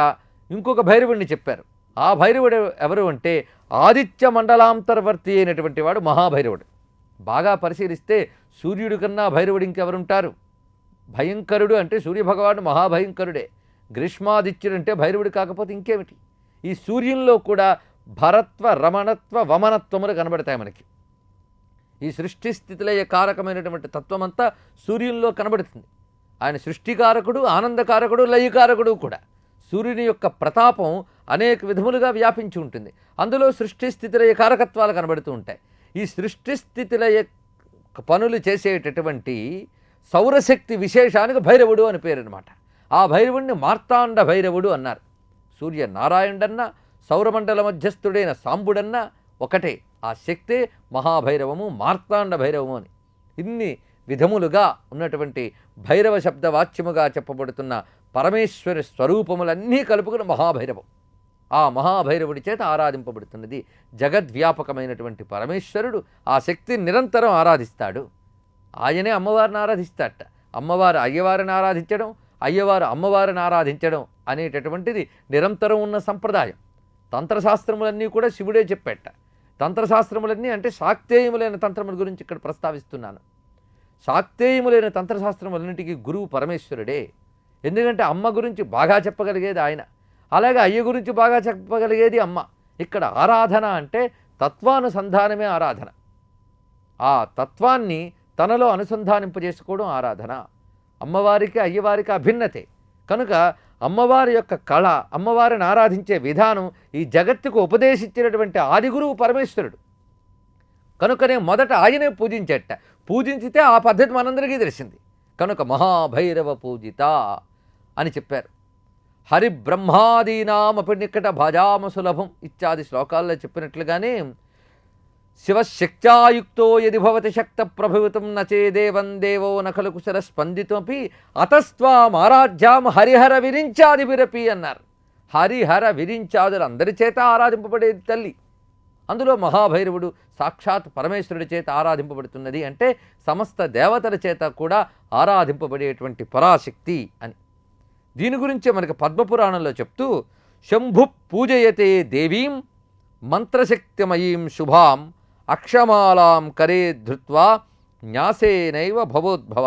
ఇంకొక భైరవుడిని చెప్పారు. ఆ భైరవుడు ఎవరు అంటే ఆదిత్య మండలాంతర్వర్తి అయినటువంటి వాడు మహాభైరవుడు. బాగా పరిశీలిస్తే సూర్యుడి కన్నా భైరవుడు ఇంకెవరుంటారు? భయంకరుడు అంటే సూర్యభగవానుడు మహాభయంకరుడే. గ్రీష్మాదిత్యుడు అంటే భైరవుడు కాకపోతే ఇంకేమిటి? ఈ సూర్యుల్లో కూడా భరత్వ, రమణత్వ, వమనత్వములు కనబడతాయి మనకి. ఈ సృష్టి స్థితిలయ కారకమైనటువంటి తత్వమంతా సూర్యుల్లో కనబడుతుంది. ఆయన సృష్టికారకుడు, ఆనందకారకుడు, లయకారకుడు కూడా. సూర్యుని యొక్క ప్రతాపం అనేక విధములుగా వ్యాపించి ఉంటుంది. అందులో సృష్టి స్థితిలయ కారకత్వాలు కనబడుతూ ఉంటాయి. ఈ సృష్టి స్థితిలయ పనులు చేసేటటువంటి సౌరశక్తి విశేషానికి భైరవుడు అని పేరు అనమాట. ఆ భైరవుడిని మార్తాండ భైరవుడు అన్నారు. సూర్యనారాయణుడన్నా సౌరమండల మధ్యస్థుడైన సాంబుడన్నా ఒకటే. ఆ శక్తే మహాభైరవము, మార్తాండ భైరవము అని. ఇన్ని విధములుగా ఉన్నటువంటి భైరవ శబ్దవాచ్యముగా చెప్పబడుతున్న పరమేశ్వరి స్వరూపములన్నీ కలుపుకున్న మహాభైరవం. ఆ మహాభైరవుడి చేత ఆరాధింపబడుతున్నది. జగద్వ్యాపకమైనటువంటి పరమేశ్వరుడు ఆ శక్తిని నిరంతరం ఆరాధిస్తాడు. ఆయనే అమ్మవారిని ఆరాధిస్తాడట. అమ్మవారు అయ్యవారిని ఆరాధించడం, అయ్యవారు అమ్మవారిని ఆరాధించడం అనేటటువంటిది నిరంతరం ఉన్న సంప్రదాయం. తంత్రశాస్త్రములన్నీ కూడా శివుడే చెప్పేట. తంత్రశాస్త్రములన్నీ అంటే శాక్తేయములైన తంత్రముల గురించి ఇక్కడ ప్రస్తావిస్తున్నాను. శాక్తేయములైన తంత్రశాస్త్రములన్నిటికీ గురువు పరమేశ్వరుడే. ఎందుకంటే అమ్మ గురించి బాగా చెప్పగలిగేది ఆయన, అలాగే అయ్య గురించి బాగా చెప్పగలిగేది అమ్మ. ఇక్కడ ఆరాధన అంటే తత్వానుసంధానమే ఆరాధన. ఆ తత్వాన్ని తనలో అనుసంధానింపజేసుకోవడం ఆరాధన. అమ్మవారికి అయ్యవారికి అభిన్నతే కనుక అమ్మవారి యొక్క కళ, అమ్మవారిని ఆరాధించే విధానం ఈ జగత్తుకు ఉపదేశించినటువంటి ఆదిగురువు పరమేశ్వరుడు. కనుకనే మొదట ఆయనే పూజించేట. పూజించితే ఆ పద్ధతి మనందరికీ తెలిసింది. కనుక మహాభైరవ పూజిత అని చెప్పారు. హరిబ్రహ్మాదీనామపి నికట భజామ సులభం ఇత్యాది శ్లోకాల్లో చెప్పినట్లుగానే శివశక్త్యాయుక్తో యది భవతి శక్త ప్రభవితం నచేదేవం దేవో నఖలు కుశల స్పందితమపి అతస్త్వామారాధ్యాం హరిహర విరించాదిభిరపి అన్నారు. హరిహర విరించాదులు అందరి చేత ఆరాధింపబడేది తల్లి. అందులో మహాభైరవుడు సాక్షాత్ పరమేశ్వరుడి చేత ఆరాధింపబడుతున్నది. అంటే సమస్త దేవతల చేత కూడా ఆరాధింపబడేటువంటి పరాశక్తి అని. దీని గురించే మనకి పద్మపురాణంలో చెప్తూ శంభు పూజయతే దేవీం మంత్రశక్తిమయీం శుభాం అక్షమాలాం కరే ధృత్వా న్యాసేనైవ భవోద్భవ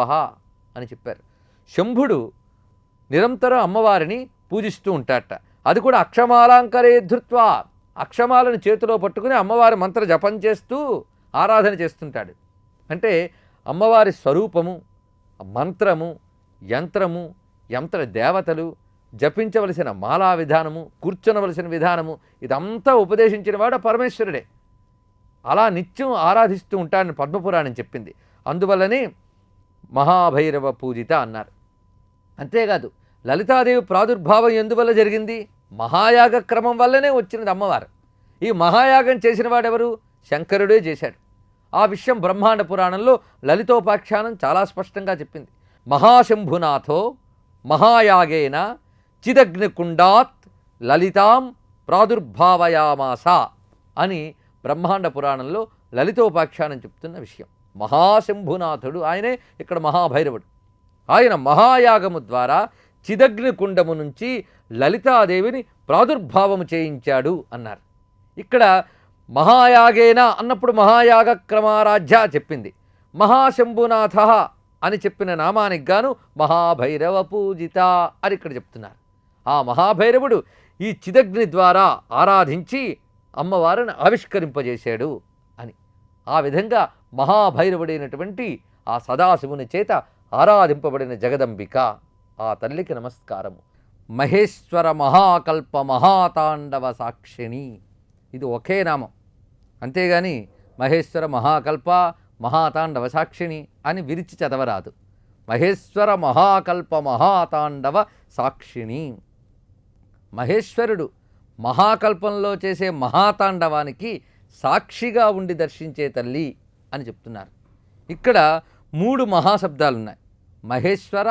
అని చెప్పారు. శంభుడు నిరంతరం అమ్మవారిని పూజిస్తూ ఉంటాడట. అది కూడా అక్షమాలాంకరే ధృత్వా, అక్షమాలను చేతిలో పట్టుకుని అమ్మవారి మంత్ర జపం చేస్తూ ఆరాధన చేస్తుంటాడు. అంటే అమ్మవారి స్వరూపము, మంత్రము, యంత్రము, యంత్ర దేవతలు, జపించవలసిన మాలా విధానము, కూర్చొనవలసిన విధానము ఇదంతా ఉపదేశించిన వాడు పరమేశ్వరుడే. అలా నిత్యం ఆరాధిస్తూ ఉంటాడని పద్మపురాణం చెప్పింది. అందువల్లనే మహాభైరవ పూజిత అన్నారు. అంతేకాదు లలితాదేవి ప్రాదుర్భావం ఎందువల్ల జరిగింది? మహాయాగ క్రమం వల్లనే వచ్చినది అమ్మవారు. ఈ మహాయాగం చేసిన వాడెవరు? శంకరుడే చేశాడు. ఆ విషయం బ్రహ్మాండ పురాణంలో లలితోపాఖ్యానం చాలా స్పష్టంగా చెప్పింది. మహాశంభునాథో మహాయాగేన చిదగ్నికుండాత్ లలితాం ప్రాదుర్భావయామాస అని బ్రహ్మాండ పురాణంలో లలితోపాఖ్యానం చెప్తున్న విషయం. మహాశంభునాథుడు ఆయనే ఇక్కడ మహాభైరవుడు. ఆయన మహాయాగము ద్వారా చిదగ్నికుండము నుంచి లలితాదేవిని ప్రాదుర్భావము చేయించాడు అన్నారు. ఇక్కడ మహాయాగేన అన్నప్పుడు మహాయాగ క్రమారాధ్య చెప్పింది. మహాశంభునాథ అని చెప్పిన నామానికి గాను మహాభైరవ పూజిత అని ఇక్కడ చెప్తున్నారు. ఆ మహాభైరవుడు ఈ చిదగ్ని ద్వారా ఆరాధించి అమ్మవారిని ఆవిష్కరింపజేశాడు అని. ఆ విధంగా మహాభైరవుడైనటువంటి ఆ సదాశివుని చేత ఆరాధింపబడిన జగదంబిక, ఆ తల్లికి నమస్కారము. మహేశ్వర మహాకల్ప మహాతాండవ సాక్షిణి, ఇది ఒకే నామం. అంతేగాని మహేశ్వర మహాకల్ప మహాతాండవ సాక్షిణి అని విరిచి చదవరాదు. మహేశ్వర మహాకల్ప మహాతాండవ సాక్షిణి. మహేశ్వరుడు మహాకల్పంలో చేసే మహాతాండవానికి సాక్షిగా ఉండి దర్శించే తల్లి అని చెప్తున్నారు. ఇక్కడ 3 మహాశబ్దాలున్నాయి: మహేశ్వర,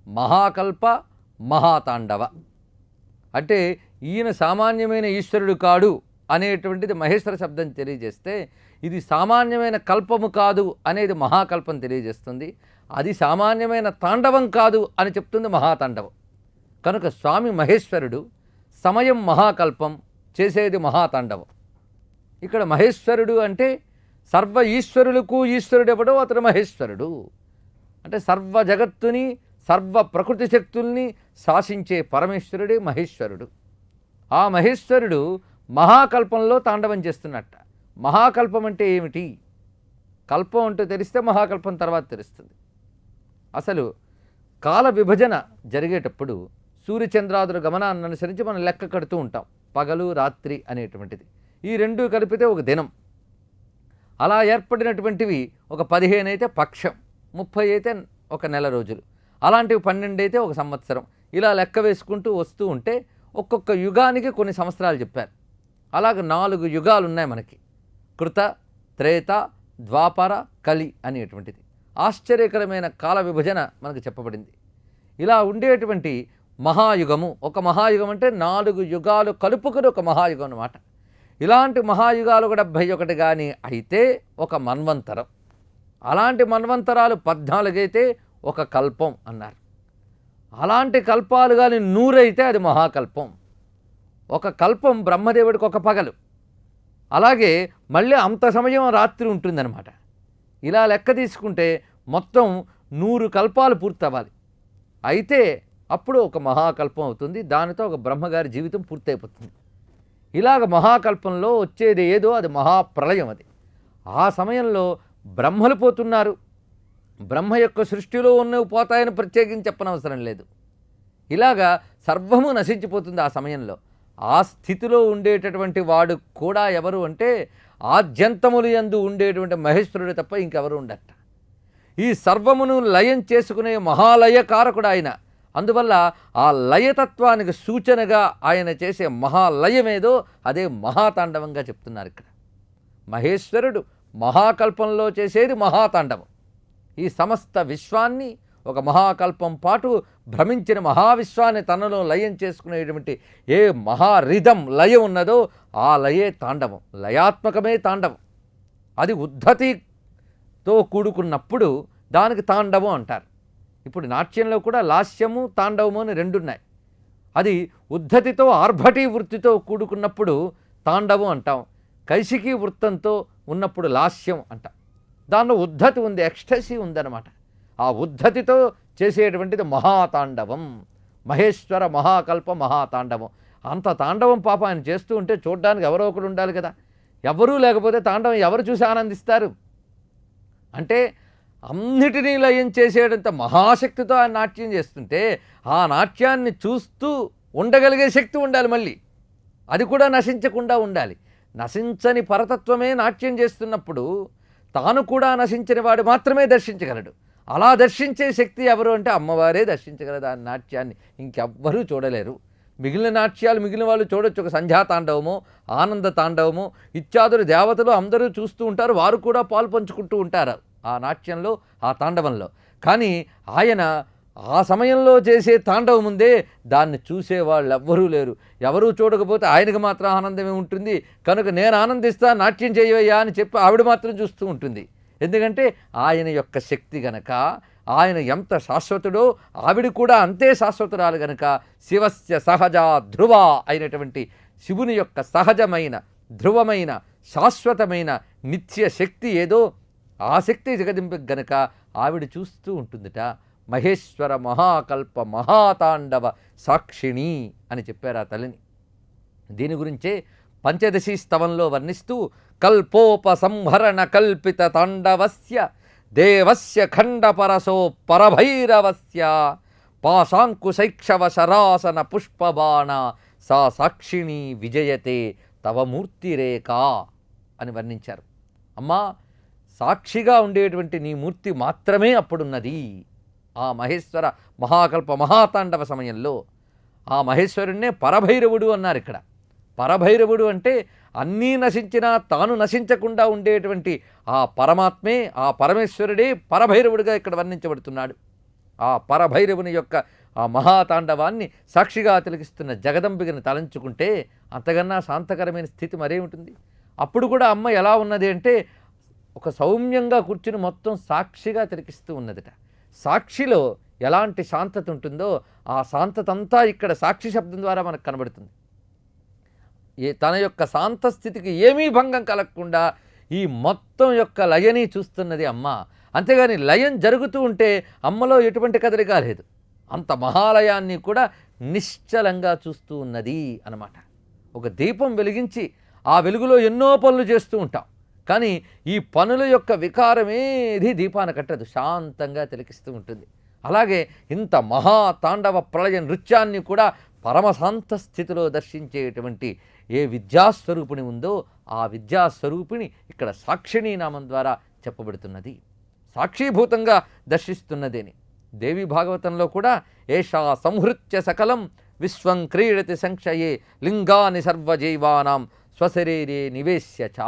మహాకల్ప, మహాతాండవ. అంటే ఈయన సామాన్యమైన ఈశ్వరుడు కాడు అనేటువంటిది మహేశ్వర శబ్దం తెలియజేస్తే, ఇది సామాన్యమైన కల్పము కాదు అనేది మహాకల్పం తెలియజేస్తుంది. అది సామాన్యమైన తాండవం కాదు అని చెప్తుంది మహాతాండవం. కనుక స్వామి మహేశ్వరుడు, సమయం మహాకల్పం, చేసేది మహాతాండవం. ఇక్కడ మహేశ్వరుడు అంటే సర్వ ఈశ్వరులకు ఈశ్వరుడెవడో అతడు మహేశ్వరుడు. అంటే సర్వ జగత్తుని, సర్వ ప్రకృతి శక్తుల్ని శాసించే పరమేశ్వరుడే మహేశ్వరుడు. ఆ మహేశ్వరుడు మహాకల్పంలో తాండవం చేస్తున్నట్ట. మహాకల్పం అంటే ఏమిటి? కల్పం అంటే తెలిస్తే మహాకల్పం తర్వాత తెలుస్తుంది. అసలు కాల విభజన జరిగేటప్పుడు సూర్యచంద్రాదుల గమనాన్ని అనుసరించి మనం లెక్క కడుతూ ఉంటాం. పగలు రాత్రి అనేటువంటిది, ఈ రెండు కలిపితే ఒక దినం. అలా ఏర్పడినటువంటివి ఒక 15 అయితే పక్షం, 30 అయితే ఒక నెల రోజులు, అలాంటివి 12 అయితే ఒక సంవత్సరం. ఇలా లెక్క వేసుకుంటూ వస్తూ ఉంటే ఒక్కొక్క యుగానికి కొన్ని సంవత్సరాలు చెప్పారు. అలాగ 4 యుగాలు ఉన్నాయి మనకి: కృత, త్రేత, ద్వాపర, కలి అనేటువంటిది. ఆశ్చర్యకరమైన కాల విభజన మనకు చెప్పబడింది. ఇలా ఉండేటువంటి మహాయుగము, ఒక మహాయుగం అంటే 4 యుగాలు కలుపుకుని ఒక మహాయుగం అన్నమాట. ఇలాంటి మహాయుగాలు కూడా 71 కానీ అయితే ఒక మన్వంతరం. అలాంటి మన్వంతరాలు 14 అయితే ఒక కల్పం అన్నారు. అలాంటి కల్పాలు కానీ 100 అయితే అది మహాకల్పం. ఒక కల్పం బ్రహ్మదేవుడికి ఒక పగలు, అలాగే మళ్ళీ అంత సమయం రాత్రి ఉంటుందన్నమాట. ఇలా లెక్క తీసుకుంటే మొత్తం 100 కల్పాలు పూర్తవ్వాలి. అయితే అప్పుడు ఒక మహాకల్పం అవుతుంది. దానితో ఒక బ్రహ్మగారి జీవితం పూర్తయిపోతుంది. ఇలాగ మహాకల్పంలో వచ్చేది ఏదో అది మహాప్రళయం. అది ఆ సమయంలో బ్రహ్మలు పోతున్నారు. బ్రహ్మ యొక్క సృష్టిలో ఉన్నవి పోతాయని ప్రత్యేకించి చెప్పనవసరం లేదు. ఇలాగా సర్వము నశించిపోతుంది ఆ సమయంలో. ఆ స్థితిలో ఉండేటటువంటి వాడు కూడా ఎవరు అంటే ఆద్యంతములు యందు ఉండేటువంటి మహేశ్వరుడు తప్ప ఇంకెవరు ఉండట. ఈ సర్వమును లయం చేసుకునే మహాలయకారకుడు ఆయన. అందువల్ల ఆ లయతత్వానికి సూచనగా ఆయన చేసే మహాలయమేదో అదే మహాతాండవంగా చెప్తున్నారు ఇక్కడ. మహేశ్వరుడు మహాకల్పంలో చేసేది మహాతాండవం. ఈ సమస్త విశ్వాన్ని ఒక మహాకల్పం పాటు భ్రమించిన మహావిశ్వాన్ని తనలో లయం చేసుకునేటువంటి ఏ మహారిధం లయం ఉన్నదో ఆ లయే తాండవం. లయాత్మకమే తాండవం. అది ఉద్ధతితో కూడుకున్నప్పుడు దానికి తాండవం అంటారు. ఇప్పుడు నాట్యంలో కూడా లాస్యము తాండవము అని 2 ఉన్నాయి. అది ఉద్ధతితో ఆర్భటీ వృత్తితో కూడుకున్నప్పుడు తాండవం అంటాం. కైశికీ వృత్తంతో ఉన్నప్పుడు లాస్యం అంటాం. దానిలో ఉద్ధతి ఉంది, ఎక్స్టసీ ఉందన్నమాట. ఆ ఉద్ధతితో చేసేటువంటిది మహాతాండవం. మహేశ్వర మహాకల్ప మహాతాండవం. అంత తాండవం పాప ఆయన చేస్తూ ఉంటే చూడ్డానికి ఎవరో ఒకరు ఉండాలి కదా. ఎవరూ లేకపోతే తాండవం ఎవరు చూసి ఆనందిస్తారు? అంటే అన్నిటినీ లయం చేసేటంత మహాశక్తితో ఆయన నాట్యం చేస్తుంటే ఆ నాట్యాన్ని చూస్తూ ఉండగలిగే శక్తి ఉండాలి. మళ్ళీ అది కూడా నశించకుండా ఉండాలి. నశించని పరతత్వమే నాట్యం చేస్తున్నప్పుడు తాను కూడా నశించని వాడు మాత్రమే దర్శించగలడు. అలా దర్శించే శక్తి ఎవరు అంటే అమ్మవారే దర్శించగలదు. ఆ నాట్యాన్ని ఇంకెవ్వరూ చూడలేరు. మిగిలిన నాట్యాలు మిగిలిన వాళ్ళు చూడొచ్చు. ఒక సంధ్యాతాండవమో ఆనంద తాండవమో ఇత్యాదులు దేవతలు అందరూ చూస్తూ ఉంటారు. వారు కూడా పాలు పంచుకుంటూ ఉంటారు ఆ నాట్యంలో, ఆ తాండవంలో. కానీ ఆయన ఆ సమయంలో చేసే తాండవం ఉందే దాన్ని చూసేవాళ్ళు ఎవ్వరూ లేరు. ఎవరూ చూడకపోతే ఆయనకు మాత్రం ఆనందమే ఉంటుంది. కనుక నేను ఆనందిస్తా, నాట్యం చేయవయ్యా అని చెప్పి ఆవిడ మాత్రం చూస్తూ ఉంటుంది. ఎందుకంటే ఆయన యొక్క శక్తి గనక, ఆయన ఎంత శాశ్వతుడో ఆవిడ కూడా అంతే శాశ్వతురాలు గనక శివస్య సహజ ధ్రువ అయినటువంటి శివుని యొక్క సహజమైన ధ్రువమైన శాశ్వతమైన నిత్య శక్తి ఏదో ఆ శక్తి జగదింప గనక ఆవిడ చూస్తూ ఉంటుందిట. మహేశ్వర మహాకల్ప మహాతాండవ సాక్షిణి అని చెప్పారు ఆ తల్లిని. దీని గురించే పంచదశి స్తవంలో వర్ణిస్తూ కల్పోపసంహరణ కల్పిత తాండవస్య దేవస్య ఖండపరసో పరభైరవస్య పాశాంకుశైక్షవ శరాసన పుష్పబాణ సా సాక్షిణి విజయతే తవ మూర్తిరేఖ అని వర్ణించారు. అమ్మా, సాక్షిగా ఉండేటువంటి నీ మూర్తి మాత్రమే అప్పుడున్నది. ఆ మహేశ్వర మహాకల్ప మహాతాండవ సమయంలో ఆ మహేశ్వరుణ్ణే పరభైరవుడు అన్నారు. ఇక్కడ పరభైరవుడు అంటే అన్నీ నశించినా తాను నశించకుండా ఉండేటువంటి ఆ పరమాత్మే, ఆ పరమేశ్వరుడే పరభైరవుడిగా ఇక్కడ వర్ణించబడుతున్నాడు. ఆ పరభైరవుని యొక్క ఆ మహాతాండవాన్ని సాక్షిగా తిలకిస్తున్న జగదంబికను తలంచుకుంటే అంతకన్నా శాంతకరమైన స్థితి మరేమిటుంది? అప్పుడు కూడా అమ్మ ఎలా ఉన్నది అంటే ఒక సౌమ్యంగా కూర్చుని మొత్తం సాక్షిగా తిలకిస్తూ ఉన్నదట. సాక్షిలో ఎలాంటి శాంతత ఉంటుందో ఆ శాంతత అంతా ఇక్కడ సాక్షి శబ్దం ద్వారా మనకు కనబడుతుంది. తన యొక్క శాంత స్థితికి ఏమీ భంగం కలగకుండా ఈ మొత్తం యొక్క లయని చూస్తున్నది అమ్మ. అంతేగాని లయం జరుగుతూ ఉంటే అమ్మలో ఎటువంటి కదలిక లేదు. అంత మహాలయాన్ని కూడా నిశ్చలంగా చూస్తూ ఉన్నది అన్నమాట. ఒక దీపం వెలిగించి ఆ వెలుగులో ఎన్నో పనులు చేస్తూ ఉంటాం, కానీ ఈ పనుల యొక్క వికారమేది దీపాన కట్టదు, శాంతంగా తిలకిస్తూ ఉంటుంది. అలాగే ఇంత మహాతాండవ ప్రళయ నృత్యాన్ని కూడా పరమశాంత స్థితిలో దర్శించేటువంటి ఏ విద్యాస్వరూపిణి ఉందో ఆ విద్యాస్వరూపిణి ఇక్కడ సాక్షిణీ నామం ద్వారా చెప్పబడుతున్నది, సాక్షీభూతంగా దర్శిస్తున్నదేని. దేవి భాగవతంలో కూడా ఏషా సంహృత్య సకలం విశ్వం క్రీడతి సంక్షయే లింగాని సర్వజైవానాం స్వశరీరే నివేశ్య చ.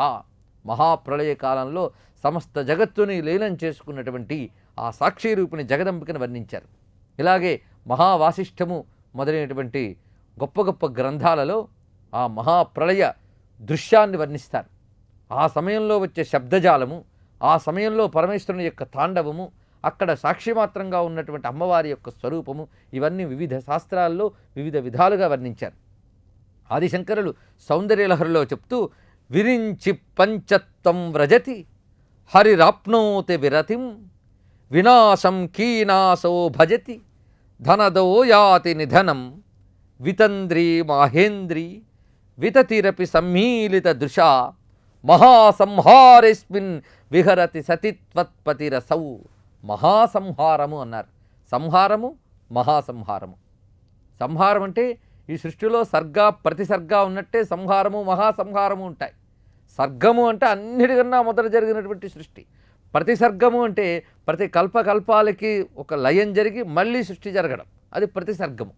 మహాప్రళయ కాలంలో సమస్త జగత్తుని లీనం చేసుకున్నటువంటి ఆ సాక్షిరూపిణి జగదంబికను వర్ణించారు. ఇలాగే మహావాసిష్ఠము మొదలైనటువంటి గొప్ప గొప్ప గ్రంథాలలో ఆ మహాప్రళయ దృశ్యాన్ని వర్ణిస్తారు. ఆ సమయంలో వచ్చే శబ్దజాలము, ఆ సమయంలో పరమేశ్వరుని యొక్క తాండవము, అక్కడ సాక్షిమాత్రంగా ఉన్నటువంటి అమ్మవారి యొక్క స్వరూపము, ఇవన్నీ వివిధ శాస్త్రాల్లో వివిధ విధాలుగా వర్ణించారు. ఆదిశంకరులు సౌందర్యలహరిలో చెప్తూ విరించి పంచత్వం వ్రజతి హరిరాప్నోతి విరతిం వినాశం కీనాశో భజతి ధనదో యాతి నిధనం వితంద్రీ మాహేంద్రీ వితతిరపి సమ్మీలిత దృశా మహాసంహారేస్మిన్ విహరతి సతిత్వత్పతిరసౌ. మహాసంహారము అన్నారు. సంహారము, మహాసంహారము. సంహారం అంటే ఈ సృష్టిలో సర్గ ప్రతిసర్గ ఉన్నట్టే సంహారము మహాసంహారము ఉంటాయి. సర్గము అంటే అన్నిటికన్నా మొదట జరిగినటువంటి సృష్టి. ప్రతిసర్గము అంటే ప్రతి కల్పకల్పాలకి ఒక లయం జరిగి మళ్ళీ సృష్టి జరగడం, అది ప్రతిసర్గము.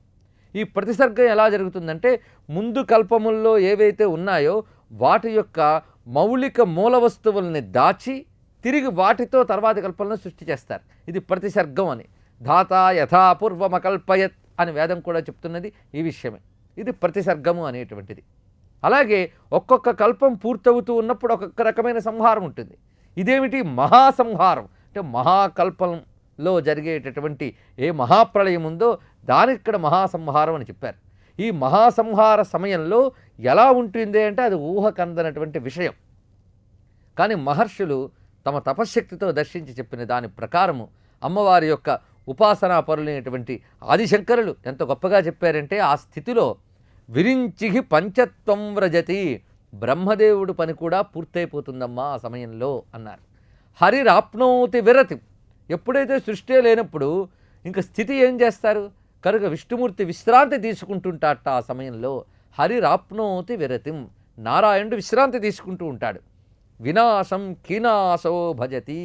ఈ ప్రతిసర్గం ఎలా జరుగుతుందంటే ముందు కల్పముల్లో ఏవైతే ఉన్నాయో వాటి యొక్క మౌలిక మూల వస్తువుల్ని దాచి తిరిగి వాటితో తర్వాతి కల్పనలో సృష్టి చేస్తారు. ఇది ప్రతిసర్గం అని. ధాత యథాపూర్వమకల్పయత్ అని వేదం కూడా చెప్తున్నది ఈ విషయమే. ఇది ప్రతిసర్గము అనేటువంటిది. అలాగే ఒక్కొక్క కల్పం పూర్తవుతూ ఉన్నప్పుడు ఒక్కొక్క రకమైన సంహారం ఉంటుంది. ఇదేమిటి? మహాసంహారం అంటే మహాకల్పంలో జరిగేటటువంటి ఏ మహాప్రళయం ఉందో దానికి ఇక్కడ మహాసంహారం అని చెప్పారు. ఈ మహాసంహార సమయంలో ఎలా ఉంటుంది అంటే అది ఊహకందనటువంటి విషయం. కానీ మహర్షులు తమ తపశ్శక్తితో దర్శించి చెప్పిన దాని ప్రకారము అమ్మవారి యొక్క ఉపాసనా పరులైనటువంటి ఆదిశంకరులు ఎంత గొప్పగా చెప్పారంటే ఆ స్థితిలో విరించిహి పంచత్వం వ్రజతి, బ్రహ్మదేవుడు పని కూడా పూర్తయిపోతుందమ్మా ఆ సమయంలో అన్నారు. హరిరాప్నోతి విరతి, ఎప్పుడైతే సృష్టి లేనప్పుడు ఇంక స్థితి ఏం చేస్తారు కనుక విష్ణుమూర్తి విశ్రాంతి తీసుకుంటుంటాట ఆ సమయంలో. హరిరాప్నోతి విరతిం, నారాయణుడు విశ్రాంతి తీసుకుంటూ ఉంటాడు. వినాశం కీనాశో భజతి,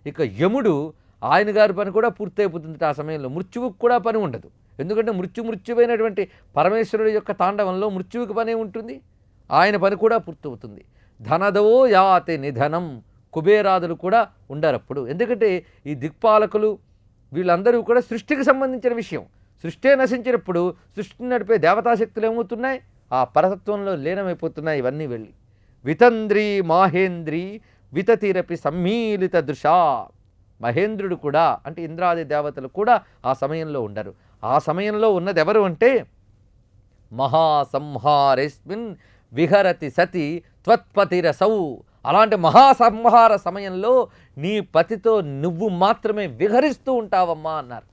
ఇక యముడు ఆయన గారి పని కూడా పూర్తయిపోతుంది ఆ సమయంలో. మృత్యువుకు కూడా పని ఉండదు, ఎందుకంటే మృత్యువైనటువంటి పరమేశ్వరుడు యొక్క తాండవంలో మృత్యువుకి పని ఉంటుంది, ఆయన పని కూడా పూర్తవుతుంది. ధనదో యాతి నిధనం, కుబేరాదులు కూడా ఉండరప్పుడు. ఎందుకంటే ఈ దిక్పాలకులు వీళ్ళందరూ కూడా సృష్టికి సంబంధించిన విషయం. సృష్టి నశించినప్పుడు సృష్టిని నడిపే దేవతాశక్తులు ఏమవుతున్నాయి? ఆ పరతత్వంలో లీనమైపోతున్నాయి ఇవన్నీ వెళ్ళి. వితంద్రీ మాహేంద్రీ వితతిరపి సమ్మీలిత దృశా, మహేంద్రుడు కూడా అంటే ఇంద్రాది దేవతలు కూడా ఆ సమయంలో ఉండరు. ఆ సమయంలో ఉన్నది ఎవరు అంటే మహాసంహారేస్మిన్ విహరతి సతి త్వత్పతిరసౌ. అలాంటి మహాసంహార సమయంలో నీ పతితో నువ్వు మాత్రమే విహరిస్తూ ఉంటావమ్మా అన్నారు.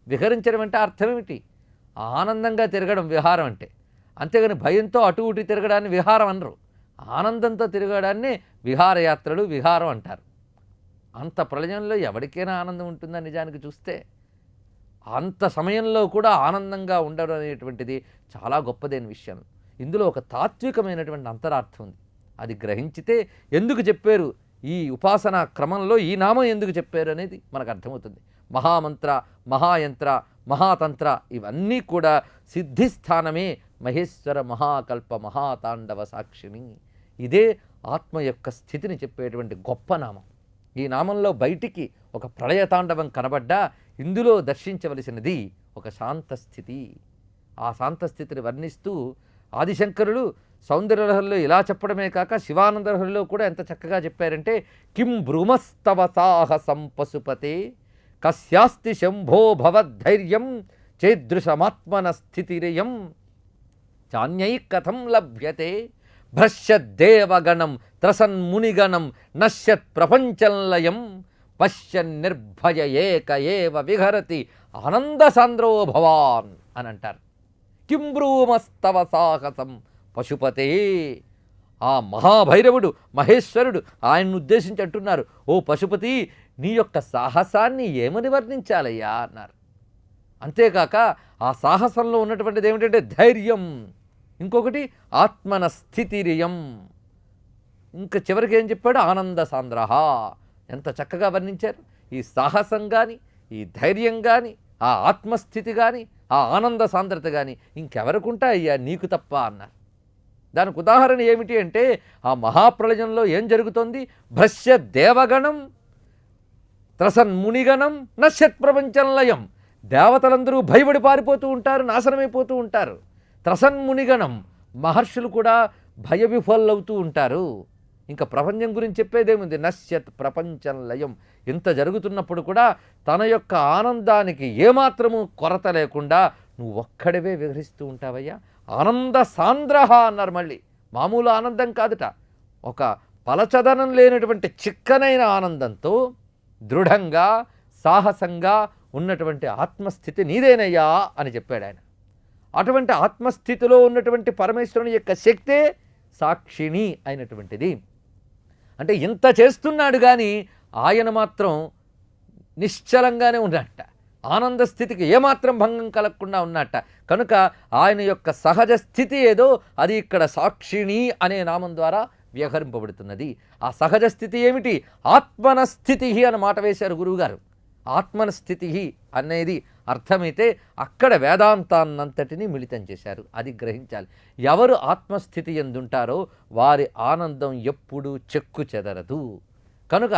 విహరించడం అంటే అర్థం ఏమిటి? ఆనందంగా తిరగడం విహారం అంటే. అంతేగాని భయంతో అటు ఇటు తిరగడాన్ని విహారం అనరు. ఆనందంతో తిరగడాన్ని విహారయాత్రలు, విహారం అంటారు. అంత ప్రళయంలో ఎవరికైనా ఆనందం ఉంటుందా నిజానికి చూస్తే? అంత సమయంలో కూడా ఆనందంగా ఉండడం అనేటువంటిది చాలా గొప్పదైన విషయం. ఇందులో ఒక తాత్వికమైనటువంటి అంతరార్థం ఉంది. అది గ్రహించితే ఎందుకు చెప్పారు, ఈ ఉపాసనా క్రమంలో ఈ నామం ఎందుకు చెప్పారు అనేది మనకు అర్థమవుతుంది. మహామంత్ర, మహాయంత్ర, మహాతంత్ర ఇవన్నీ కూడా సిద్ధిస్థానమే మహేశ్వర మహాకల్ప మహాతాండవ సాక్షిని. ఇదే ఆత్మ యొక్క స్థితిని చెప్పేటువంటి గొప్ప నామం. ఈ నామంలో బయటికి ఒక ప్రళయతాండవం కనబడ్డా ఇందులో దర్శించవలసినది ఒక శాంతస్థితి. ఆ శాంతస్థితిని వర్ణిస్తూ ఆదిశంకరులు సౌందర్యలహరిలో ఇలా చెప్పడమే కాక శివానందలహరిలో కూడా ఎంత చక్కగా చెప్పారంటే, కిం భ్రూమస్తవ సాహసం పశుపతే కస్యాస్తి శంభో భవద్ధైర్యం చేదృశమాత్మన స్థితిరయం చాన్యై కథం లభ్యతే భ్రశ్యద్దేవగణం త్రసన్మునిగణం నశ్యత్ ప్రపంచంలయం పశ్యన్ నిర్భయ ఏక ఏవ విహరతి ఆనందసాంద్రో భవాన్ అని అంటారు. కిం బ్రూమస్తవ సాహసం పశుపతే. ఆ మహాభైరవుడు మహేశ్వరుడు ఆయన్ని ఉద్దేశించి అంటున్నారు, ఓ పశుపతి, నీ యొక్క సాహసాన్ని ఏమని వర్ణించాలయ్యా అన్నారు. అంతేకాక ఆ సాహసంలో ఉన్నటువంటిది ఏమిటంటే ధైర్యం, ఇంకొకటి ఆత్మన స్థితిరియం, ఇంకా చివరికి ఏం చెప్పాడు, ఆనంద సాంద్రహ. ఎంత చక్కగా వర్ణించారు. ఈ సాహసం కానీ, ఈ ధైర్యం కానీ, ఆ ఆత్మస్థితి కానీ, ఆ ఆనంద సాంద్రత కానీ ఇంకెవరికుంటా అయ్యా నీకు తప్ప అన్నారు. దానికి ఉదాహరణ ఏమిటి అంటే, ఆ మహాప్రళయంలో ఏం జరుగుతోంది, భ్రశ్య దేవగణం త్రసన్మునిగణం నశ్యత్ ప్రపంచంలయం. దేవతలందరూ భయపడి పారిపోతూ ఉంటారు, నాశనమైపోతూ ఉంటారు. త్రసన్మునిగణం, మహర్షులు కూడా భయవిఫలవుతూ ఉంటారు. ఇంకా ప్రపంచం గురించి చెప్పేదేముంది, నశ్యత్ ప్రపంచంలయం. ఇంత జరుగుతున్నప్పుడు కూడా తన యొక్క ఆనందానికి ఏమాత్రము కొరత లేకుండా నువ్వు ఒక్కడివే విహరిస్తూ ఉంటావయ్యా. ఆనంద సాంద్రహ అన్నారు. మళ్ళీ మామూలు ఆనందం కాదుట, ఒక పలచదనం లేనటువంటి చిక్కనైన ఆనందంతో దృఢంగా సాహసంగా ఉన్నటువంటి ఆత్మస్థితి నీదేనయ్యా అని చెప్పాడు ఆయన. అటువంటి ఆత్మస్థితిలో ఉన్నటువంటి పరమేశ్వరుని యొక్క శక్తే సాక్షిణి అయినటువంటిది. అంటే ఇంత చేస్తున్నాడు కానీ ఆయన మాత్రం నిశ్చలంగానే ఉన్నట్ట, ఆనంద స్థితికి ఏమాత్రం భంగం కలగకుండా ఉన్నట్ట. కనుక ఆయన యొక్క సహజ స్థితి ఏదో అది ఇక్కడ సాక్షిణి అనే నామం ద్వారా వ్యవహరింపబడుతున్నది. ఆ సహజ స్థితి ఏమిటి, ఆత్మన స్థితి అని మాట వేశారు గురువుగారు. ఆత్మన స్థితి అనేది అర్థమైతే అక్కడ వేదాంతాన్నంతటినీ మిళితం చేశారు. అది గ్రహించాలి. ఎవరు ఆత్మస్థితి ఎందుంటారో వారి ఆనందం ఎప్పుడూ చెక్కు చెదరదు. కనుక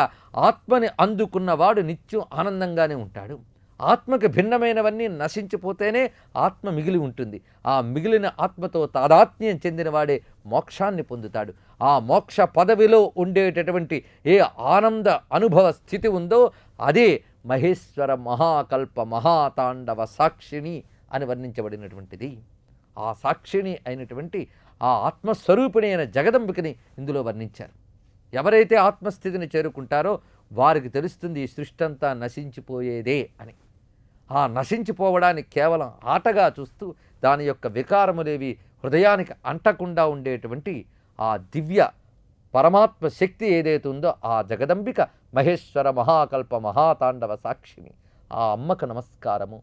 ఆత్మని అందుకున్నవాడు నిత్యం ఆనందంగానే ఉంటాడు. ఆత్మకి భిన్నమైనవన్నీ నశించిపోతేనే ఆత్మ మిగిలి ఉంటుంది. ఆ మిగిలిన ఆత్మతో తాదాత్మ్యం చెందినవాడే మోక్షాన్ని పొందుతాడు. ఆ మోక్ష పదవిలో ఉండేటటువంటి ఏ ఆనంద అనుభవ స్థితి ఉందో అదే మహేశ్వర మహాకల్ప మహాతాండవ సాక్షిణి అని వర్ణించబడినటువంటిది. ఆ సాక్షిణి అయినటువంటి ఆ ఆత్మస్వరూపిణి అయిన జగదంబికని ఇందులో వర్ణించారు. ఎవరైతే ఆత్మస్థితిని చేరుకుంటారో వారికి తెలుస్తుంది ఈ సృష్టి అంతా నశించిపోయేదే అని. ఆ నశించిపోవడానికి కేవలం ఆటగా చూస్తూ దాని యొక్క వికారములేవి హృదయానికి అంటకుండా ఉండేటువంటి ఆ దివ్య పరమాత్మ శక్తి ఏదైతే ఉందో ఆ జగదంబిక మహేశ్వర మహాకల్ప మహాతాండవ సాక్షిని. ఆ అమ్మకు నమస్కారము.